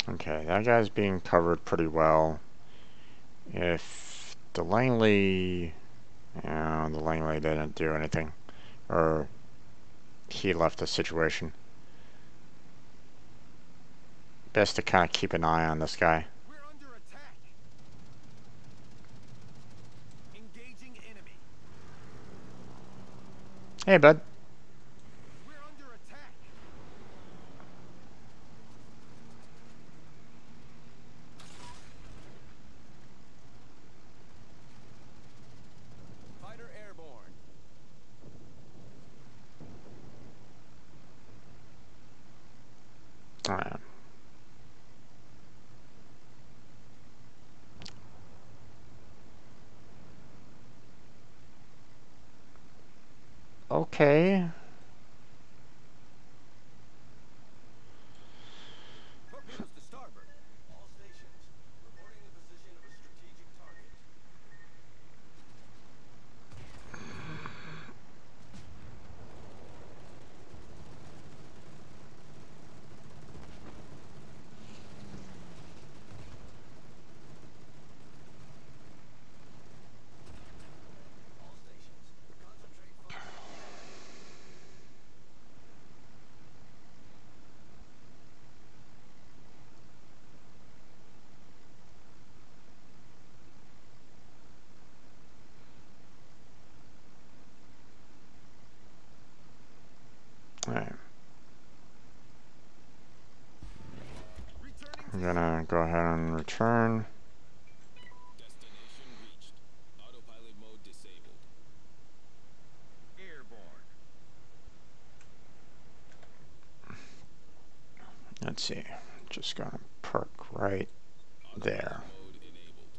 Okay, that guy's being covered pretty well. If the Langley, the Langley didn't do anything, or he left the situation. Best to kind of keep an eye on this guy. We're under attack. Engaging enemy. Hey, bud. We're under attack. Fighter airborne. Alright. Okay. Torpedoes to starboard. All stations. Reporting the position of a strategic target. All stations. Concentrate fire. Alright. Returning I'm to gonna go ahead and return. destination reached. Autopilot mode disabled. Airborne. Let's see. Just gonna park right there. Autopilot mode enabled.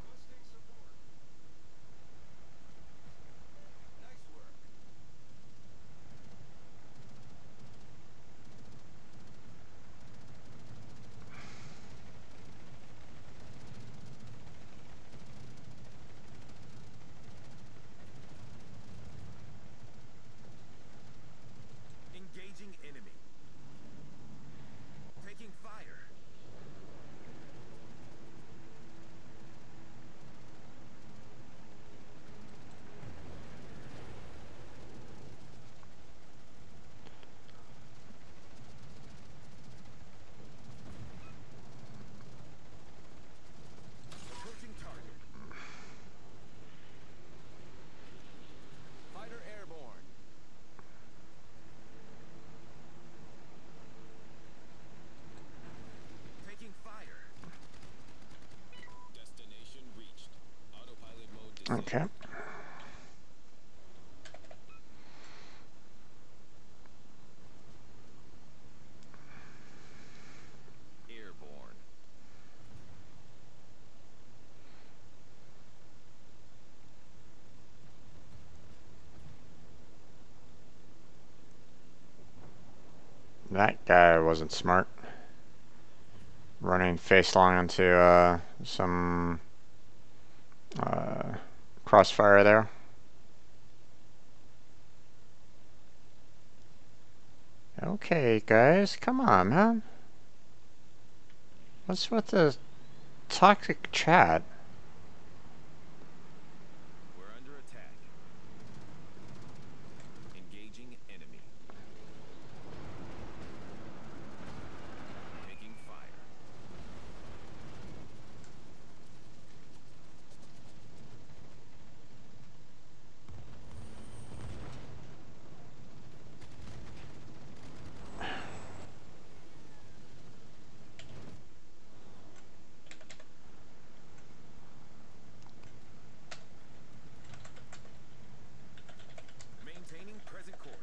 Requesting support. Nice work. Engaging enemy. Taking fire. Approaching target. Fighter airborne. Taking fire. Destination reached. Autopilot mode disabled. Okay. Airborne. That guy wasn't smart. Running face long into some crossfire there. Okay, guys, come on, man. What's with the toxic chat? We're under attack. Engaging enemy. Taking fire. Maintaining present course.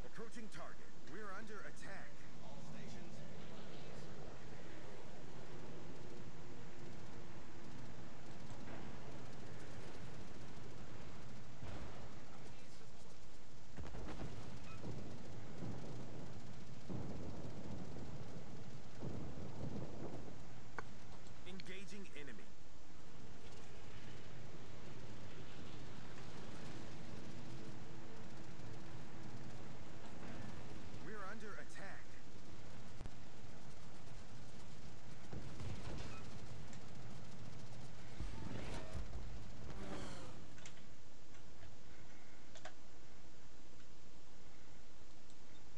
Approaching target. We're under attack. All stations. Engaging enemy. We're under attack.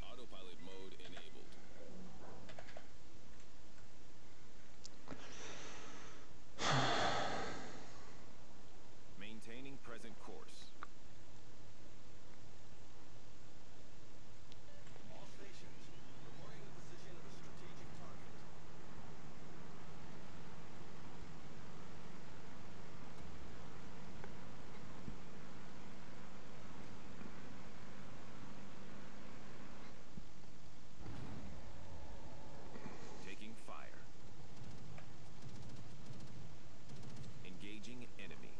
Autopilot mode enabled. Maintaining present course. All stations. Reporting the position of a strategic target. Taking fire. Engaging enemy.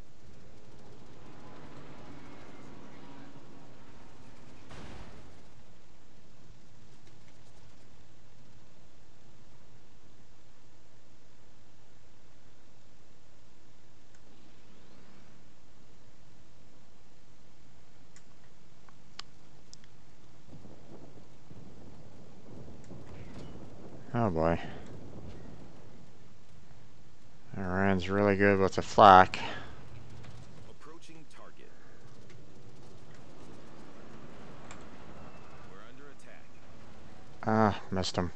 Oh boy. Iran's really good with the flak. Approaching target. We're under attack. Ah, missed him.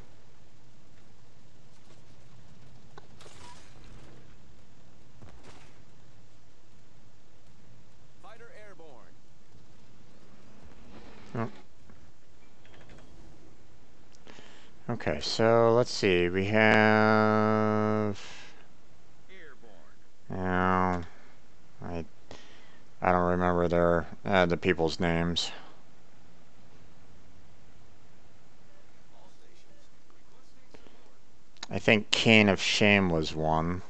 Fighter airborne. Oh. Okay, so let's see. We have. Airborne. Now, I don't remember the people's names. All stations. Requesting support. I think Cane of Shame was one.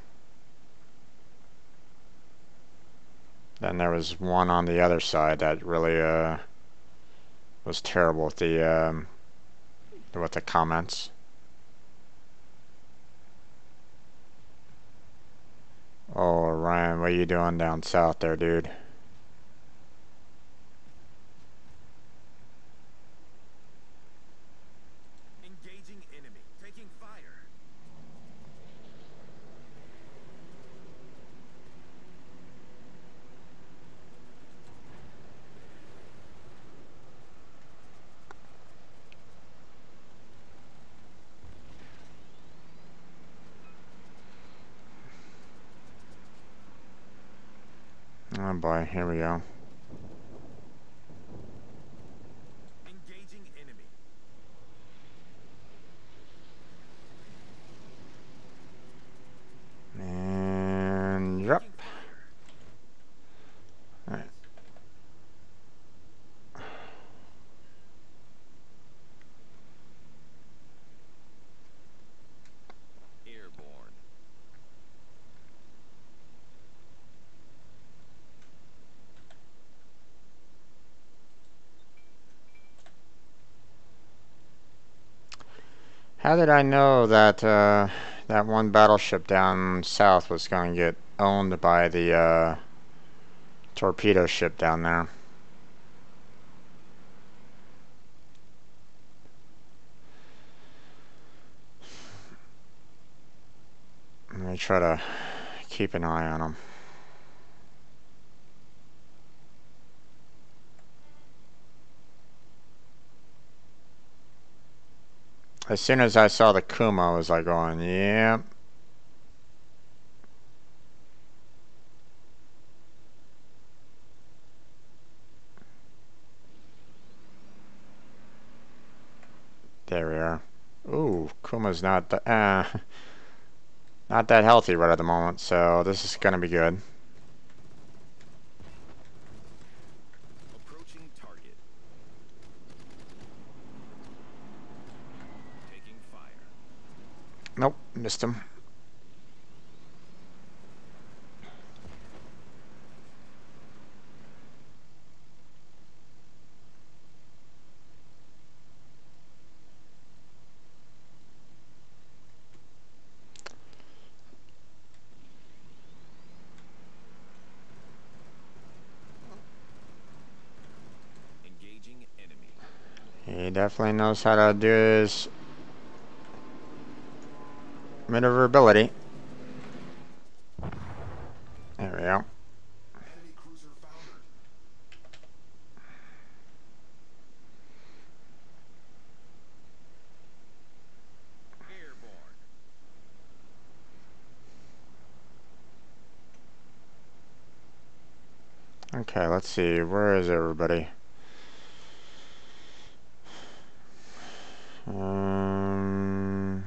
Then there was one on the other side that really was terrible with the comments. Oh, Ryan, what are you doing down south there, dude? Engaging enemy. Taking fire. Oh boy, here we go. How did I know that that one battleship down south was going to get owned by the torpedo ship down there? Let me try to keep an eye on them. As soon as I saw the Kuma, I was like going, yeah. There we are. Ooh, Kuma's not not that healthy right at the moment, so this is gonna be good. Approaching target. Taking fire. Nope, missed him. Engaging enemy. He definitely knows how to do his maneuverability. There we go. Enemy cruiser foundered. Airborne. Okay, let's see. Where is everybody? Um,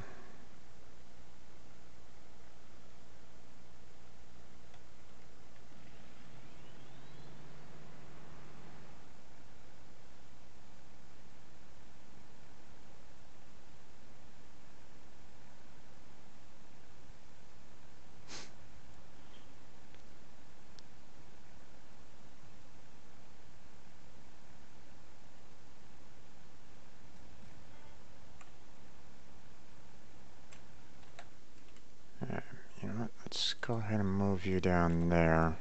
you know what? Let's go ahead and move you down there.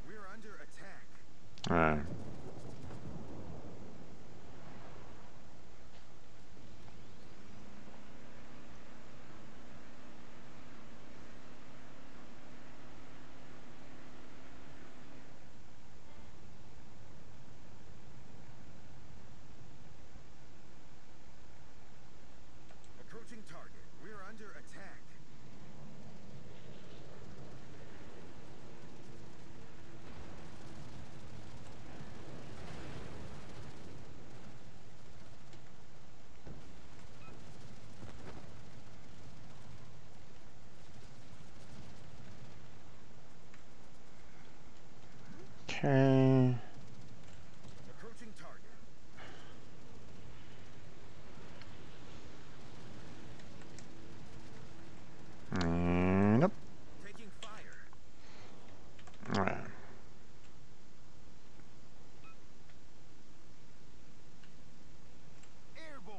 We're under attack. Alright. Approaching target. We're under attack. Okay. Approaching target. Nope. Taking fire. Alright. Airborne.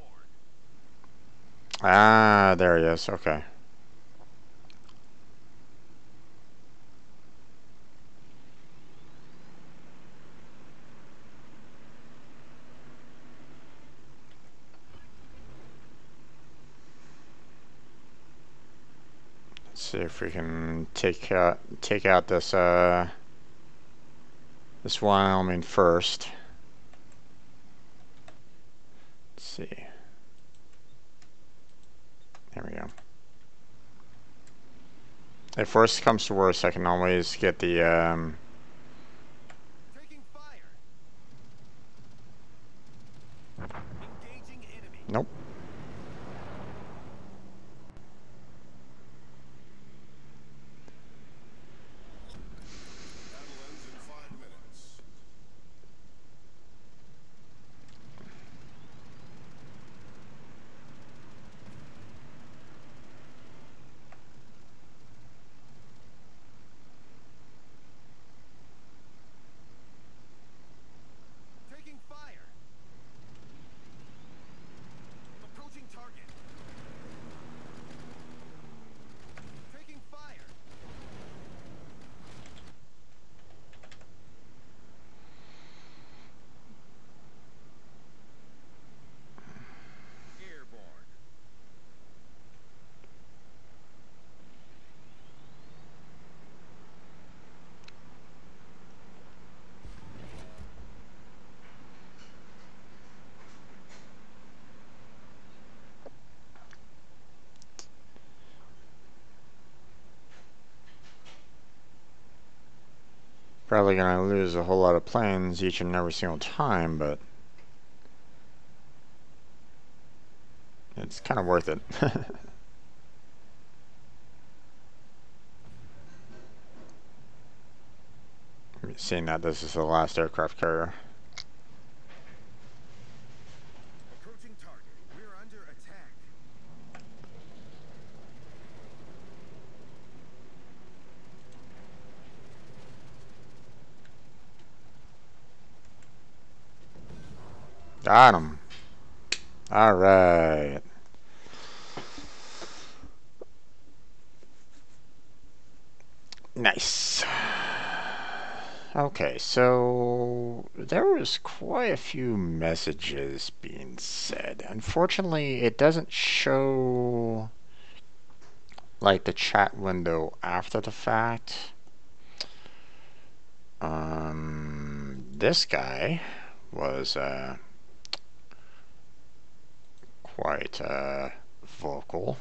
Ah, there he is. Okay. Let's see if we can take out this this Wyoming first. Let's see. There we go. If worst comes to worst, I can always get the Taking fire. Engaging enemy. nope. Battle ends in 5 minutes. Probably gonna lose a whole lot of planes each and every single time, but it's kind of worth it. Seeing that this is the last aircraft carrier. Approaching target. We're under attack. Got him. Alright. Nice. Okay, so there was quite a few messages being said. Unfortunately, it doesn't show like the chat window after the fact. This guy was quite vocal,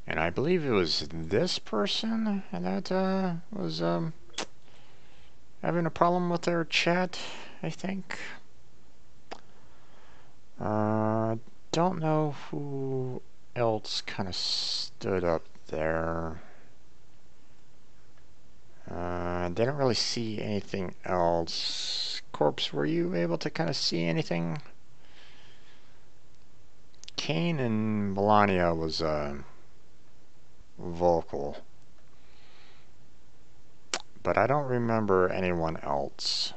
and I believe it was this person that was having a problem with their chat, I think. Don't know who else kind of stood up there. Didn't really see anything else. Corpse, were you able to kind of see anything? Kane and Melania was vocal, but I don't remember anyone else.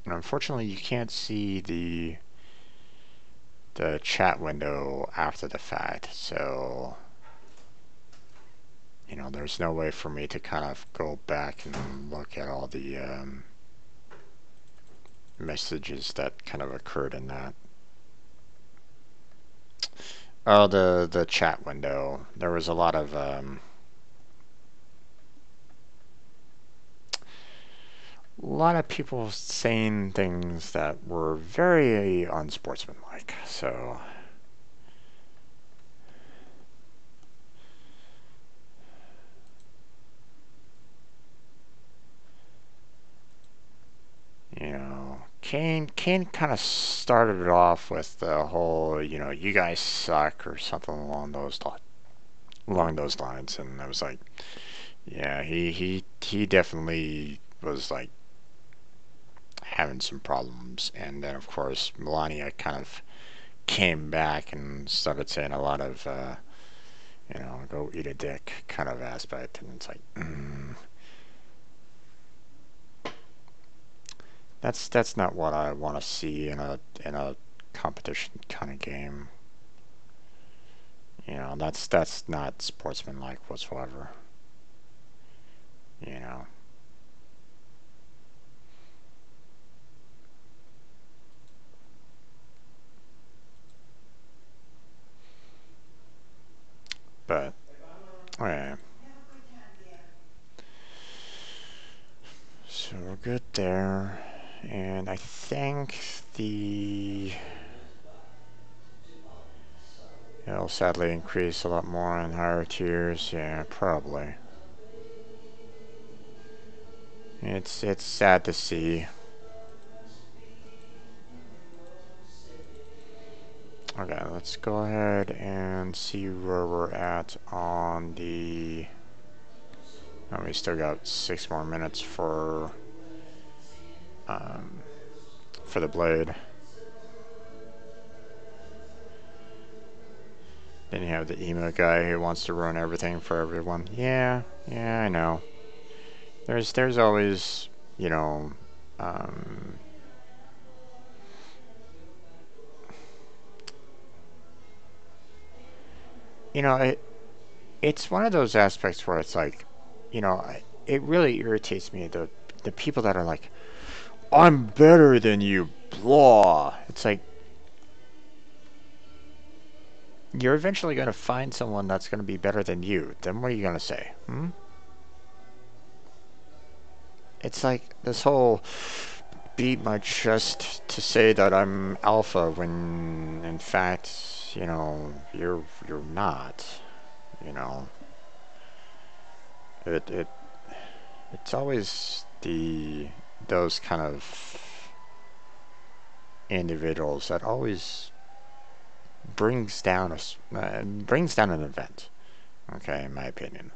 And unfortunately, you can't see the chat window after the fact, so you know, there's no way for me to kind of go back and look at all the messages that kind of occurred in that. Oh, the chat window. There was a lot of people saying things that were very unsportsmanlike. So you know, Kane kind of started it off with the whole, you know, you guys suck or something along those lines, and I was like, yeah, he definitely was like having some problems, and then of course Melania kind of came back and started saying a lot of, you know, go eat a dick kind of aspect, and it's like, that's not what I want to see in a competition kind of game. You know, that's not sportsmanlike whatsoever. You know. But yeah. So we're good there. And I think it'll sadly increase a lot more in higher tiers. Yeah, probably. It's sad to see. Okay, let's go ahead and see where we're at on the. Oh, we still got 6 more minutes for the blade. Then you have the emo guy who wants to ruin everything for everyone. Yeah, I know. There's always, you know, you know, it's one of those aspects where it's like, you know, it really irritates me the people that are like, I'm better than you, blah. It's like you're eventually going to find someone that's going to be better than you. Then what are you going to say? It's like this whole beat my chest to say that I'm alpha when in fact, you know, you're not. You know, it it's always the those kind of individuals that always brings down an event. Okay, in my opinion,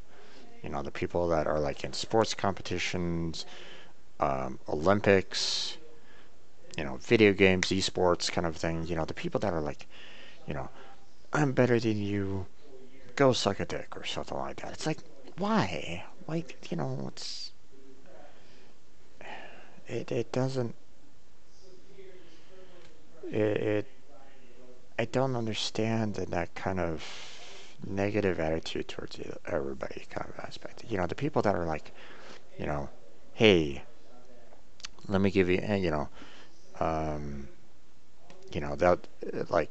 the people that are like in sports competitions, Olympics, video games, esports kind of thing. The people that are like, you know, I'm better than you, go suck a dick or something like that. It's like, why? Like, it doesn't, it I don't understand that kind of negative attitude towards everybody kind of aspect. The people that are like, you know, hey, let me give you, um, that like,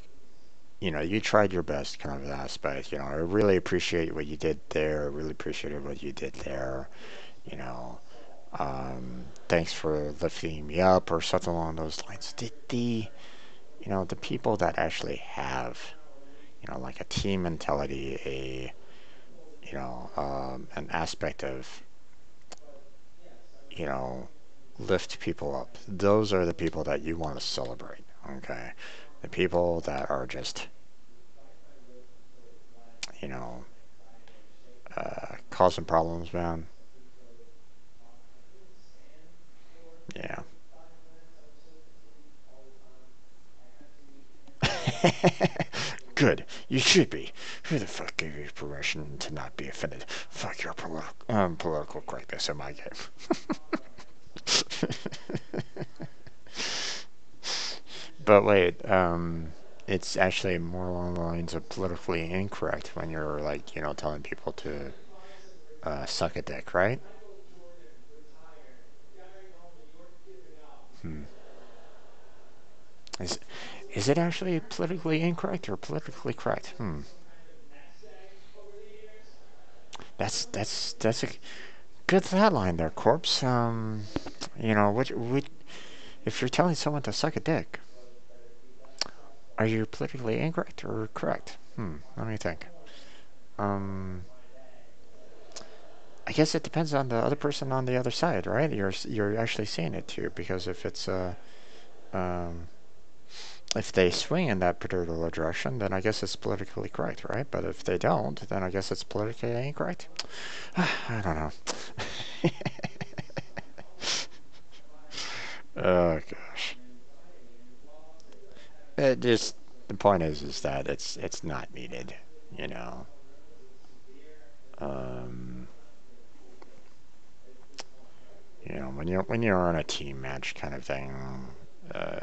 you tried your best kind of aspect. I really appreciate what you did there. I really appreciated what you did there. You know, thanks for lifting me up or something along those lines. The people that actually have, like a team mentality, an aspect of, you know, lift people up. Those are the people that you want to celebrate. Okay, the people that are just, you know, causing problems, man. Yeah. Good. You should be. Who the fuck gave you permission to not be offended? Fuck your political correctness in my game. But wait, it's actually more along the lines of politically incorrect when you're like, telling people to suck a dick, right? Hmm. Is is it actually politically incorrect or politically correct? Hmm. That's a good thought line there, corpse. If you're telling someone to suck a dick, are you politically incorrect or correct? Let me think. Um, I guess it depends on the other person on the other side, right? You're actually saying it to, because um, if they swing in that particular direction, then I guess it's politically correct, right? But if they don't, then I guess it's politically incorrect. I don't know. Oh gosh. It just The point is that it's not needed, you know. Um, when you're on a team match kind of thing, uh,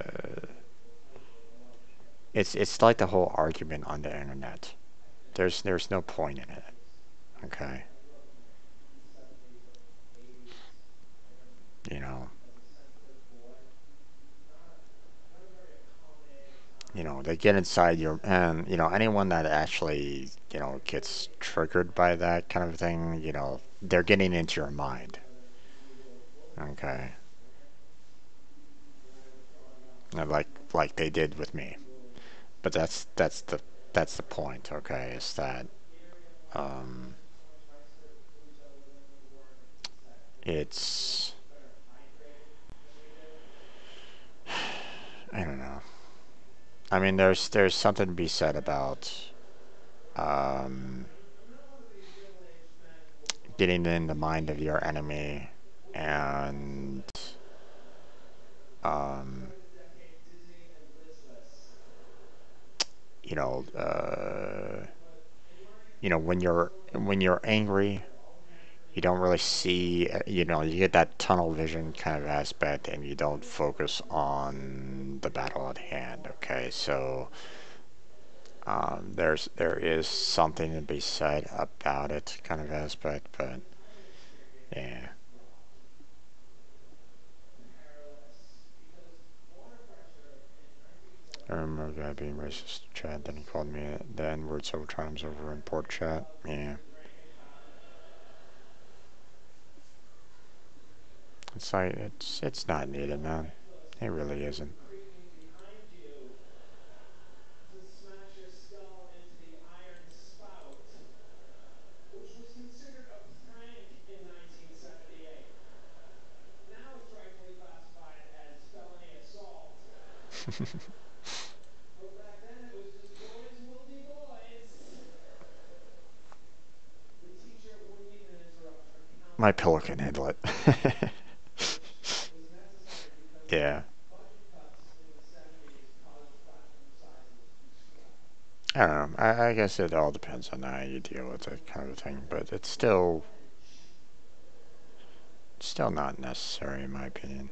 it's like the whole argument on the internet. There's no point in it. Okay, you know, they get inside your, and anyone that actually gets triggered by that kind of thing, they're getting into your mind. Okay, and like they did with me. But that's the point. Okay, is that um, it's I don't know. I mean, there's something to be said about um, getting in the mind of your enemy, and um, you know, when you're angry, you don't really see. You get that tunnel vision kind of aspect, and you don't focus on the battle at hand. Okay, so there is something to be said about it, kind of aspect, but yeah. I remember a guy being racist in chat, then he called me the N word several times over in port chat. Yeah. It's like it's not needed, man. It really isn't. My pillow can handle it. Yeah. I don't know. I guess it all depends on how you deal with it, kind of thing. But it's still not necessary in my opinion.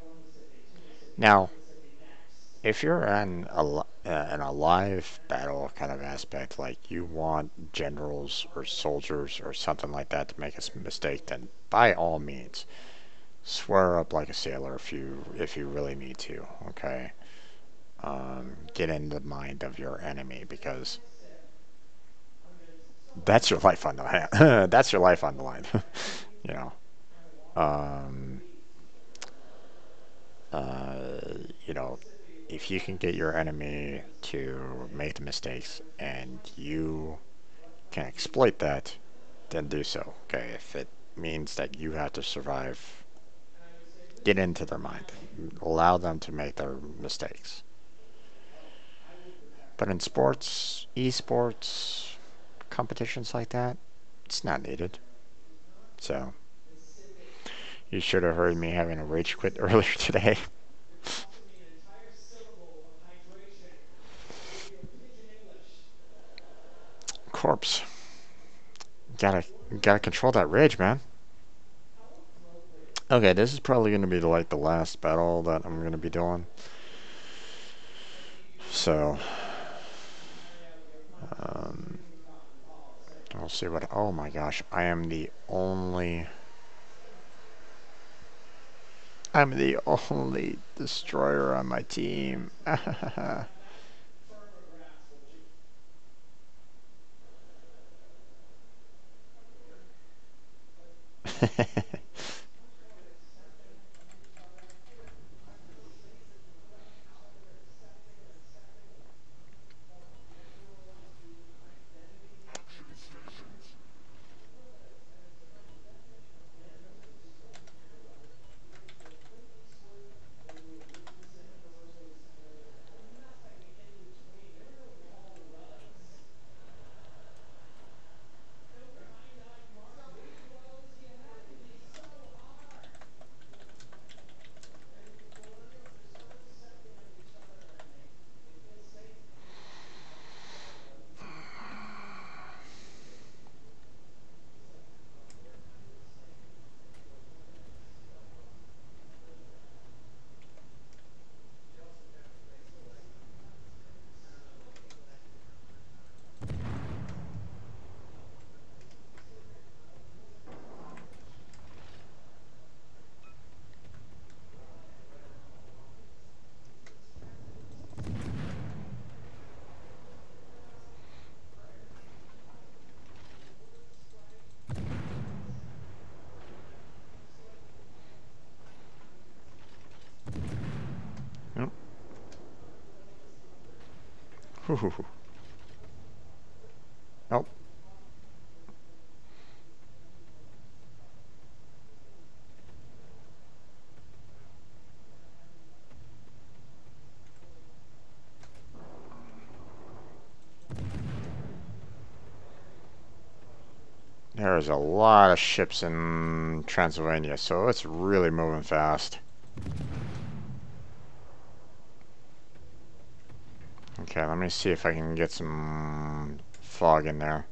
Now, if you're in a live battle kind of aspect, like you want generals or soldiers or something like that to make a mistake, then by all means, swear up like a sailor if you really need to. Okay, get in the mind of your enemy because that's your life on the line. That's your life on the line. you know. Um, uh, you know, if you can get your enemy to make the mistakes and you can exploit that, then do so. Okay, if it means that you have to survive, get into their mind, allow them to make their mistakes. But in sports, esports, competitions like that, it's not needed. So you should have heard me having a rage quit earlier today. Corpse, gotta gotta control that rage, man. Okay, this is probably gonna be like the last battle that I'm gonna be doing. So, um, we'll see what. Oh my gosh, I'm the only destroyer on my team. Yep. Nope. There's a lot of ships in Transylvania, so it's really moving fast. Okay, let me see if I can get some fog in there.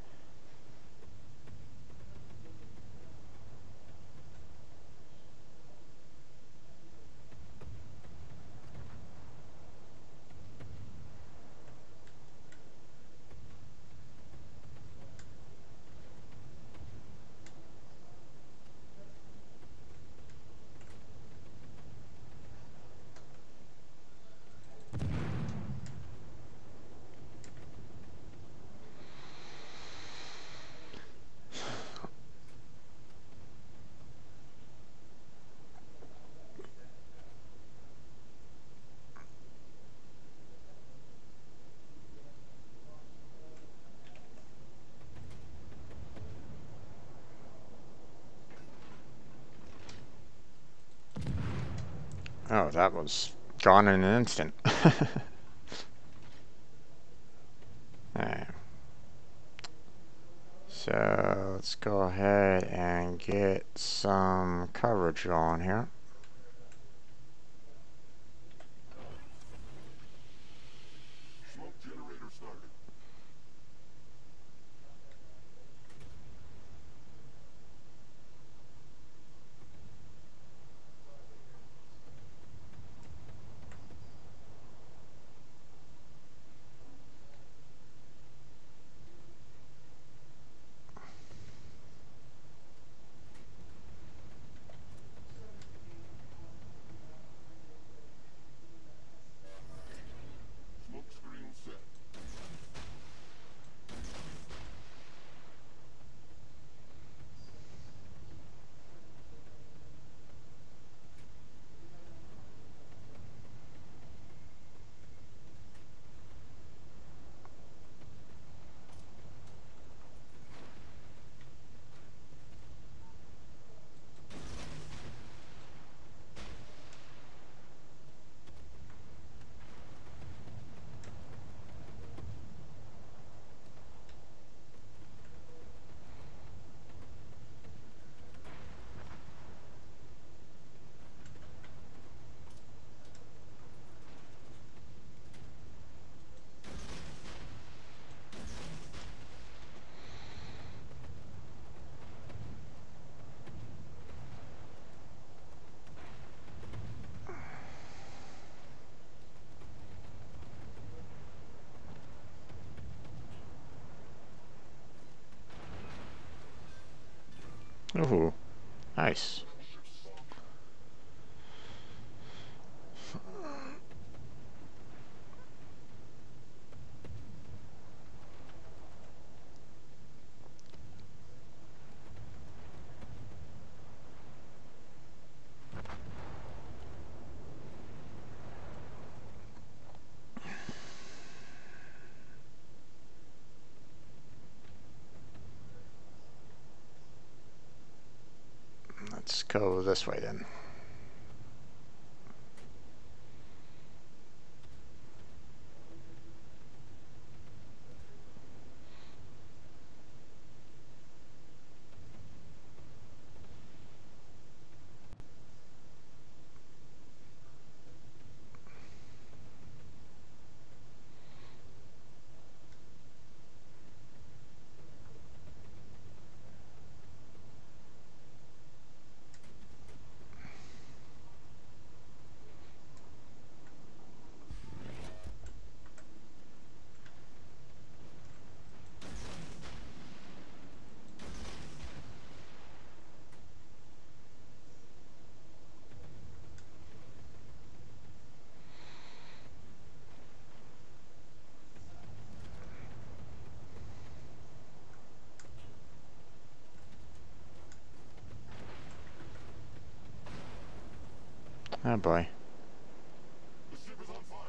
Oh, that was gone in an instant. Let's go ahead and get some coverage on here. Smoke generator started. Smoke screen set. Ooh, nice. Let's go this way then. Oh boy. The ship is on fire.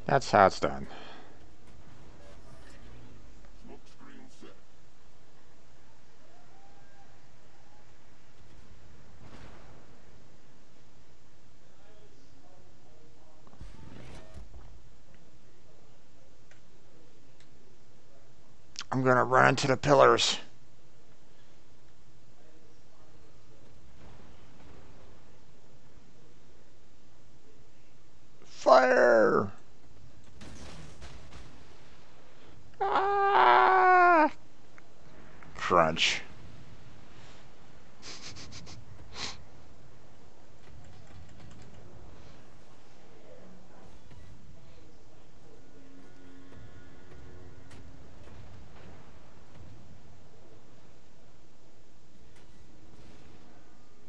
That's how it's done. I'm gonna run into the pillars. Fire! Ah! Crunch.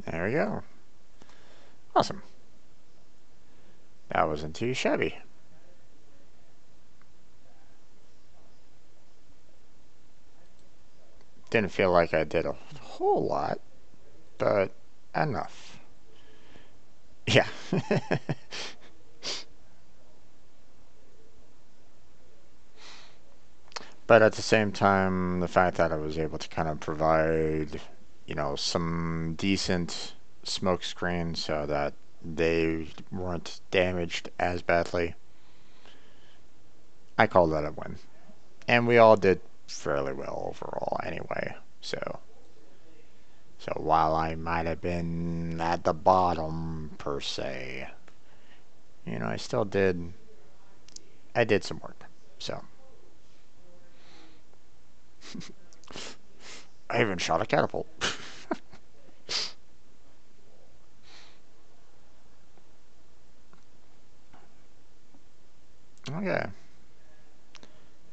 There we go. Awesome. That wasn't too shabby. Didn't feel like I did a whole lot, but enough. Yeah. But at the same time, the fact that I was able to kind of provide, some decent smoke screens so that they weren't damaged as badly, I call that a win. And we all did fairly well overall anyway. So while I might have been at the bottom per se, I still I did some work. So I even shot a catapult. Okay.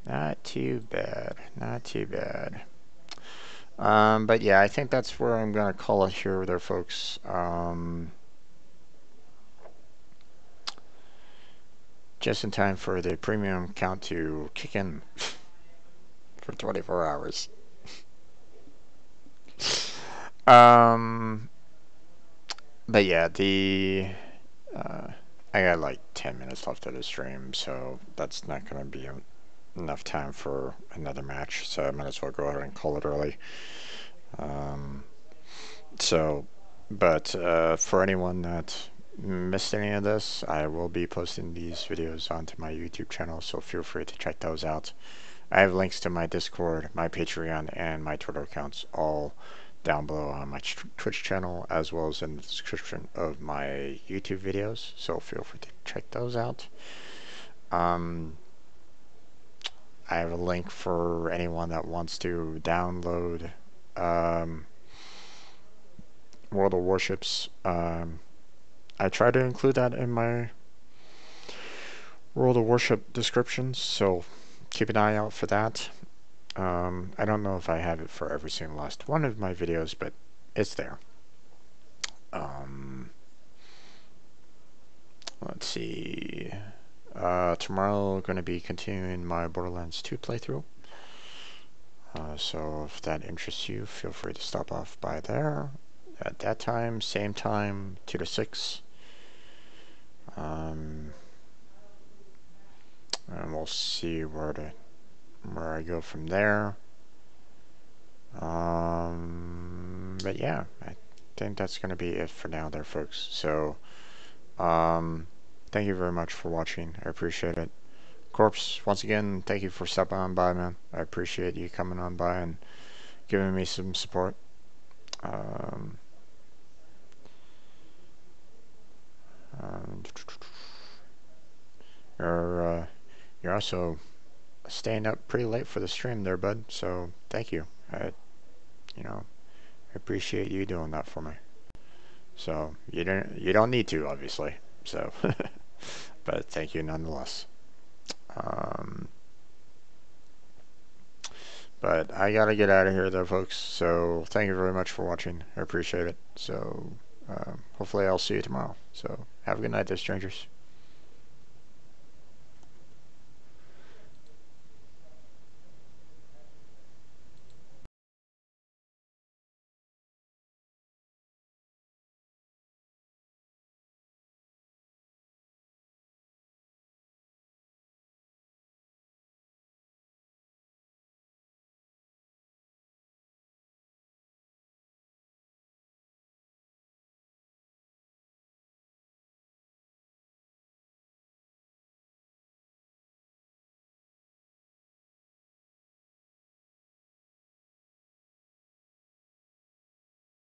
Not too bad. Not too bad. But yeah, I think that's where I'm gonna call it here there, folks. Just in time for the premium count to kick in for 24 hours. Um, but yeah, I got like 10 minutes left of the stream, so that's not gonna be enough time for another match. So I might as well go ahead and call it early. Um, but for anyone that missed any of this, I will be posting these videos onto my YouTube channel, so feel free to check those out. I have links to my Discord, my Patreon, and my Twitter accounts all down below on my Twitch channel, as well as in the description of my YouTube videos, so feel free to check those out. I have a link for anyone that wants to download World of Warships. I try to include that in my World of Warship descriptions, so keep an eye out for that. I don't know if I have it for every single last one of my videos, but it's there. Let's see. Tomorrow, going to be continuing my Borderlands 2 playthrough. So if that interests you, feel free to stop off by there. At that time, same time, 2 to 6. And we'll see where I go from there. But yeah, I think that's going to be it for now there, folks. So, thank you very much for watching. I appreciate it. Corpse, once again, thank you for stopping on by, man. I appreciate you coming on by and giving me some support. You're also staying up pretty late for the stream there, bud. So thank you. I appreciate you doing that for me. So you don't need to, obviously. So, but thank you nonetheless. But I gotta get out of here though, folks. So thank you very much for watching. I appreciate it. So hopefully I'll see you tomorrow. So have a good night there, strangers.